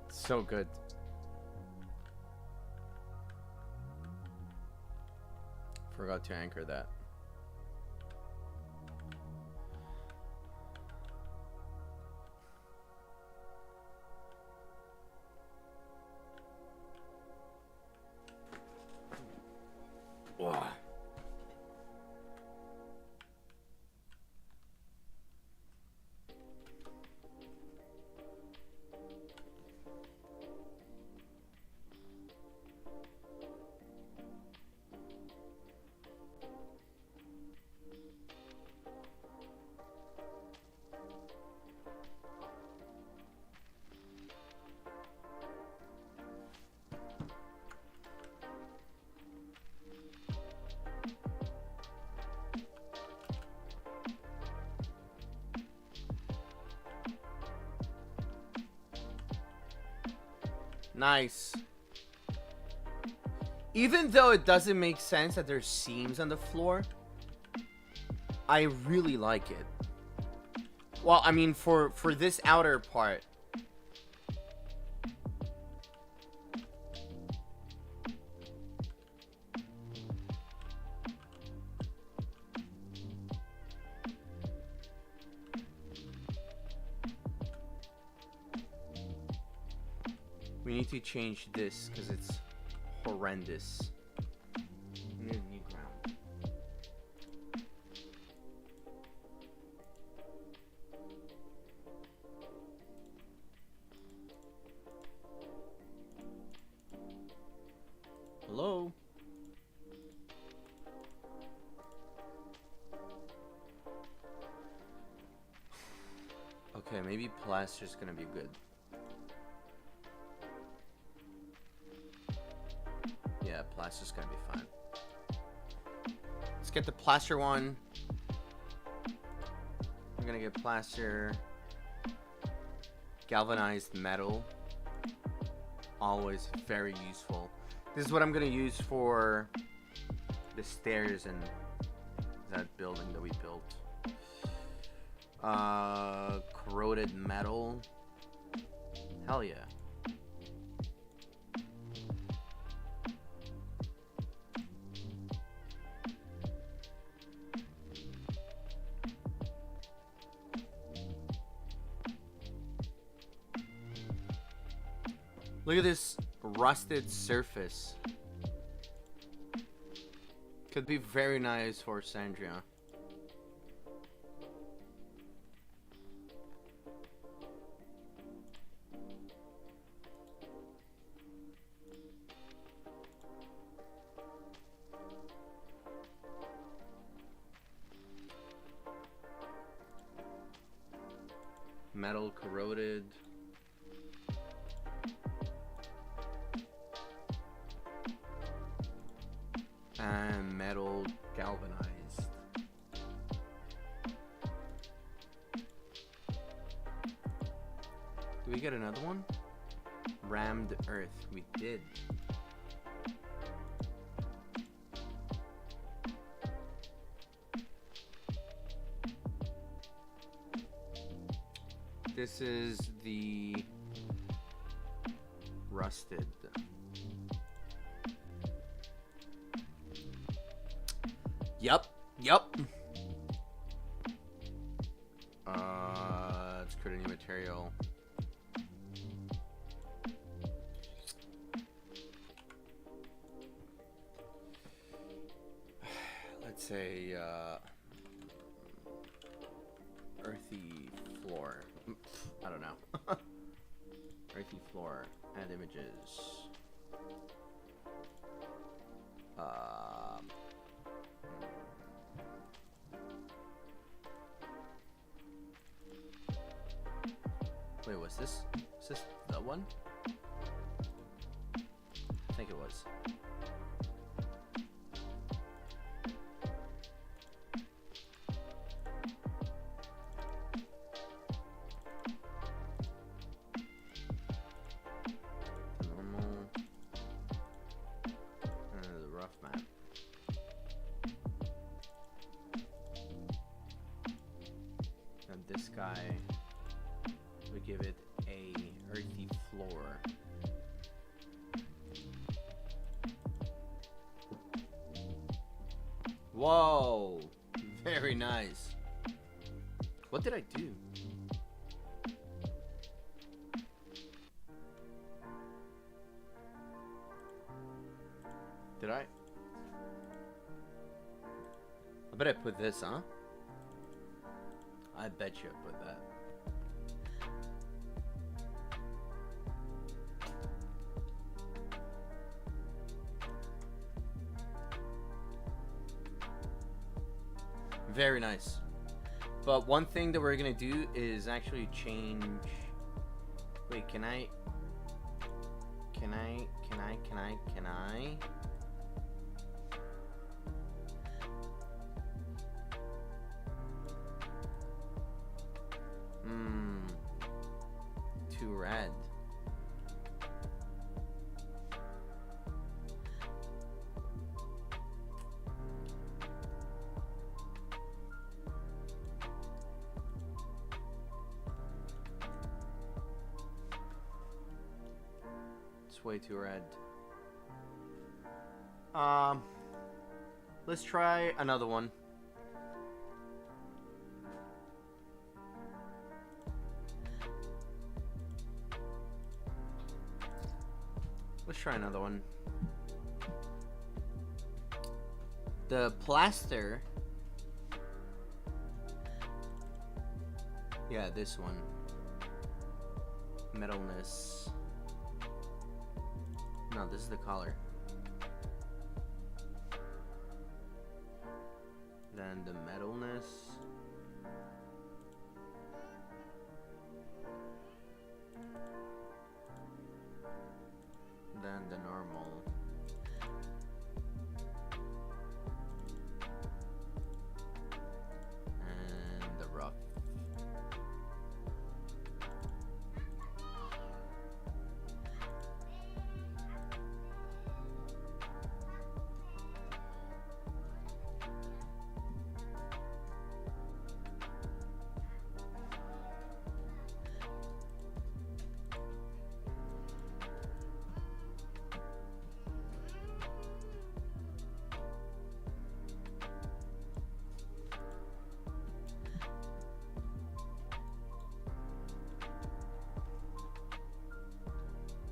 So good. Forgot to anchor that. Wow. Nice. Even though it doesn't make sense that there's seams on the floor, I really like it. Well, I mean, for this outer part. We need to change this because it's horrendous. We need a new ground. Hello? Okay, maybe plaster's gonna be good. Yeah, plaster's gonna be fine. Let's get the plaster one. We're gonna get plaster. Galvanized metal. Always very useful. This is what I'm gonna use for the stairs and that building that we built. Corroded metal. Hell yeah. Look at this rusted surface. Could be very nice for Sandria. Metal corroded. And metal galvanized. Do we get another one? Rammed earth. We did. This is the rusted. Yep. Let's create a new material. Let's say, earthy floor. I don't know. Earthy floor and images. Wait, was this? Is this the one? I think it was. Whoa. Very nice. What did I do? Did I bet I put this, huh? I bet you I put that. Very nice. But one thing that we're gonna do is actually change. Wait, can I? Too red. It's way too red. Let's try another one. Let's try another one. The plaster. Yeah, this one. Metalness. No, this is the color. Then the metalness. Then the normal. And the rough.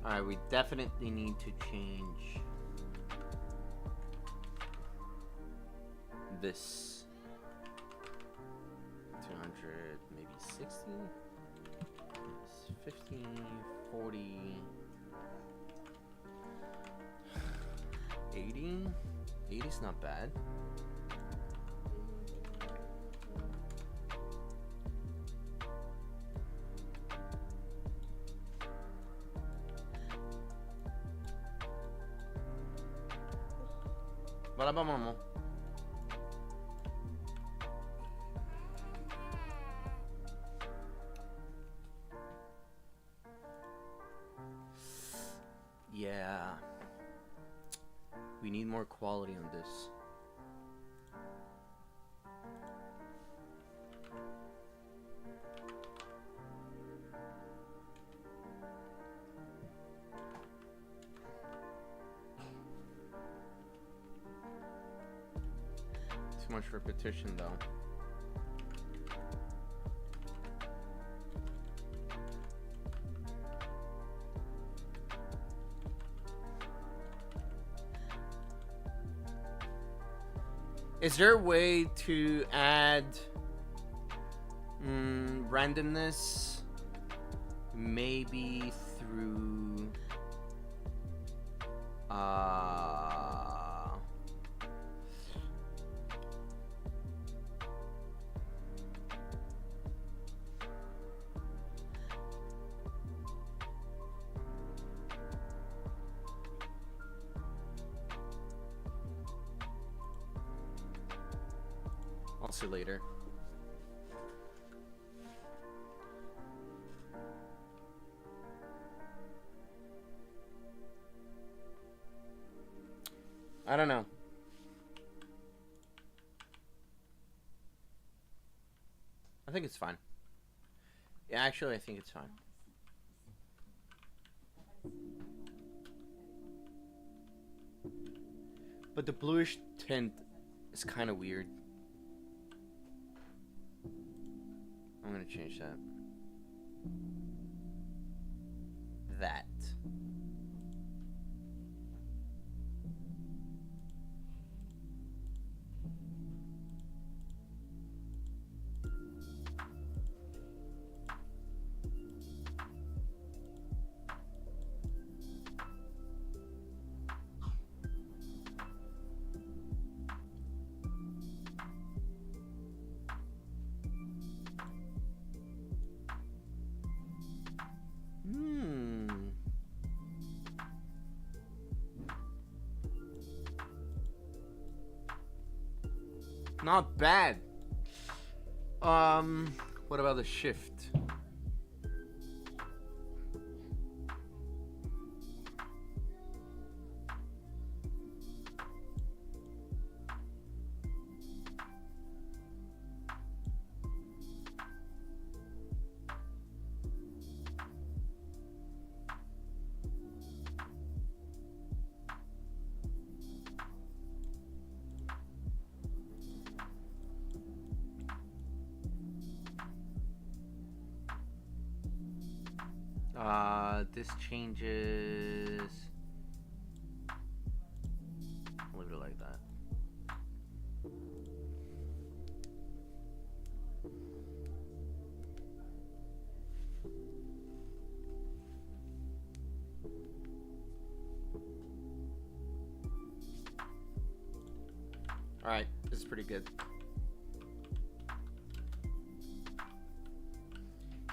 Alright, we definitely need to change this. 200, maybe 60? 50, 40, 80? 80's not bad. Wala ba mo? Yeah. We need more quality on this. Too much repetition though. Is there a way to add randomness? Maybe through I'll see later. I don't know. I think it's fine. Yeah, actually, I think it's fine. But the bluish tint is kind of weird. I'm gonna change that. That. Not bad. What about the shift? This changes. I'll leave it like that. All right, this is pretty good.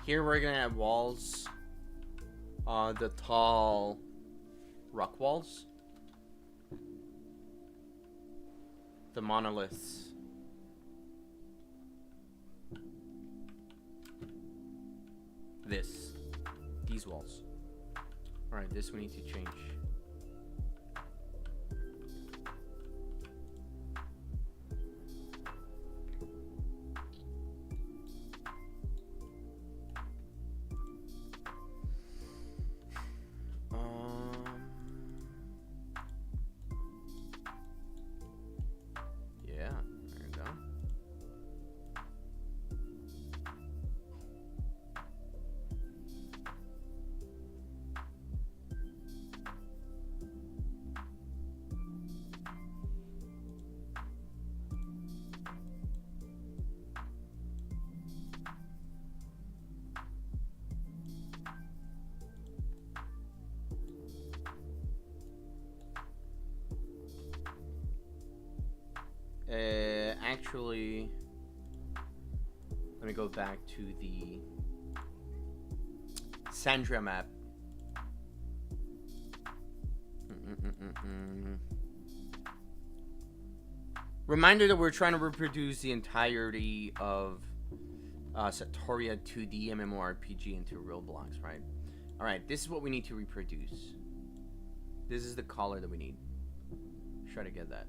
Here we're gonna have walls. The tall rock walls. The monoliths. These walls. Alright, this we need to change. Actually, let me go back to the Sandra map. Reminder that we're trying to reproduce the entirety of SATORIA 2D MMORPG into Roblox, right? Alright, this is what we need to reproduce. This is the color that we need. Try to get that.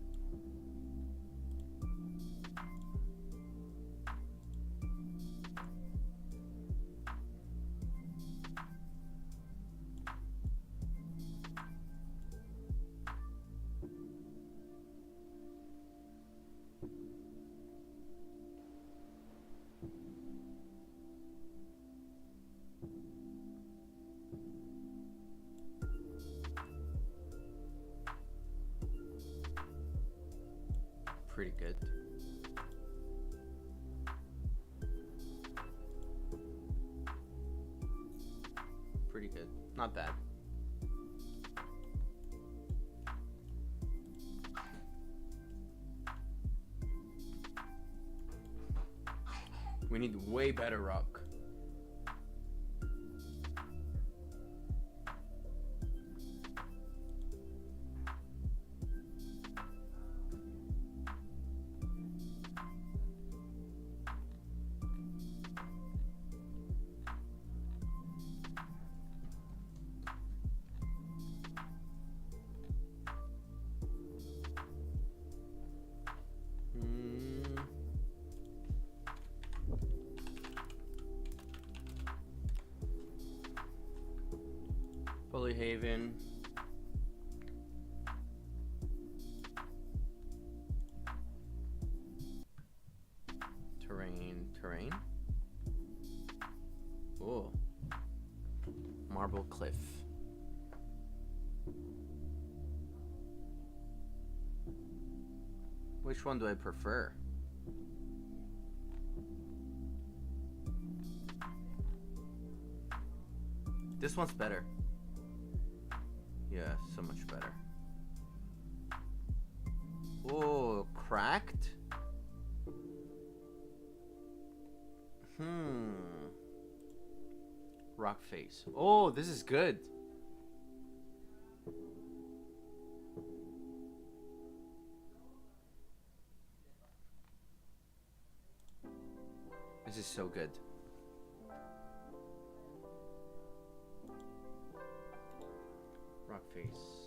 Pretty good. Pretty good. Not bad. We need way better rock. Haven. marble cliff. Which one do I prefer? This one's better. Yeah, so much better. Oh, cracked? Rock face. Oh, this is good. This is so good. Rock face.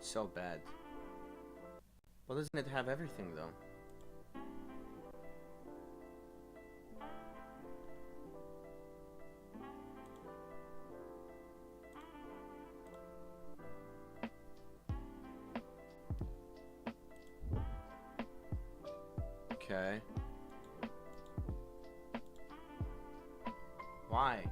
So bad. Well, doesn't it have everything though? Okay. Why?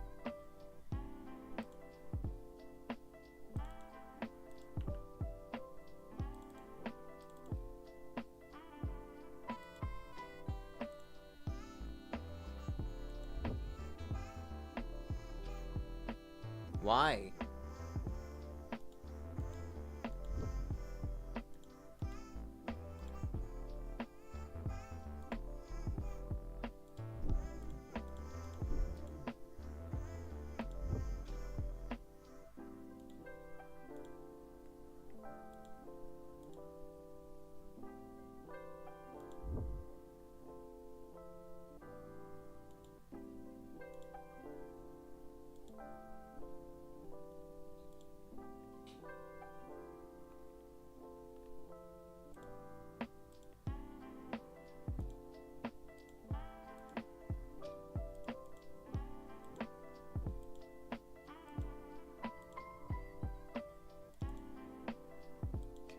Why?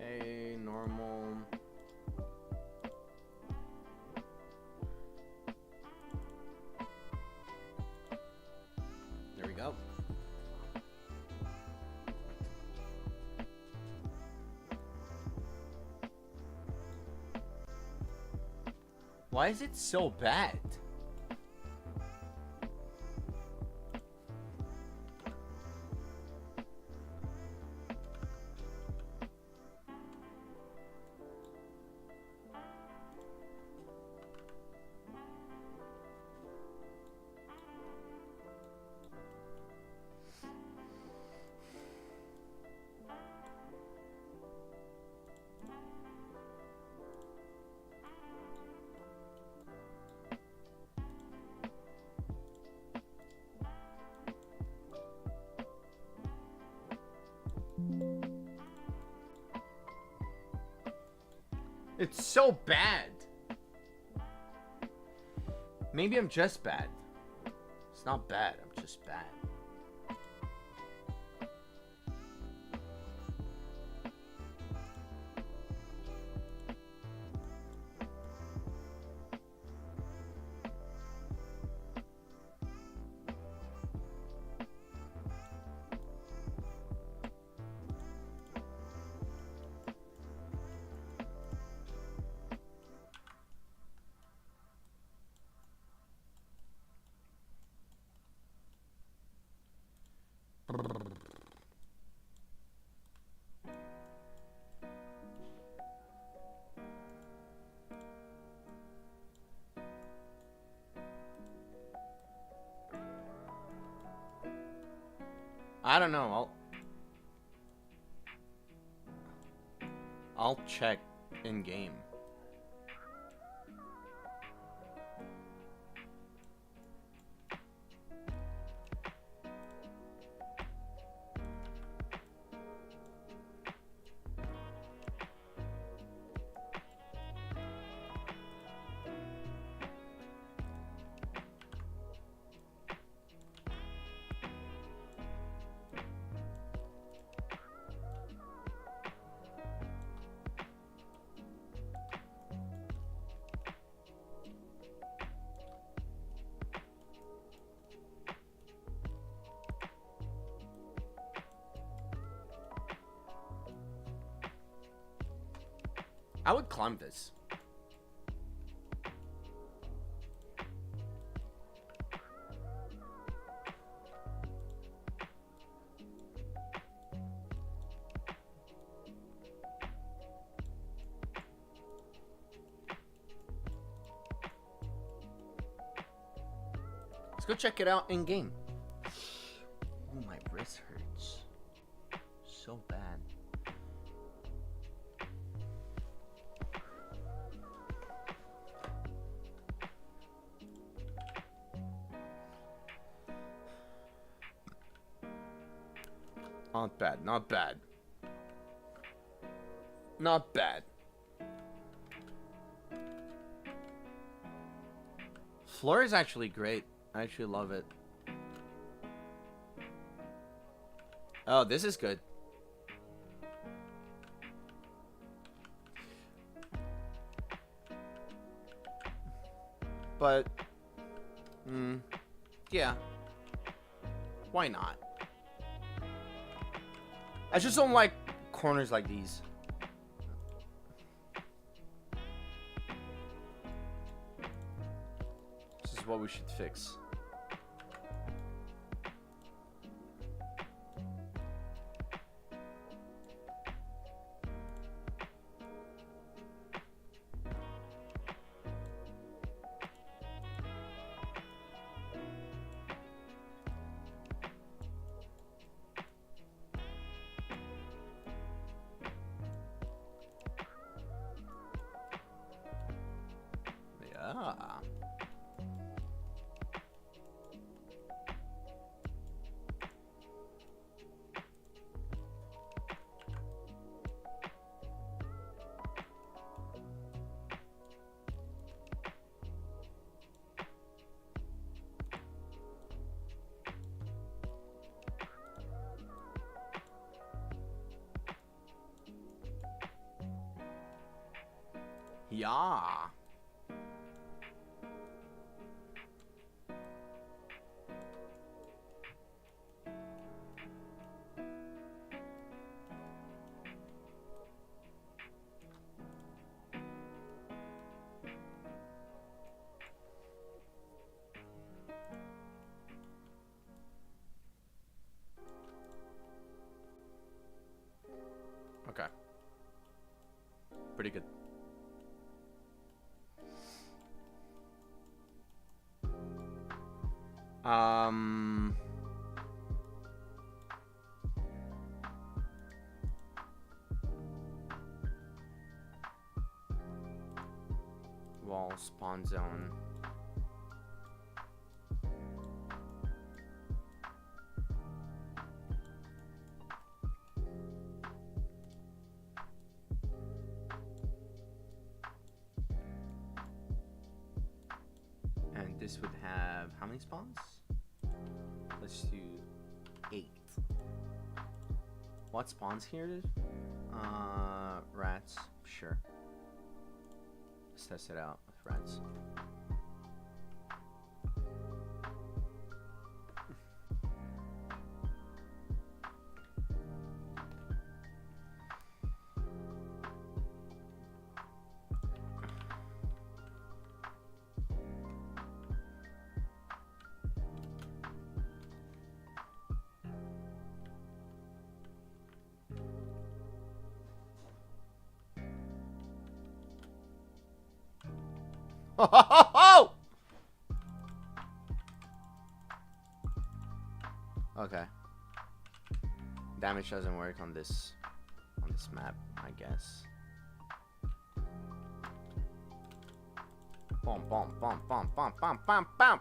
Okay, normal. There we go. Why is it so bad? It's so bad. Maybe I'm just bad. It's not bad, I'm just bad. I don't know. I'll check in game. I would climb this. Let's go check it out in game. Oh, my wrist hurts so bad. Not bad, not bad. Not bad. Floor is actually great. I actually love it. Oh, this is good. But, yeah. Why not? I just don't like corners like these. This is what we should fix. Yeah. Yeah. Okay. Pretty good. Wall spawn zone. And this would have how many spawns? Let's do 8. What spawns here? Rats. Sure. Let's test it out with rats. Okay. which doesn't work on this map, I guess. Bum bum bum bum bum bum bum bum.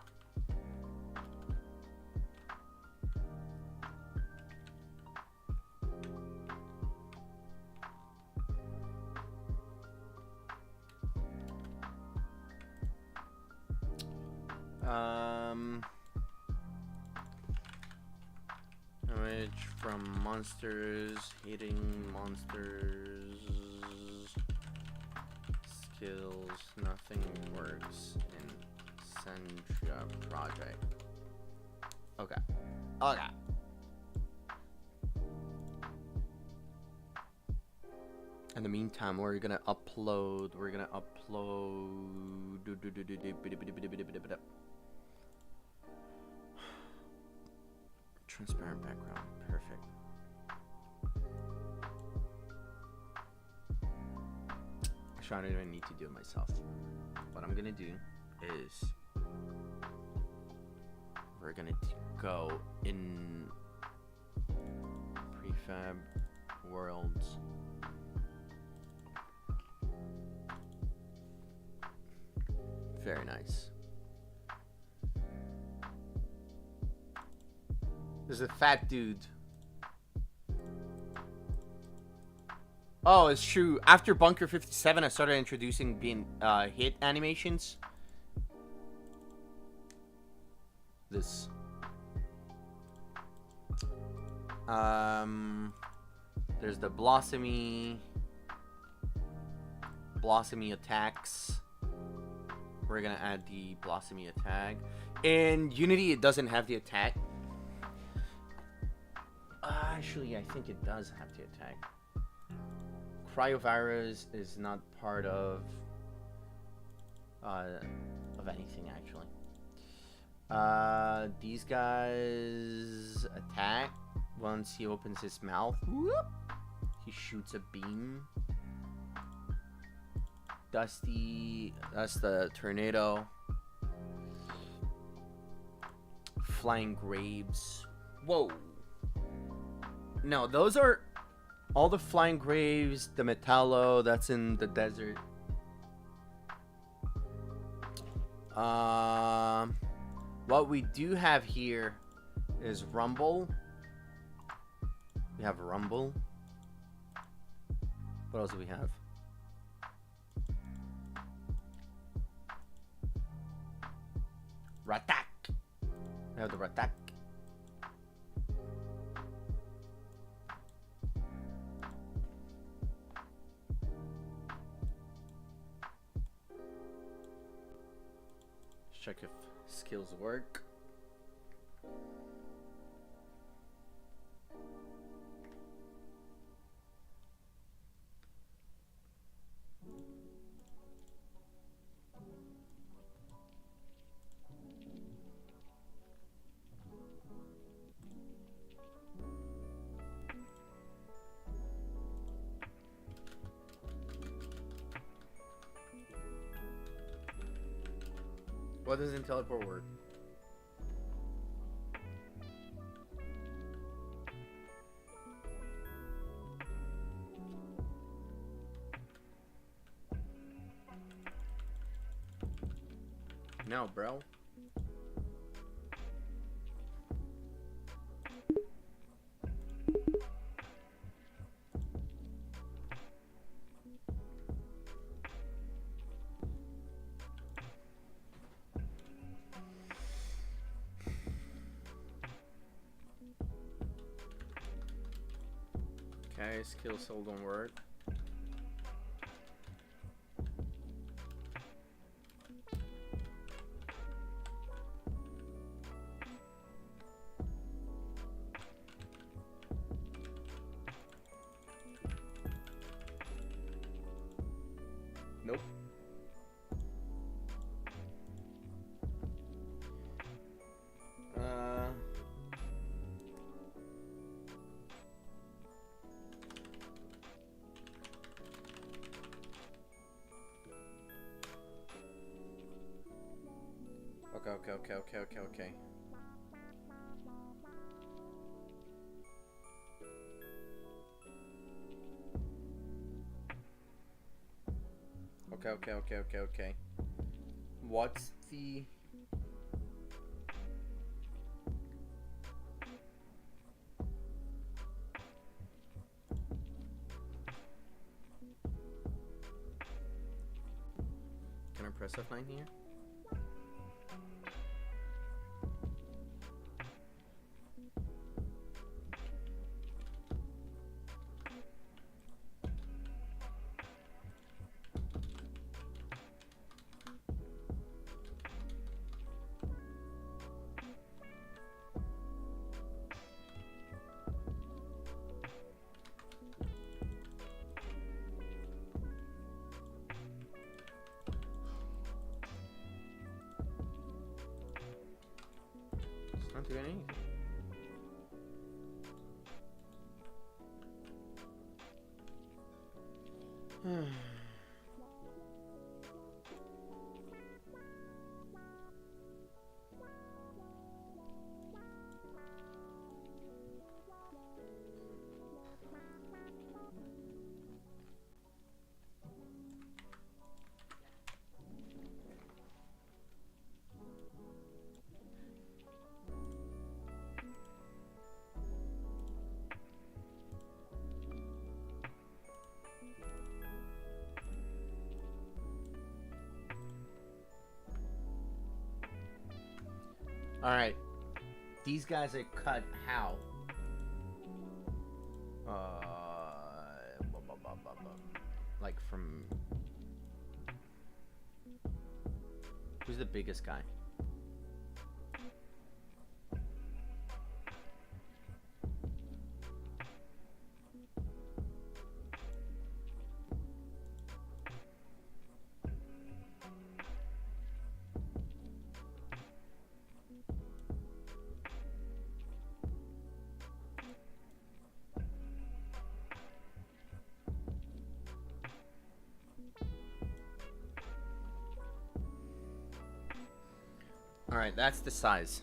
Damage from monsters, hitting monsters, skills, nothing works in Centria project. Okay. Okay. In the meantime, we're gonna upload. Transparent background, perfect. Actually, I don't even need to do it myself. What I'm gonna do is we're gonna go in prefab worlds. Very nice. There's a fat dude. Oh, it's true. After Bunker 57, I started introducing hit animations. This. There's the Blossomy attacks. We're gonna add the Blossomy attack. In Unity, it doesn't have the attack. Actually, I think it does have the attack. Cryovirus is not part of anything, actually. These guys attack once he opens his mouth. Whoop! He shoots a beam. Dusty, that's the tornado. Flying Graves. Whoa. No, those are all the Flying Graves, the Metallo, that's in the desert. What we do have here is Rumble. We have Rumble. What else do we have? Ratak. We have the Ratak. Check if skills work. What doesn't teleport work? No, bro. Okay, skill still don't work. Nope. Okay. Okay. Okay. What's the... Can I press F9 here? It's not doing anything. Alright. These guys are cut how? Like from... Who's the biggest guy? Alright, that's the size.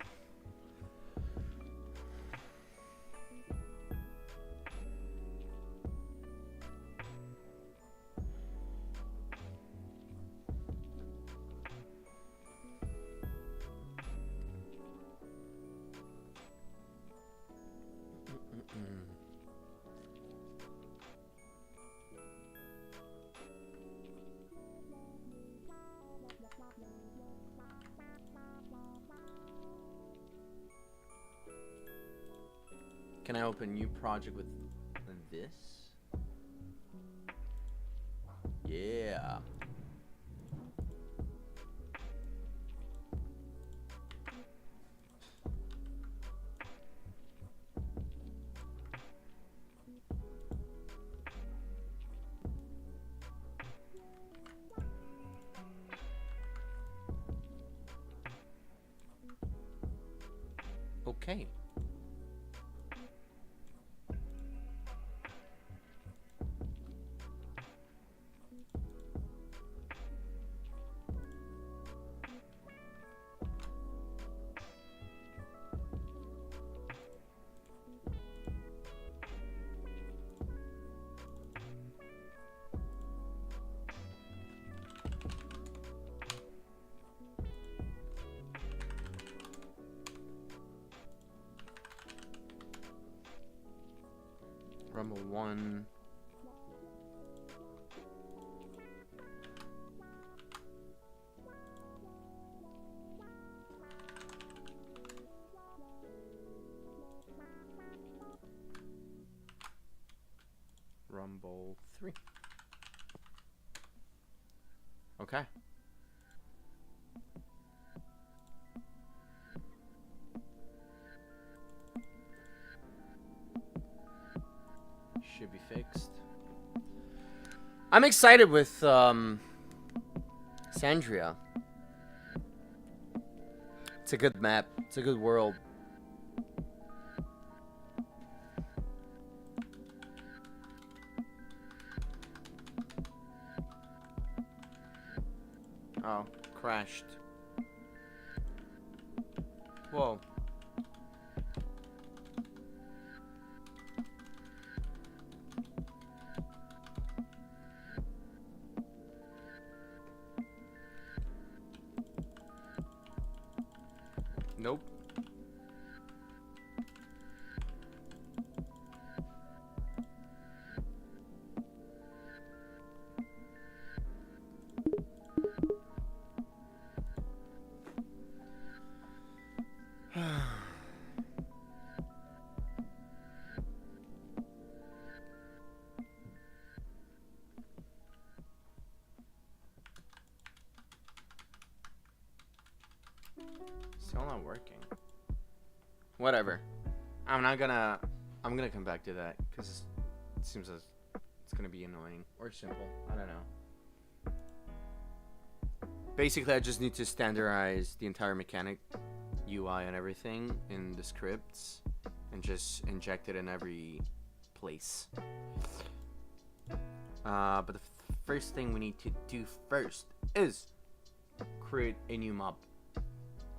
Can I open new project with this? Yeah. Okay. Rumble 1. Rumble 3. Okay. Should be fixed. I'm excited with Sandria. It's a good map. It's a good world. Oh, crashed. Whoa. still not working. Whatever. I'm gonna come back to that because it seems as it's gonna be annoying or simple. I don't know. Basically, I just need to standardize the entire mechanic, UI, and everything in the scripts, and just inject it in every place. But the first thing we need to do first is create a new mob.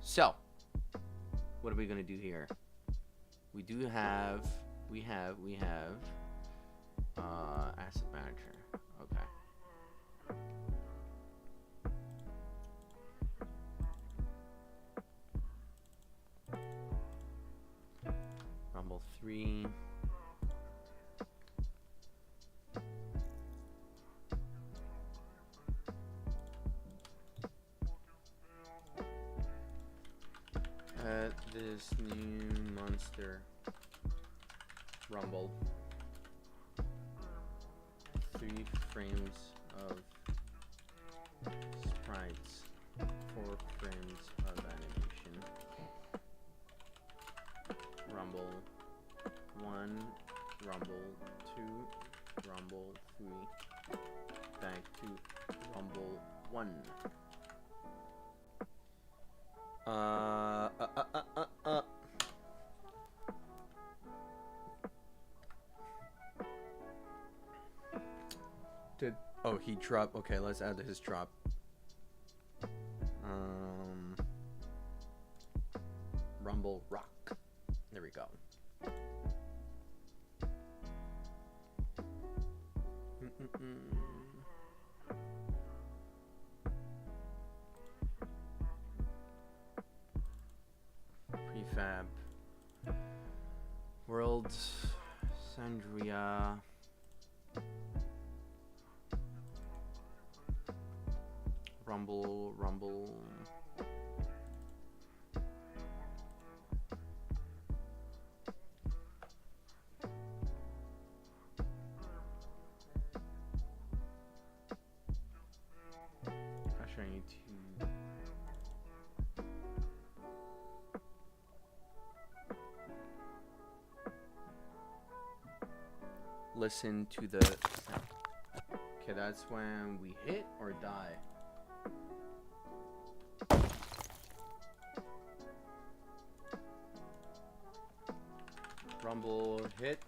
So, what are we gonna do here? We have asset manager. Okay. Rumble 3. Add this new monster. Rumble. 3 frames of sprites, 4 frames of animation. Rumble 1, Rumble 2, Rumble 3, back to Rumble 1. Oh, he dropped. Okay, let's add his drop. Rumble Rock. There we go. Prefab. World. SATORIA. Rumble. Actually, I need to listen to the sound. Okay, that's when we hit or die. Rumble hit.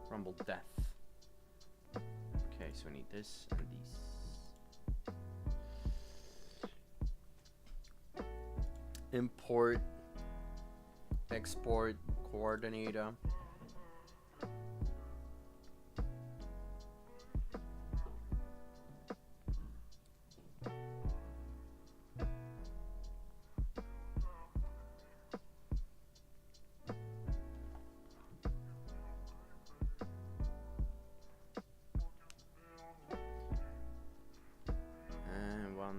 Rumble death. Okay, so we need this and these. Import, export, coordinator.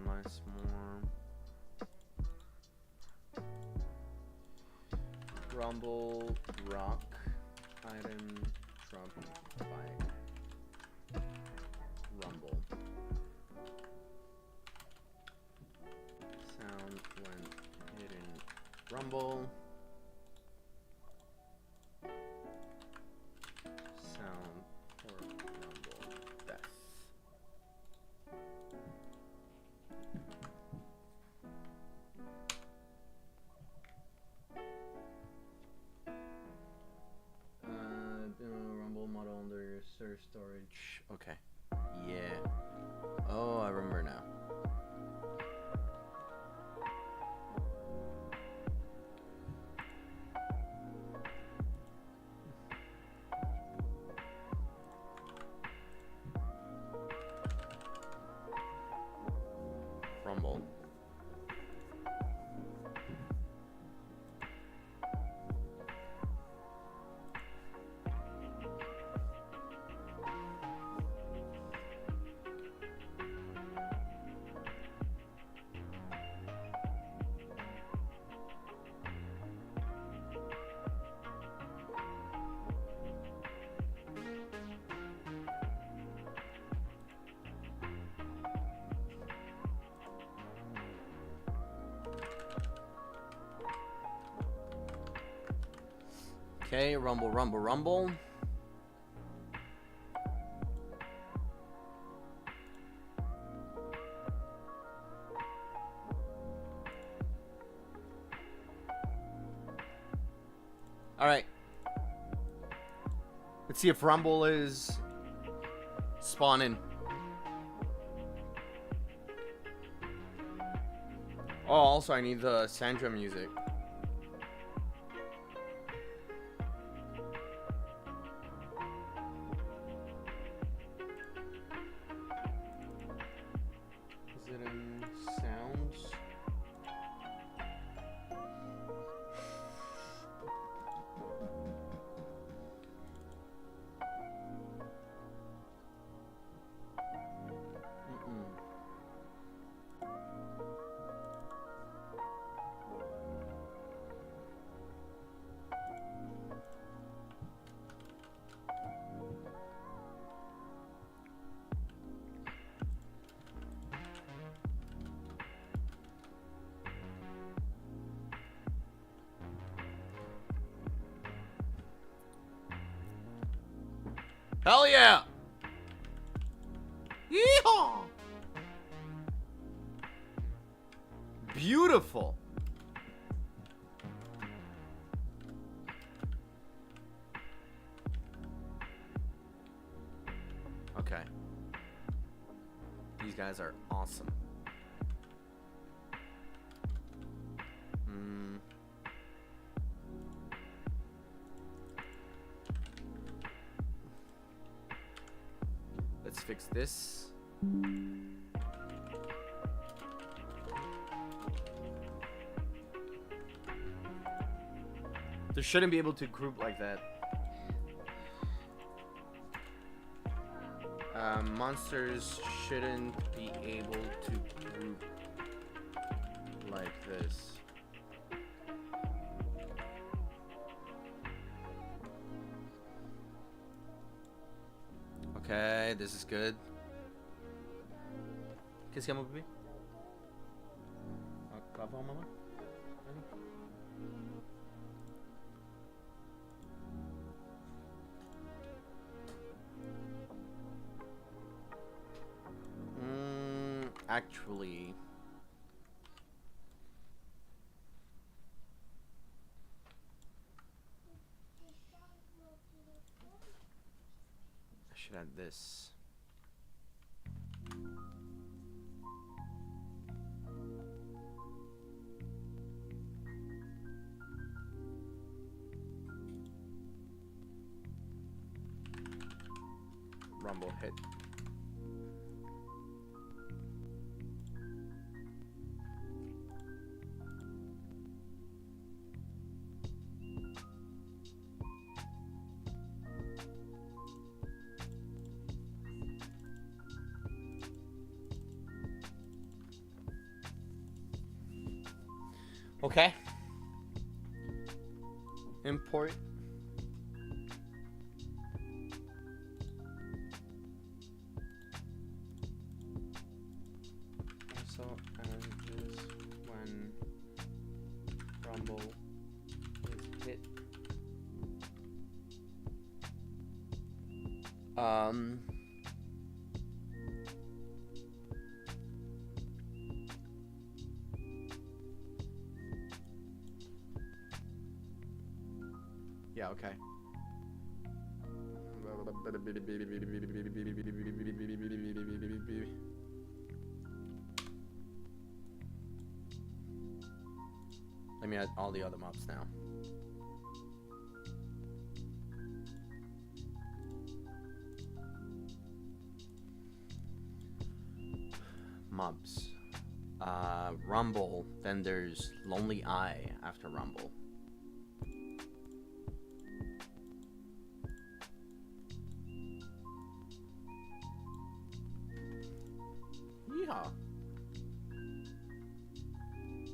Once more. Rumble rock item drop by Rumble. Sound when hitting Rumble. Sound for Rumble death. Rumble model under your server storage. Okay. Yeah. Oh, I remember now. Rumble. Okay, rumble, rumble, rumble. Alright. Let's see if rumble is spawning. Oh, also I need the Sandra music. Is it in sounds? Hell yeah! Yeehaw! Beautiful. Okay. These guys are awesome. Let's fix this. They shouldn't be able to group like that. Monsters shouldn't be able to group like this. Okay, this is good. Qu'est-ce qu'il y a, mon bébé? Encore avant, maman? Actually, I should add this. Rumble hit. Okay. Import. Also, and this when rumble is hit. Yeah, okay. Let me add all the other mobs now. Mobs. Rumble, then there's Lonely Eye after Rumble. Yeehaw.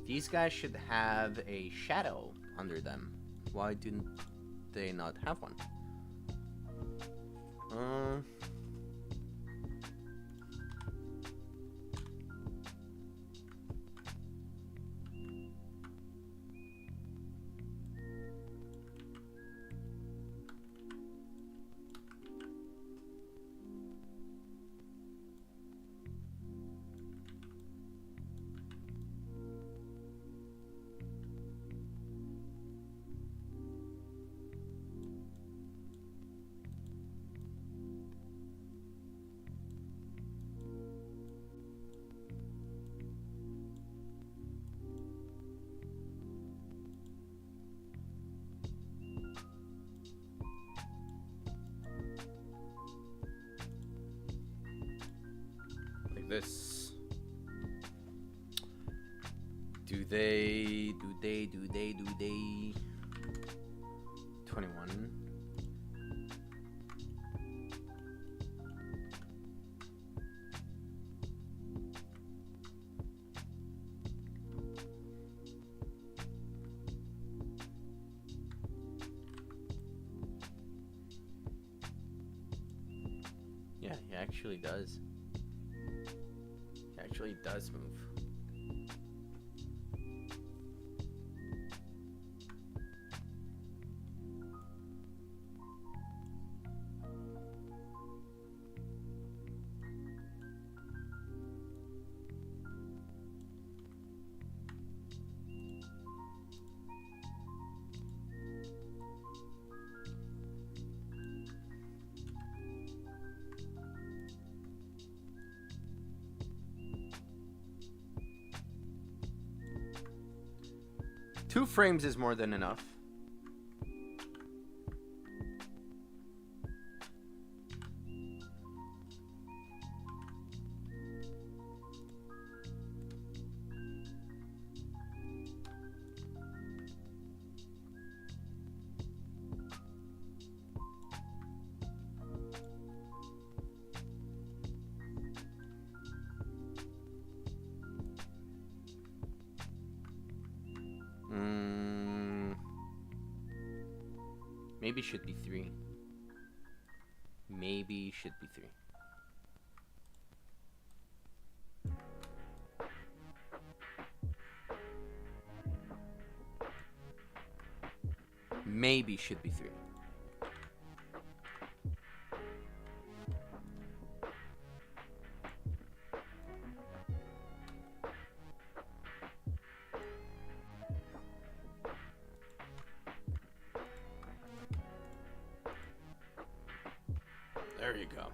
These guys should have a shadow under them. Why didn't they not have one? this. Do they? 21. Yeah, he actually does. He actually does move. Two frames is more than enough. Maybe should be 3. Maybe should be 3. Maybe should be 3. There you go.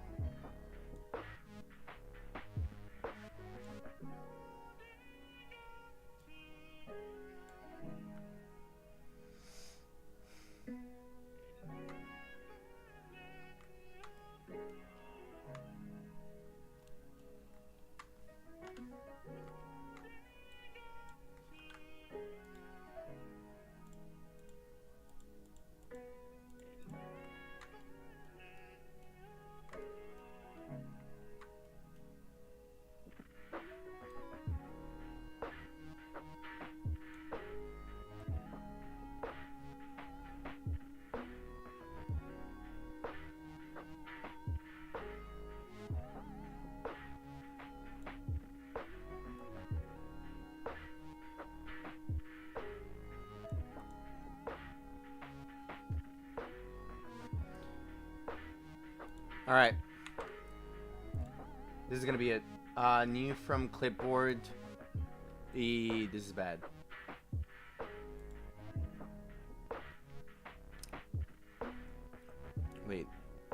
All right. This is gonna be it. New from clipboard. This is bad. Wait,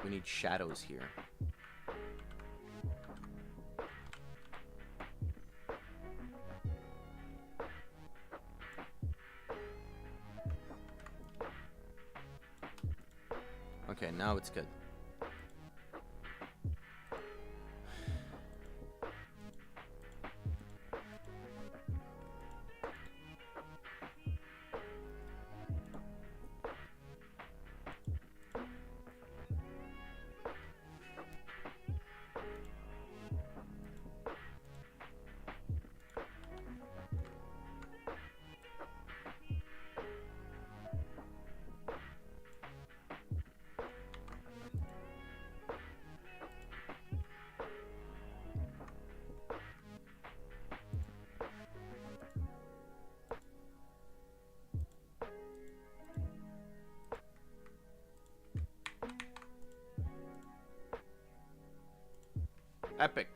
we need shadows here. Okay, now it's good. Epic.